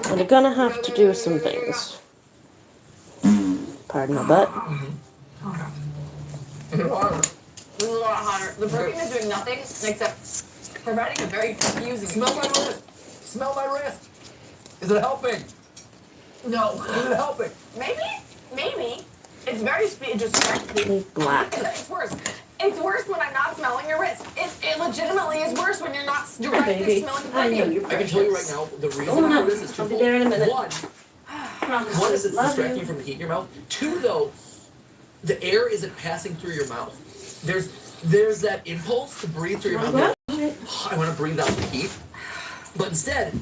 And I'm gonna have to do some things. Pardon my butt. This is a lot hotter. The perfume is doing nothing except providing a very confusing. Smell my wrist! Smell my wrist! Is it helping? No. Is it helping? Maybe. It's very just black. It's worse. It's worse when I'm not smelling your wrist. It legitimately is worse when you're not directly smelling perfume. I can tell you right now, the reason for this is twofold. I'll be there in a minute. One is it's distracting you from the heat in your mouth. 2, though, the air isn't passing through your mouth. There's that impulse to breathe through your mouth. I want to breathe out the heat. But instead,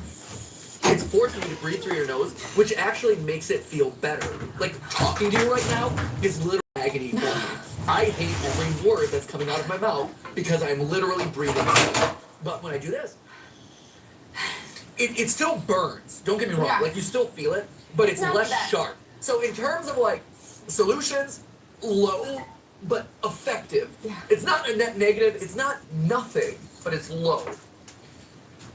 it's forcing you to breathe through your nose, which actually makes it feel better. Like, talking to you right now is literally agony for me. I hate every word that's coming out of my mouth because I'm literally breathing out. But when I do this, it still burns. Don't get me wrong. Yeah. Like, you still feel it, but it's not less the best. sharp. So in terms of, like, solutions, low, but effective. Yeah. It's not a net negative. It's not nothing, but it's low.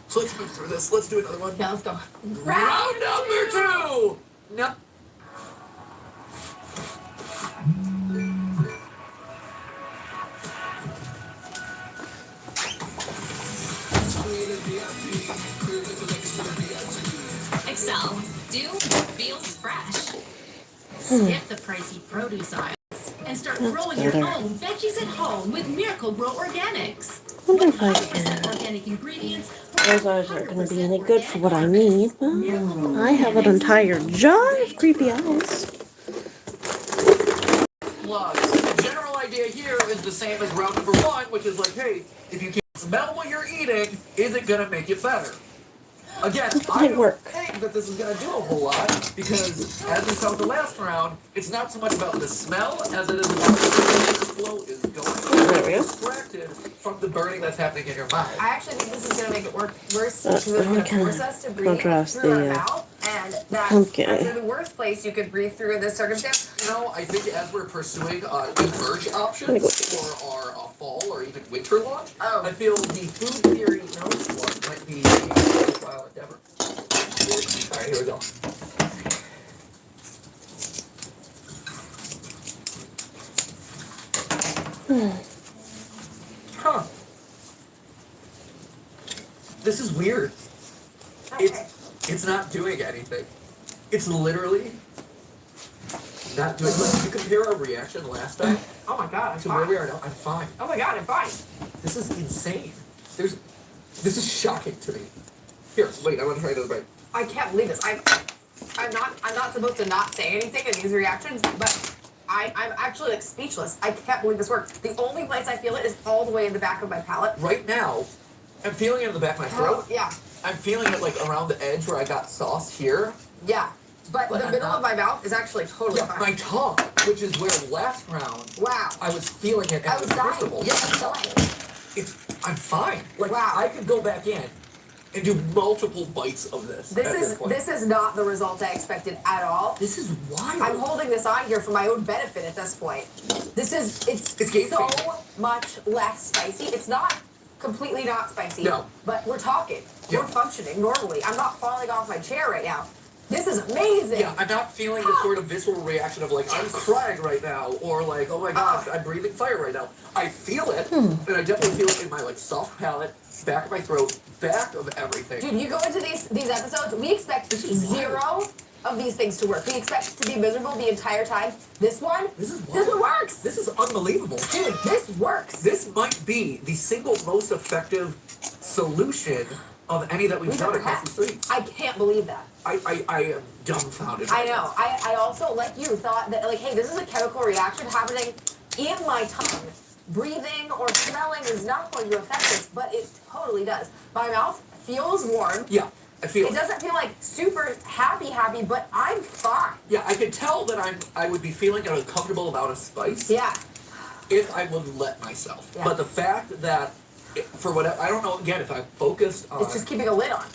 So let's move through this. Let's do another one. Yeah, let's go. Round number 2! No. Excel. Do feels fresh. Skip the pricey produce aisles and start growing your better. own veggies at home with Miracle Grow Organics. I wonder if I 100% can. organic ingredients. Those eyes aren't going to be any good for what I need. Well, I have an entire jar of creepy owls. Look, the general idea here is the same as round number 1, which is like, hey, if you can't smell what you're eating, is it going to make it better? Again, I don't think that this is going to do a whole lot, because as we saw in the last round, it's not so much about the smell as it is about the flow is going distracted from the burning that's happening in your mouth. I actually think this is going to make it worse because it's going to force us to breathe contrast through our the, mouth, and that's pumpkin. actually the worst place you could breathe through in this circumstance. You know, I think as we're pursuing emerge options for our fall or even winter launch, I feel the food theory nose one might be a worthwhile endeavor. Alright, here we go. Huh. This is weird. It's not doing anything. It's literally not doing. Like, you compare our reaction last time Oh my god, I'm to fine. where we are now. I'm fine. Oh my god, I'm fine. This is insane. This is shocking to me. Here, wait. I'm gonna try another bite. I can't believe this. I'm not supposed to not say anything in these reactions, but I'm actually like speechless. I can't believe this worked. The only place I feel it is all the way in the back of my palate. Right now, I'm feeling it in the back of my throat. Yeah. I'm feeling it like around the edge where I got sauce here. Yeah. But the I'm middle not- of my mouth is actually totally fine. My tongue, which is where last round, wow, I was feeling it. I was dying. Crucible. Yeah, I was dying. I'm fine. Like, wow. I could go back in and do multiple bites of this. This is not the result I expected at all. This is wild. I'm holding this on here for my own benefit at this point. It's so much less spicy. It's not completely not spicy. No. But we're talking. Yeah. We're functioning normally. I'm not falling off my chair right now. This is amazing. Yeah, I'm not feeling the sort of visceral reaction of like, I'm crying right now, or like, oh my gosh, I'm breathing fire right now. I feel it, and I definitely feel it in my like soft palate, back of my throat, back of everything. Dude, you go into these episodes, we expect zero of these things to work. We expect to be miserable the entire time. This one works. This is unbelievable. Dude, this works. This might be the single most effective solution of any that we've done across the street. I can't believe that. I am dumbfounded. I know. I also, like you, thought that, like, hey, this is a chemical reaction happening in my tongue. Breathing or smelling is not going to affect this, but it totally does. My mouth feels warm. Yeah, I feel it. Doesn't feel like super happy, but I'm fine. Yeah, I could tell that I would be feeling an uncomfortable amount of spice. Yeah. If I would let myself. Yeah. But the fact that, for whatever, I don't know, again, if I'm focused on... It's just keeping a lid on.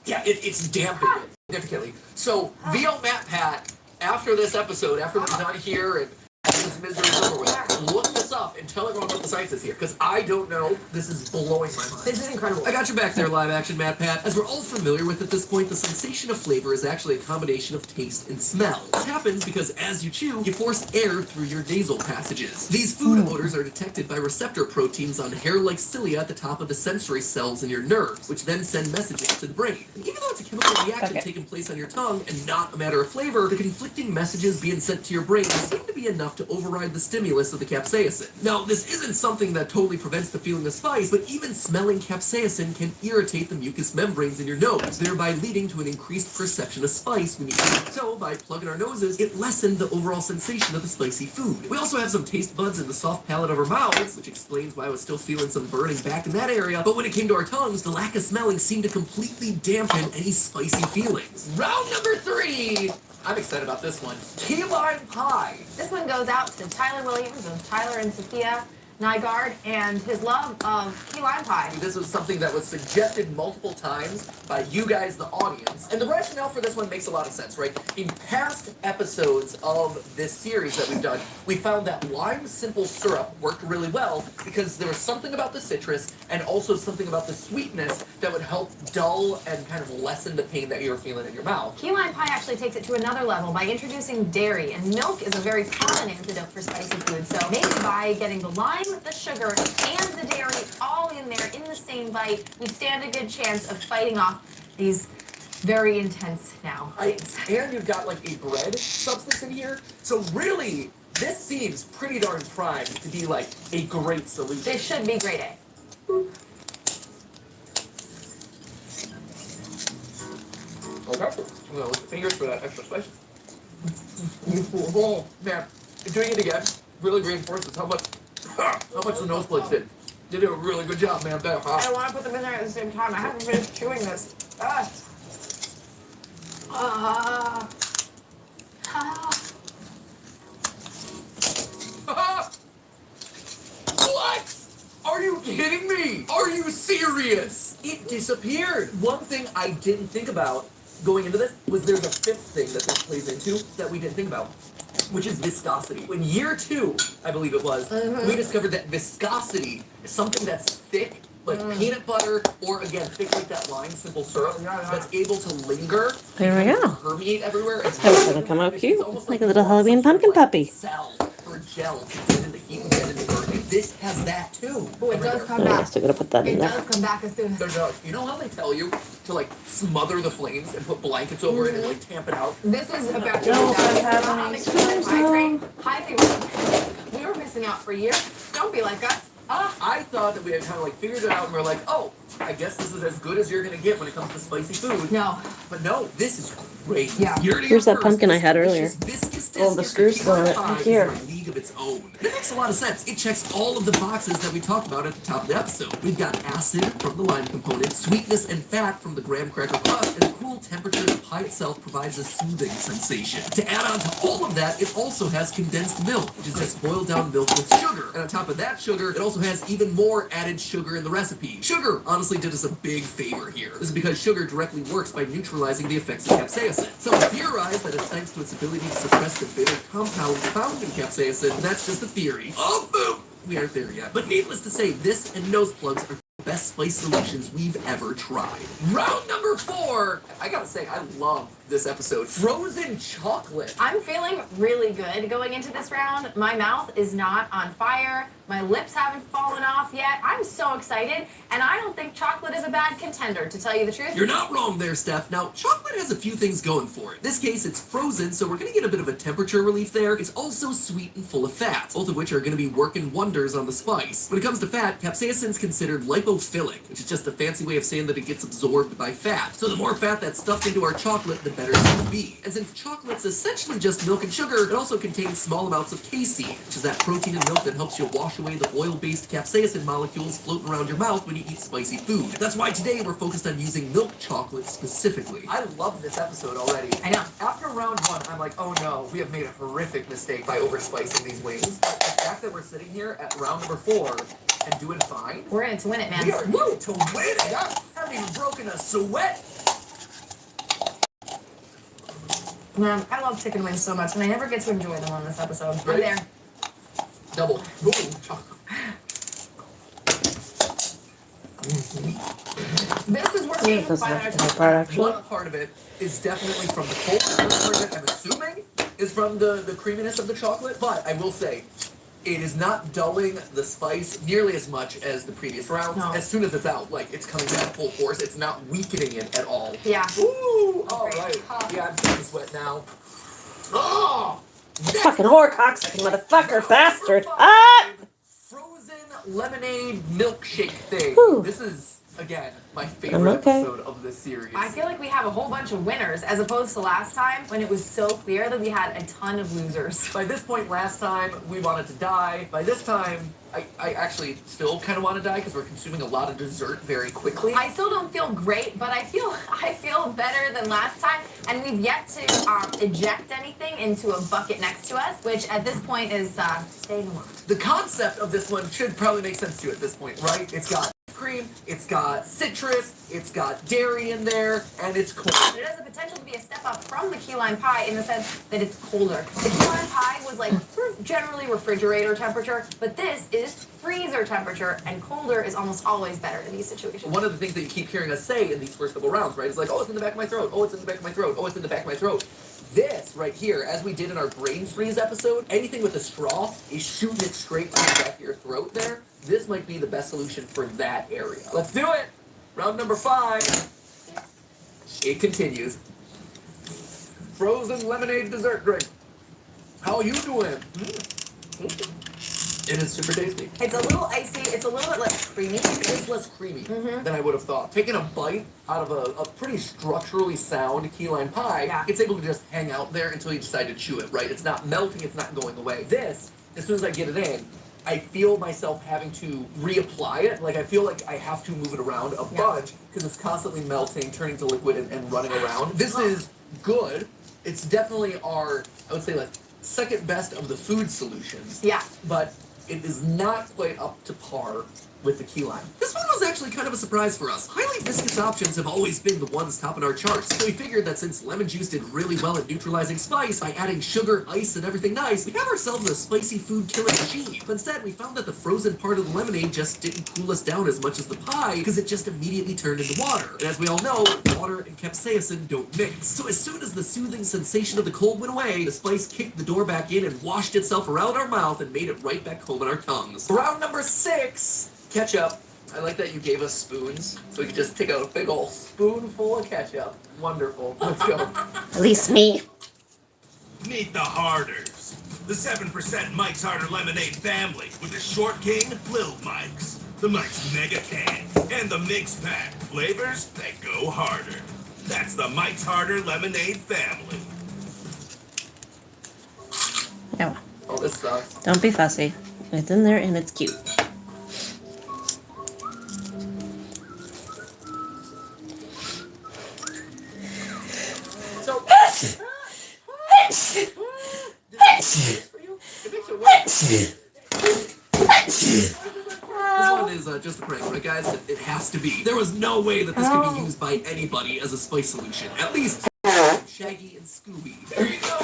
Yeah, it's dampening it significantly. So, VO Matt Pat, after this episode, after we're done here and this misery is over with, look this up and tell everyone what the science is here, because I don't know. This is blowing my mind. This is incredible. I got you back there, live action Matt Pat. As we're all familiar with at this point, the sensation of flavor is actually a combination of taste and smell. This happens because as you chew, you force air through your nasal passages. These food odors are detected by receptor proteins on hair-like cilia at the top of the sensory cells in your nerves, which then send messages to the brain. And even though it's a chemical reaction taking place on your tongue and not a matter of flavor, the conflicting messages being sent to your brain seem to be enough to override the stimulus of the capsaicin. Now, this isn't something that totally prevents the feeling of spice, but even smelling capsaicin can irritate the mucous membranes in your nose, thereby leading to an increased perception of spice when you eat. So, by plugging our noses, it lessened the overall sensation of the spicy food. We also have some taste buds in the soft palate of our mouths, which explains why I was still feeling some burning back in that area, but when it came to our tongues, the lack of smelling seemed to completely dampen any spicy feelings. Round number 3! I'm excited about this one. Key lime pie. This one goes out to Tyler Williams of Tyler and Sophia Nygaard and his love of key lime pie. This was something that was suggested multiple times by you guys, the audience. And the rationale for this one makes a lot of sense, right? In past episodes of this series that we've done, we found that lime simple syrup worked really well because there was something about the citrus and also something about the sweetness that would help dull and kind of lessen the pain that you were feeling in your mouth. Key lime pie actually takes it to another level by introducing dairy, and milk is a very common antidote for spicy food. So maybe by getting the lime, the sugar, and the dairy all in in there in the same bite, we stand a good chance of fighting off these very intense now. And you've got like a bread substance in here, so really, this seems pretty darn primed to be like a great solution. This should be grade A. Okay, I'm gonna lick the fingers for that extra spice. Oh man, doing it again really reinforces how much the nose plugs did. You did a really good job, man. That, I don't want to put them in there at the same time. I haven't finished chewing this. What? Are you kidding me? Are you serious? It disappeared. One thing I didn't think about going into this was there's a fifth thing that this plays into that we didn't think about, which is viscosity. In year 2, I believe it was, we discovered that viscosity is something that's thick, like peanut butter, or again, thick like that lime simple syrup, that's able to linger. There we go. Permeate everywhere. That's gonna come out cute. Like a little Halloween pumpkin puppy. Cell or gel to get in the heat and get in the burning. This has that too. Oh, it does come I'm back. still gonna put that in It there. does come back as soon as... You know how they tell you to like smother the flames and put blankets over it and like tamp it out? This is about to Don't have have any highly recommended. We were missing out for years. Don't be like us. I thought that we had kind of like figured it out and we're like, oh, I guess this is as good as you're gonna get when it comes to spicy food. No. But no, this is great. Yeah. Here's that pumpkin I had earlier. Oh, the screws still in it. Right here. A league of its own. It makes a lot of sense. It checks all of the boxes that we talked about at the top of the episode. We've got acid from the lime component, sweetness and fat from the graham cracker crust, and the cool temperature of the pie itself provides a soothing sensation. To add on to all of that, it also has condensed milk, which is just boiled down milk with sugar. And on top of that sugar, it also has even more added sugar in the recipe. Sugar honestly did us a big favor here. This is because sugar directly works by neutralizing the effects of capsaicin. Some theorize that it's thanks to its ability to suppress the bitter compound found in capsaicin, and that's just a theory. Oh, boom! We aren't there yet. But needless to say, this and nose plugs are the best spice solutions we've ever tried. Round number 4! I gotta say, I love this episode. Frozen chocolate. I'm feeling really good going into this round. My mouth is not on fire. My lips haven't fallen off yet. I'm so excited, and I don't think chocolate is a bad contender, to tell you the truth. You're not wrong there, Steph. Now, chocolate has a few things going for it. In this case, it's frozen, so we're gonna get a bit of a temperature relief there. It's also sweet and full of fat, both of which are gonna be working wonders on the spice. When it comes to fat, capsaicin is considered lipophilic, which is just a fancy way of saying that it gets absorbed by fat. So the more fat that's stuffed into our chocolate, the better it's gonna be. And since chocolate's essentially just milk and sugar, it also contains small amounts of casein, which is that protein in milk that helps you wash away the oil-based capsaicin molecules floating around your mouth when you eat spicy food. That's why today we're focused on using milk chocolate specifically. I love this episode already. I know. After round 1, I'm like, oh no, we have made a horrific mistake by overspicing these wings. But the fact that we're sitting here at round number 4 and doing fine. We're in it to win it, man. We are in it to win it. I haven't even broken a sweat. Man, I love chicken wings so much, and I never get to enjoy them on this episode. I'm Ready? there. Double. Ooh, chocolate. This is working. One part of it is definitely from the cold. The other part of it, I'm assuming, is from the creaminess of the chocolate. But I will say, it is not dulling the spice nearly as much as the previous rounds. No. As soon as it's out, like, it's coming back full force. It's not weakening it at all. Yeah. Ooh! All right. Yeah, I'm starting to sweat now. Oh! Fucking whore cocksucking motherfucker bastard. Ah! Frozen lemonade milkshake thing. Whew. This is, again, my favorite episode of this series. I feel like we have a whole bunch of winners as opposed to last time when it was so clear that we had a ton of losers. By this point last time, we wanted to die. By this time, I actually still kind of want to die because we're consuming a lot of dessert very quickly. I still don't feel great, but I feel better than last time, and we've yet to eject anything into a bucket next to us, which at this point is staying alive. The concept of this one should probably make sense to you at this point, right? It's got cream, it's got citrus, it's got dairy in there, and it's cold. But it has the potential to be a step up from the key lime pie in the sense that it's colder. The key lime pie was like sort of generally refrigerator temperature, but this is freezer temperature, and colder is almost always better in these situations. One of the things that you keep hearing us say in these first couple rounds, right, is like, oh, it's in the back of my throat, oh, it's in the back of my throat, oh, it's in the back of my throat. This right here, as we did in our brain freeze episode, anything with a straw is shooting it straight to the back of your throat there. this might be the best solution for that area. Let's do it! Round number 5. It continues. Frozen lemonade dessert drink. How you doing? It is super tasty. It's a little icy. It's a little bit less creamy. It is less creamy than I would have thought. Taking a bite out of a pretty structurally sound key lime pie, it's able to just hang out there until you decide to chew it, right? It's not melting, it's not going away. This, as soon as I get it in, I feel myself having to reapply it. Like, I feel like I have to move it around a bunch because it's constantly melting, turning to liquid, and running around. This is good. It's definitely our, I would say, like, second best of the food solutions. Yeah. But it is not quite up to par with the key lime. This one was actually kind of a surprise for us. Highly viscous options have always been the ones topping our charts, so we figured that since lemon juice did really well at neutralizing spice by adding sugar, ice, and everything nice, we have ourselves a spicy food killing machine. But instead, we found that the frozen part of the lemonade just didn't cool us down as much as the pie, because it just immediately turned into water. And as we all know, water and capsaicin don't mix. So as soon as the soothing sensation of the cold went away, the spice kicked the door back in and washed itself around our mouth and made it right back home in our tongues. Round number 6. Ketchup. I like that you gave us spoons, so we could just take out a big old spoonful of ketchup. Wonderful. Let's go. At least me. Meet the Harders, the 7% Mike's Harder Lemonade family with the Short King Lil Mike's, the Mike's Mega Can, and the Mix Pack, flavors that go harder. That's the Mike's Harder Lemonade family. No. Oh, this sucks. Don't be fussy. It's in there and it's cute. So, this one is just a prank, right, guys? It has to be. There was no way that this could be used by anybody as a spice solution. At least Shaggy and Scooby. There you go,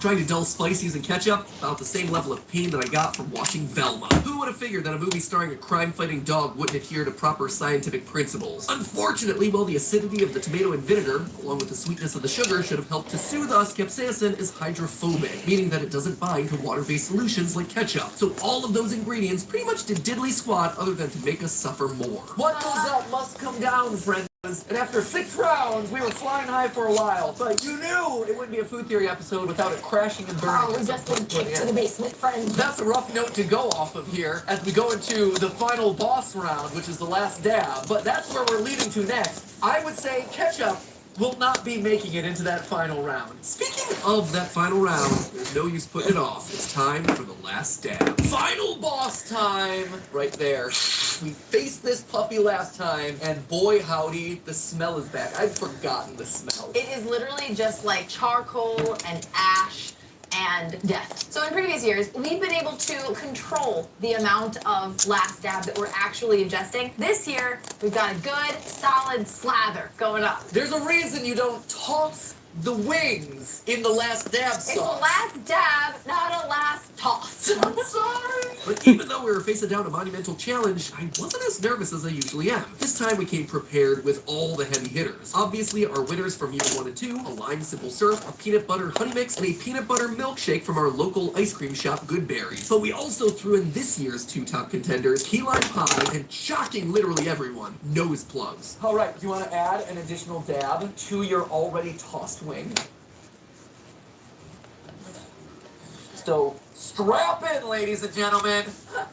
Trying to dull spices and ketchup, about the same level of pain that I got from watching Velma. Who would have figured that a movie starring a crime-fighting dog wouldn't adhere to proper scientific principles? Unfortunately, while the acidity of the tomato and vinegar, along with the sweetness of the sugar, should have helped to soothe us, capsaicin is hydrophobic, meaning that it doesn't bind to water-based solutions like ketchup. So all of those ingredients pretty much did diddly squat other than to make us suffer more. What goes up must come down, friends. And after 6 rounds, we were flying high for a while. But you knew it wouldn't be a food theory episode without it crashing and burning. Oh, we just been kicked to the basement, friends. That's a rough note to go off of here as we go into the final boss round, which is the last dab. But that's where we're leading to next. I would say ketchup will not be making it into that final round. Speaking of that final round, there's no use putting it off. It's time for the last dab. Final boss time! Right there. We faced this puppy last time, and boy howdy, the smell is back. I'd forgotten the smell. It is literally just like charcoal and ash and death. So in previous years, we've been able to control the amount of last dab that we're actually ingesting. This year, we've got a good, solid slather going up. There's a reason you don't toss the wings in the last dab sauce. It's a last dab, not a last toss. I'm sorry. But even though we were facing down a monumental challenge, I wasn't as nervous as I usually am. This time we came prepared with all the heavy hitters. Obviously, our winners from year 1 and 2, a lime simple syrup, a peanut butter honey mix, and a peanut butter milkshake from our local ice cream shop, Good Berries. But we also threw in this year's 2 top contenders, key lime pie, and shocking literally everyone, nose plugs. All right, do you want to add an additional dab to your already tossed wing? So strap in, ladies and gentlemen.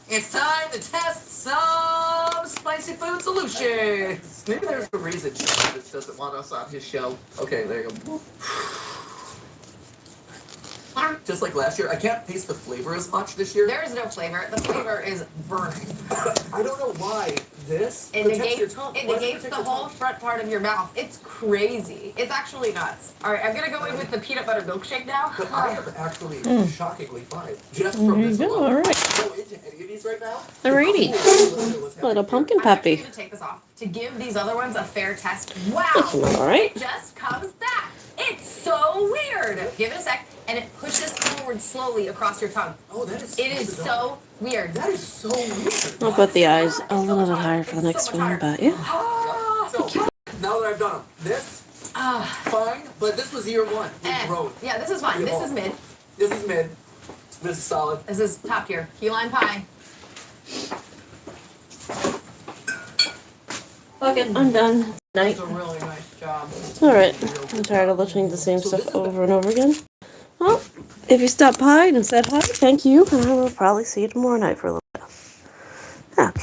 It's time to test some spicy food solutions. Maybe there's a reason Travis doesn't want us on his show. Okay, there you go. Just like last year, I can't taste the flavor as much this year. There is no flavor. The flavor is burning. I don't know why this It negates the whole front part of your mouth. It's crazy. It's actually nuts. All right, I'm gonna go in with the peanut butter milkshake now. But I am actually shockingly fine. Just from this alone. All right. Go into any of these right now. Alrighty. Little pumpkin puppy. I'm actually gonna take this off to give these other ones a fair test. Wow. All right. It just comes back. It's so weird. Give it a sec, and it pushes forward slowly across your tongue. Oh, that is. It is so weird. That is so weird. I'll put the eyes a little bit higher for the next one, but yeah. So, now that I've done them, this Fine, but this was year one. You grown. Yeah, this is fine. This is mid. This is mid. This is solid. This is top tier. Key lime pie. Okay, I'm done. Night. That's a really nice job. Alright, I'm tired of listening to the same stuff over and over again. Well, if you stopped by and said hi, thank you, and I will probably see you tomorrow night for a little bit. Okay.